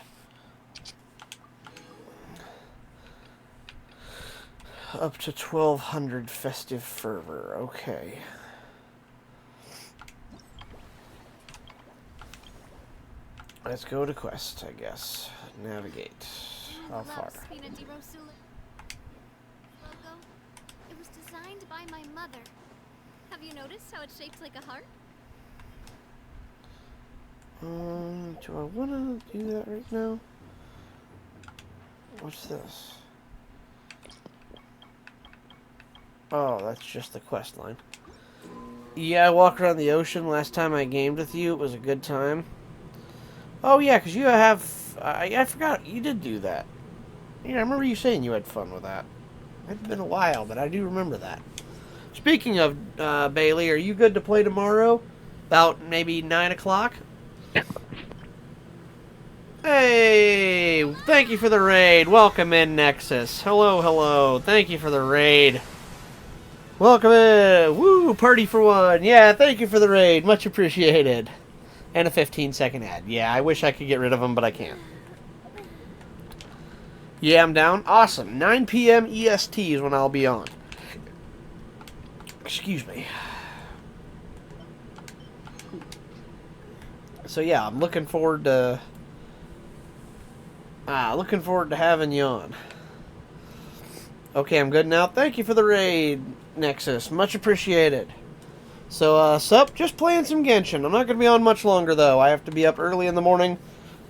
Up to 1200 Festive Fervor. Okay. Let's go to quest, I guess. Navigate. How far? Logo. It was designed by my mother. Have you noticed how it's shaped like a heart? Do I want to do that right now? What's this? Oh, that's just the quest line. Yeah, I walked around the ocean last time I gamed with you. It was a good time. Oh, yeah, because you have... I forgot. You did do that. Yeah, I remember you saying you had fun with that. It's been a while, but I do remember that. Speaking of, Bailey, are you good to play tomorrow? About maybe 9 o'clock? Hey! Thank you for the raid. Welcome in, Nexus. Hello, hello. Thank you for the raid. Welcome in. Woo! Party for one. Yeah, thank you for the raid. Much appreciated. And a 15-second ad. Yeah, I wish I could get rid of them, but I can't. Yeah, I'm down. Awesome. 9 p.m. EST is when I'll be on. Excuse me. So yeah, I'm looking forward to... looking forward to having you on. Okay, I'm good now. Thank you for the raid, Nexus. Much appreciated. So, sup? Just playing some Genshin. I'm not going to be on much longer, though. I have to be up early in the morning.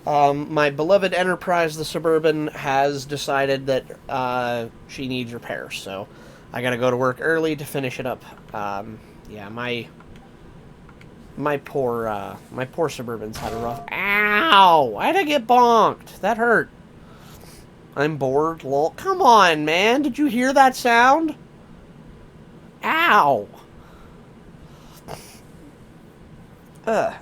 My beloved Enterprise, the Suburban, has decided that she needs repairs, so I got to go to work early to finish it up. Yeah, my poor Suburban's had a rough... Ow! Why'd I get bonked? That hurt. I'm bored, lol. Come on, man. Did you hear that sound? Ow! A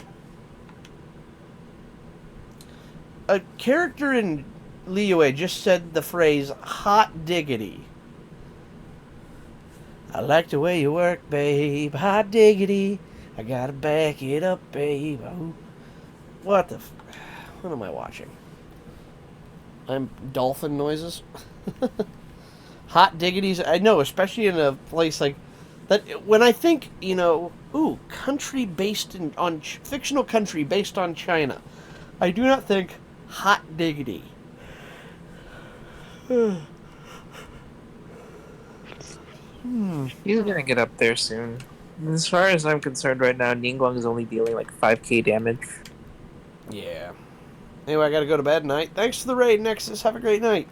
character in Liyue just said the phrase, hot diggity. I like the way you work, babe. Hot diggity. I gotta back it up, babe. Oh. What the... What am I watching? I'm dolphin noises. Hot diggities. I know, especially in a place like that. When I think, ooh, country based on fictional country based on China, I do not think hot diggity. He's gonna get up there soon. As far as I'm concerned right now, Ningguang is only dealing like 5k damage. Yeah. Anyway, I gotta go to bed tonight. Thanks for the raid, Nexus. Have a great night.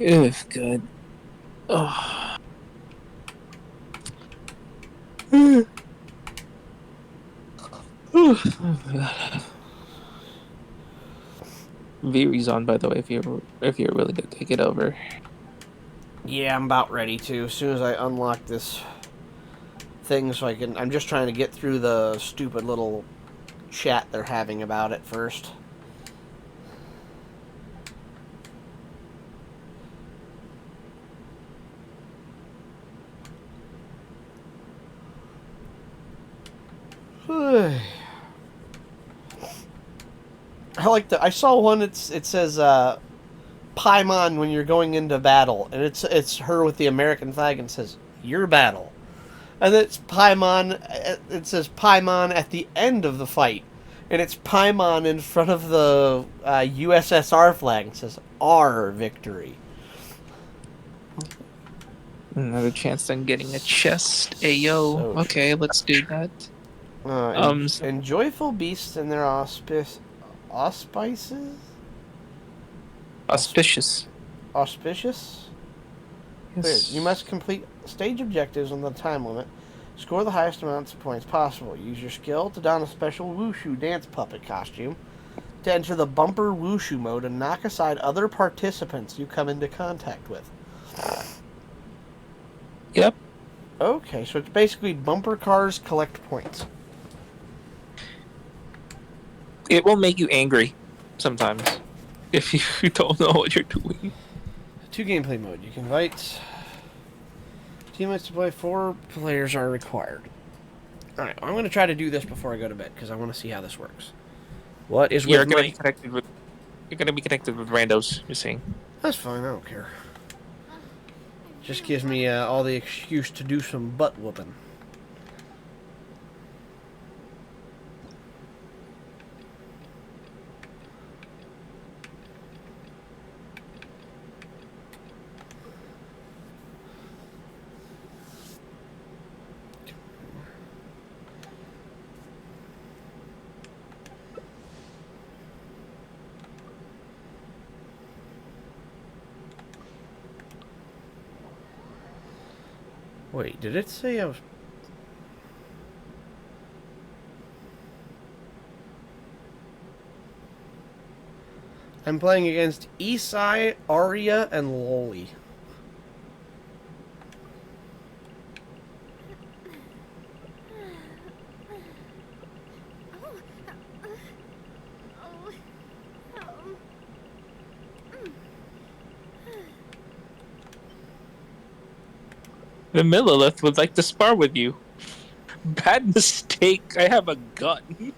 Ugh, good. Oh. Viri's on, by the way, if you're willing to take it over. Yeah, I'm about ready to. As soon as I unlock this thing, so I'm just trying to get through the stupid little chat they're having about it first. I saw one. It says Paimon when you're going into battle, and it's her with the American flag, and it says your battle, and it's Paimon. It says Paimon at the end of the fight, and it's Paimon in front of the USSR flag. It says our victory. Another chance on getting a chest. Ayo. So Okay, let's do that. And joyful beasts and their auspices. Auspicious. Auspicious? Yes. Weird. You must complete stage objectives on the time limit. Score the highest amounts of points possible. Use your skill to don a special wushu dance puppet costume to enter the bumper wushu mode and knock aside other participants you come into contact with. Yep. Okay, so it's basically bumper cars collect points. It will make you angry sometimes if you don't know what you're doing. 2 gameplay mode. You can invite teammates to play. 4 players are required. Alright, I'm going to try to do this before I go to bed because I want to see how this works. What is You're with gonna my... be connected with randos, you're saying. That's fine, I don't care. Just gives me all the excuse to do some butt whooping. Wait, did it say I was... I'm playing against Isai, Arya, and Loli. The Millilith would like to spar with you. Bad mistake. I have a gun.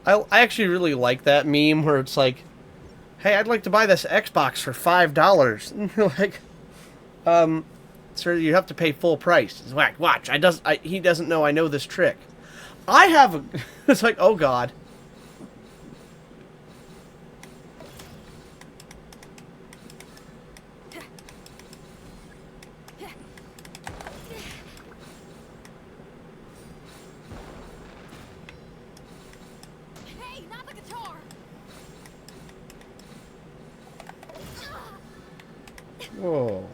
I actually really like that meme where it's like, hey, I'd like to buy this Xbox for $5. And you're like, sir, you have to pay full price. It's like, watch, he doesn't know I know this trick. I have a... It's like, oh god. Whoa.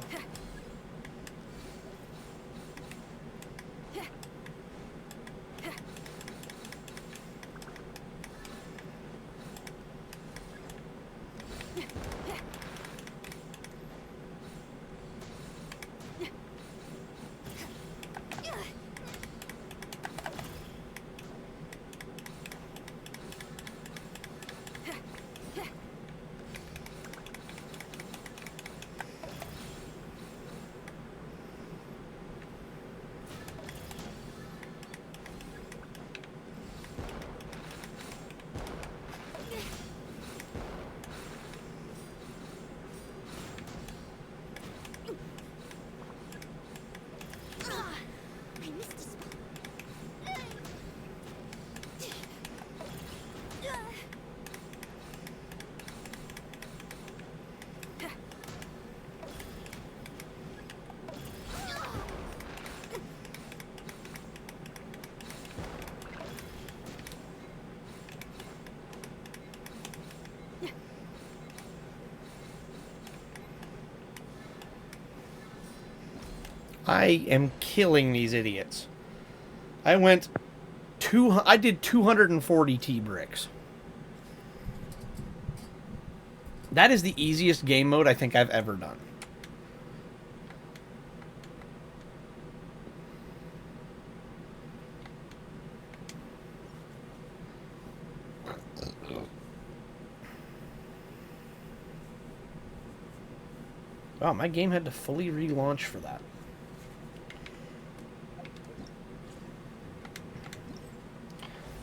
I am killing these idiots. I did 240 T bricks. That is the easiest game mode I think I've ever done. Wow, my game had to fully relaunch for that.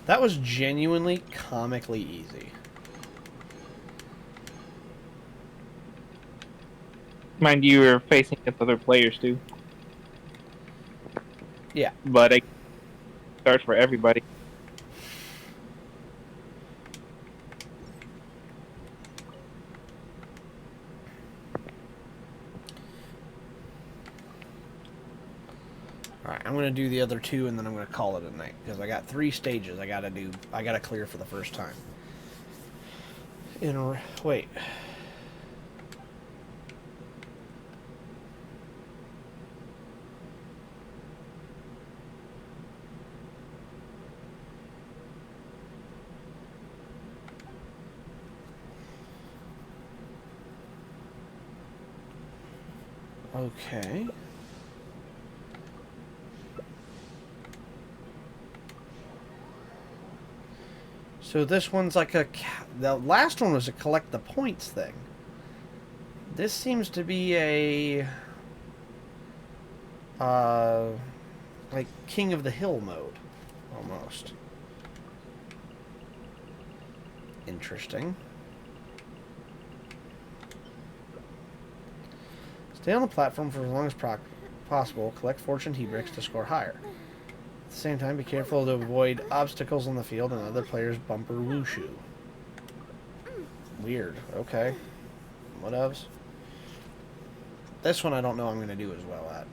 That was genuinely comically easy. Mind you, you're facing against other players too. Yeah. But it starts for everybody. Alright, I'm going to do the other two, and then I'm going to call it a night. Because I got 3 stages I got to clear for the first time. Wait. Okay. So this one's like the last one was a collect the points thing. This seems to be a like King of the Hill mode almost. Interesting. Stay on the platform for as long as possible. Collect fortune T bricks to score higher. At the same time, be careful to avoid obstacles on the field and other players' bumper wushu. Weird. Okay. Whatevs. This one I don't know I'm going to do as well at.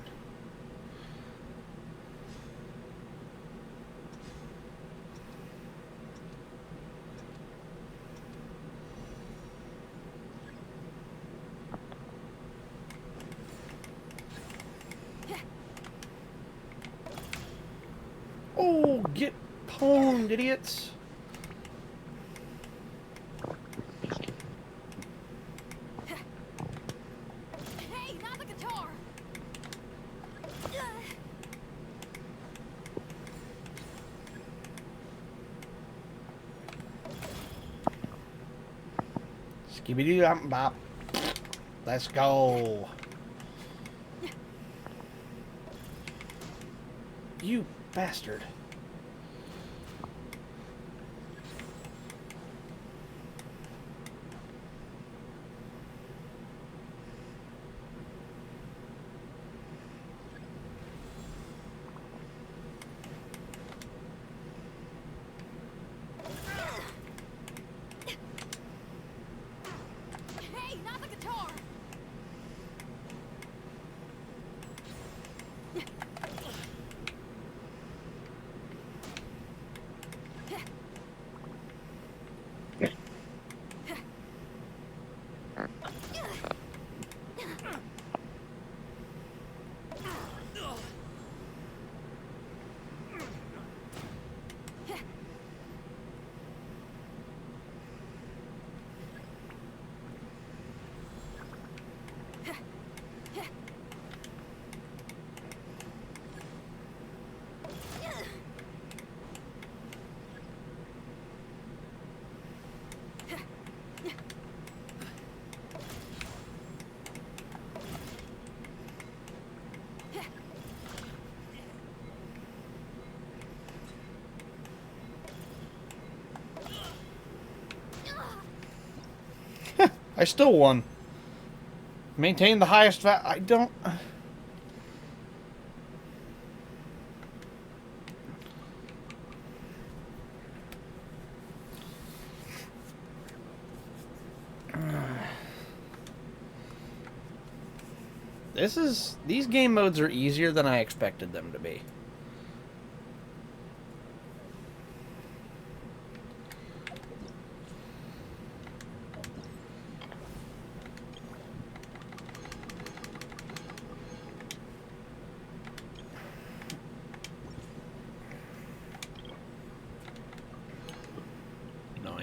Oh, get pwned, idiots. Hey, not the guitar. Skibidi-bop. Let's go. You bastard. Hey, not the guitar. I still won. Maintain the highest I don't... These game modes are easier than I expected them to be.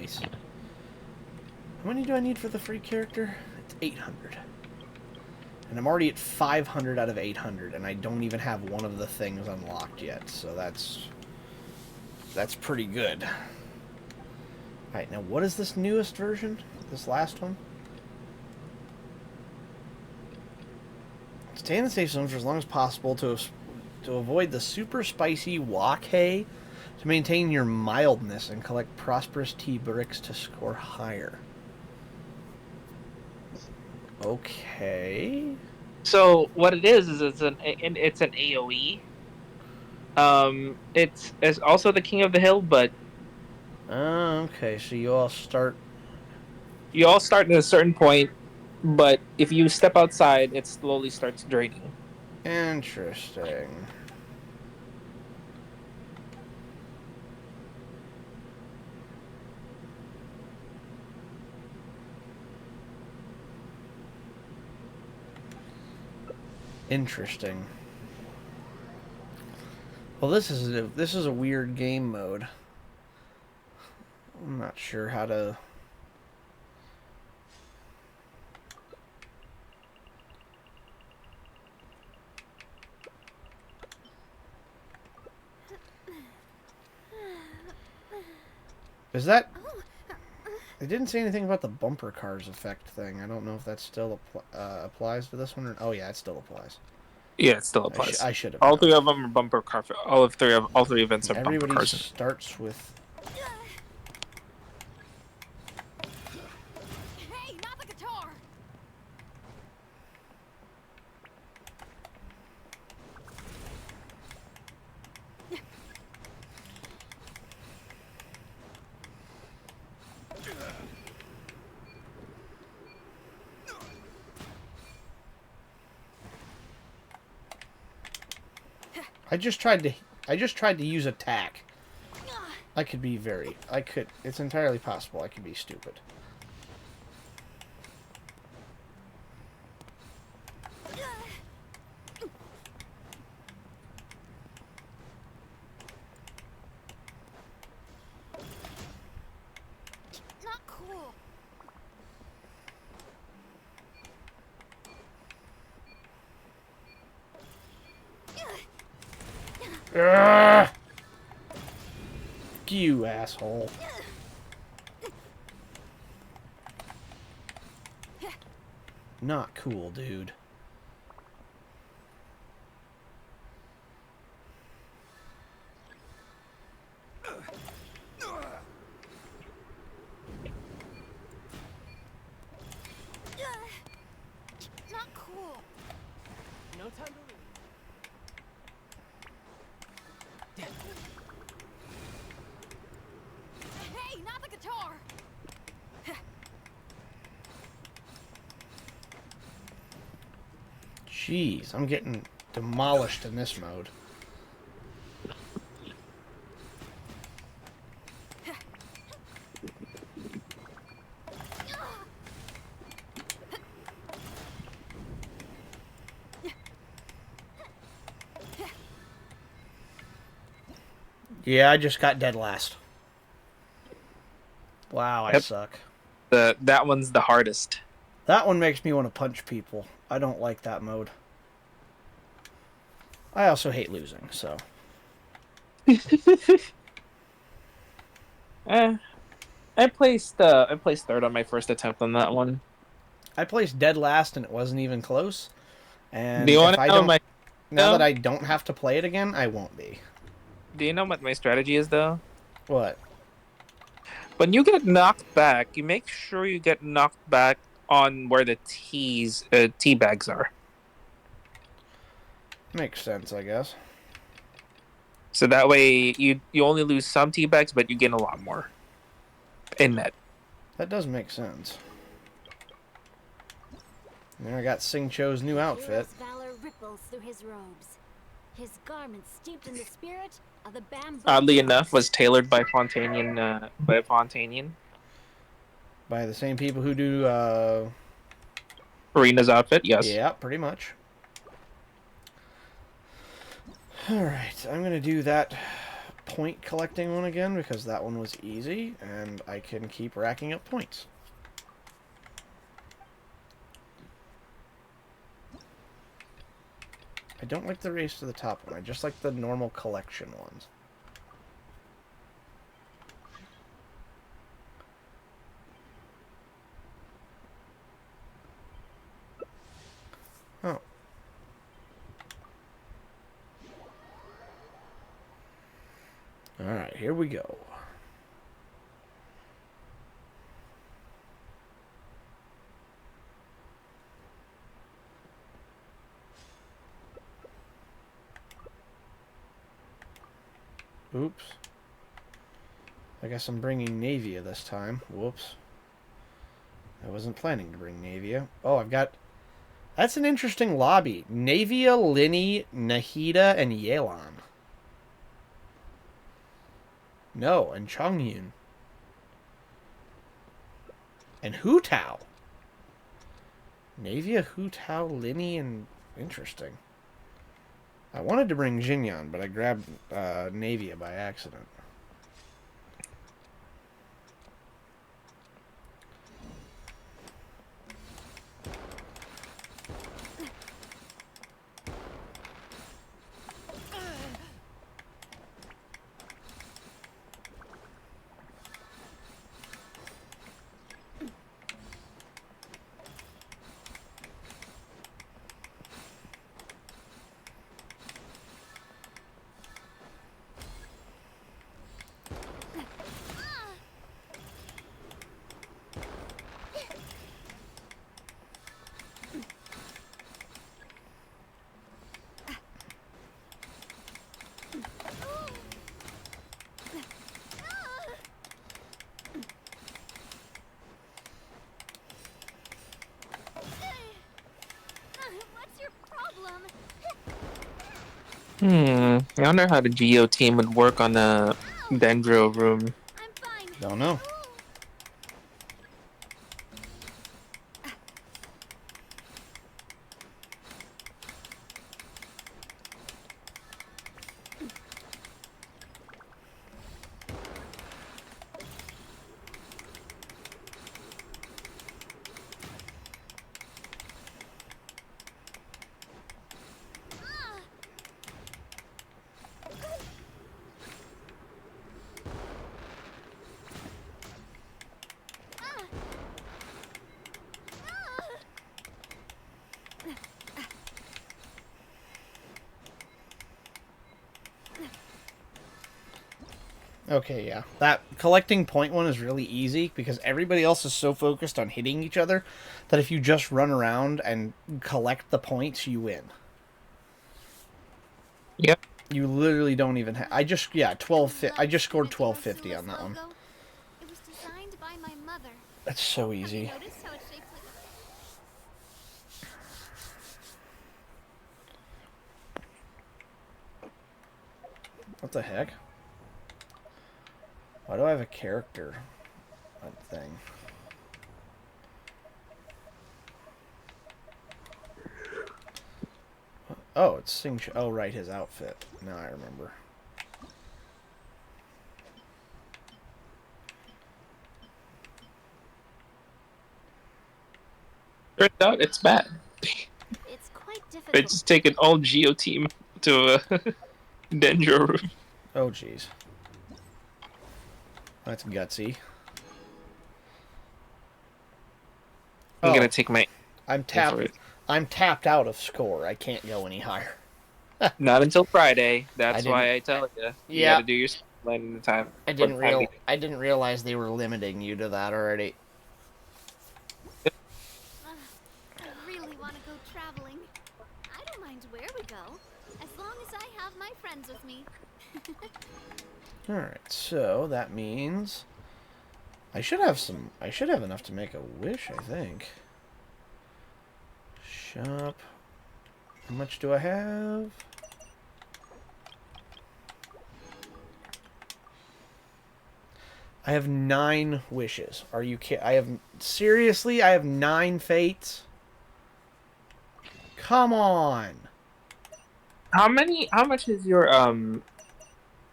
Nice. How many do I need for the free character? It's 800. And I'm already at 500 out of 800, and I don't even have one of the things unlocked yet, so that's pretty good. Alright, now what is this newest version? This last one? Stay in the safe zone for as long as possible to avoid the super spicy wok hay, to maintain your mildness and collect prosperous tea bricks to score higher. Okay. So what it is it's an AOE. It's also the King of the Hill, but Okay, so you all start... you all start at a certain point, but if you step outside, it slowly starts draining. Interesting. Interesting. Well, this is a weird game mode. I'm not sure how to... Is that... It didn't say anything about the bumper cars effect thing. I don't know if that still applies to this one. Or... Oh, yeah, it still applies. Yeah, it still applies. I should have. All three of them are bumper car. All three events are bumper Everybody cars. starts with... Hey, not the guitar! I just tried to use attack. I could be very... It's entirely possible I could be stupid. Not cool. Ugh! You asshole. Not cool, dude. Not cool. No time to leave. Hey, not the guitar! Jeez, I'm getting demolished in this mode. Yeah, I just got dead last. Wow, I Yep. suck. That one's the hardest. That one makes me want to punch people. I don't like that mode. I also hate losing, so... I placed third on my first attempt on that one. I placed dead last and it wasn't even close. And Do you want if to I know don't... Now that I don't have to play it again, I won't be. Do you know what my strategy is, though? What? When you get knocked back, you make sure you get knocked back on where the tea bags are. Makes sense, I guess. So that way you only lose some tea bags, but you gain a lot more in net. That does make sense. There I got Sing Cho's new outfit. Hero's valor ripples through his robes. His garments steeped in the spirit of the bamboo. Oddly enough, was tailored by Fontanian. By the same people who do, Arena's outfit, yes. Yeah, pretty much. Alright, I'm gonna do that point collecting one again because that one was easy, and I can keep racking up points. I don't like the race to the top one. I just like the normal collection ones. Oh. Alright, here we go. Oops. I guess I'm bringing Navia this time. Whoops. I wasn't planning to bring Navia. Oh, I've got... That's an interesting lobby. Navia, Linny, Nahida, and Yelan. No, and Chongyun. And Hu Tao. Navia, Hu Tao, Linny, and... Interesting. I wanted to bring Jinyan, but I grabbed Navia by accident. I wonder how the Geo team would work on the Dendro room. Don't know. Okay, yeah. That collecting point one is really easy because everybody else is so focused on hitting each other that if you just run around and collect the points, you win. Yep. You literally don't even have... I just scored 1250 on that one. It was designed by my mother. That's so easy. Notice how it's shaped like... What the heck? Why do I have a character thing? Oh, it's Sing... Oh, right, his outfit. Now I remember. Turns out it's bad. It's quite difficult. They just take an all Geo team to a Dendro room. Oh, jeez. That's gutsy. I'm gonna take my... I'm tapped out of score. I can't go any higher. Not until Friday. That's why I tell you. You gotta do your line in the time. I didn't realize they were limiting you to that already. I really want to go traveling. I don't mind where we go, as long as I have my friends with me. Alright, so that means I should have enough to make a wish, I think. Shop. How much do I have? I have 9 wishes. Are you kidding? Seriously, I have 9 fates? Come on. How much is your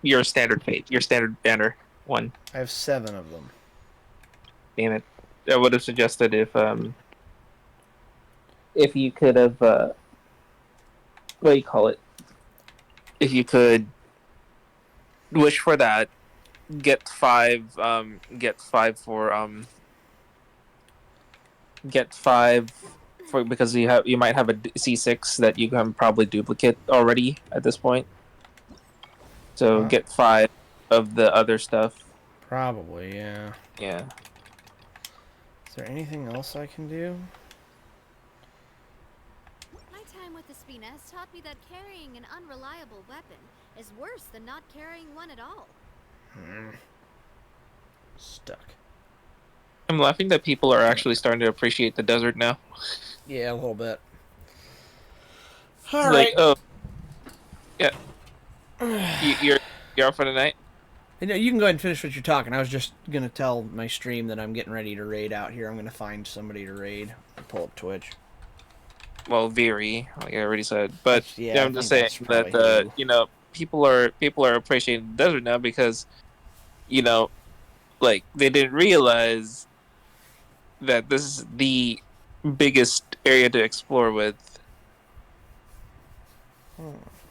your standard fate, your standard banner one. I have 7 of them. Damn it! I would have suggested if you could have what do you call it? If you could wish for that, get 5 get 5 for, because you might have a C6 that you can probably duplicate already at this point. So get 5 of the other stuff. Probably, yeah. Yeah. Is there anything else I can do? My time with the Spina has taught me that carrying an unreliable weapon is worse than not carrying one at all. Stuck. I'm laughing that people are actually starting to appreciate the desert now. Yeah, a little bit. It's All like, right. oh, yeah. You're out for the night? You can go ahead and finish what you're talking. I was just going to tell my stream that I'm getting ready to raid out here. I'm going to find somebody to raid. I'll pull up Twitch. Well, Veery, like I already said. But Yeah, I'm just saying that, you know, people are appreciating the desert now because, you know, like, they didn't realize that this is the biggest area to explore with.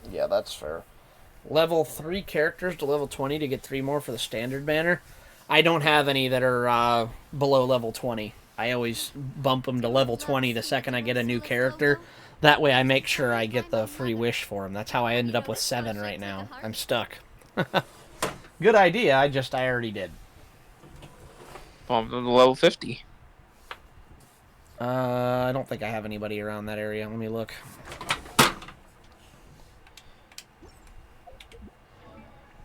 Yeah, that's fair. Level 3 characters to level 20 to get 3 more for the standard banner. I don't have any that are below level 20. I always bump them to level 20 the second I get a new character. That way I make sure I get the free wish for them. That's how I ended up with 7 right now. I'm stuck. Good idea, I already did. Well, I'm level 50. I don't think I have anybody around that area. Let me look.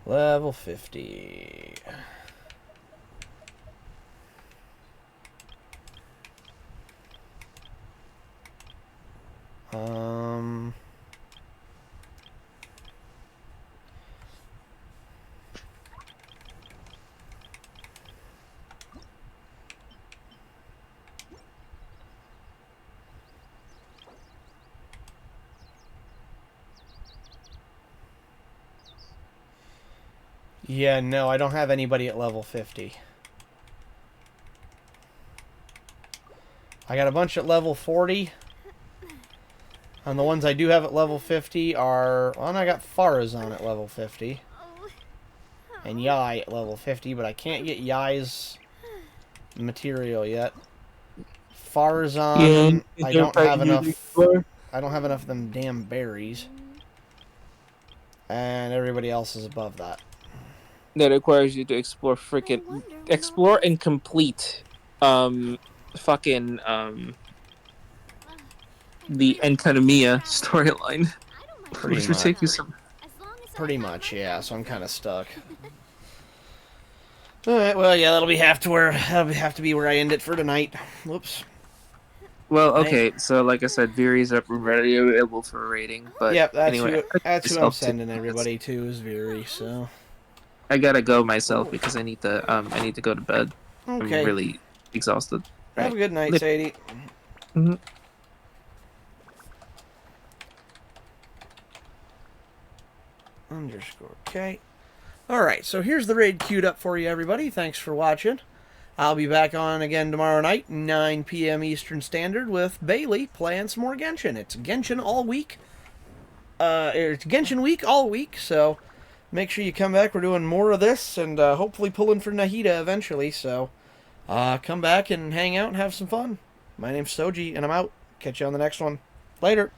Level 50. Yeah, no, I don't have anybody at level 50. I got a bunch at level 40. And the ones I do have at level 50 are... Well, I got Farazan at level 50. And Yai at level 50, but I can't get Yai's material yet. Farazan, I don't have enough... I don't have enough of them damn berries. And everybody else is above that. That requires you to explore explore and complete the Enkanomiya storyline. Which would take you some... Pretty much, yeah, so I'm kind of stuck. Alright, well, yeah, that'll have to be where I end it for tonight. Whoops. Well, okay, so like I said, Veery's up ready available for a rating, but yep, that's anyway, who I'm sending everybody to is Veery, so... I gotta go myself because I need to go to bed. Okay. I'm really exhausted. Have a good night, Sadie. _K. Alright, so here's the raid queued up for you, everybody. Thanks for watching. I'll be back on again tomorrow night, 9 p.m. Eastern Standard, with Bailey playing some more Genshin. It's Genshin all week. It's Genshin week all week, so make sure you come back. We're doing more of this, and hopefully pulling for Nahida eventually, so come back and hang out and have some fun. My name's Soji, and I'm out. Catch you on the next one. Later.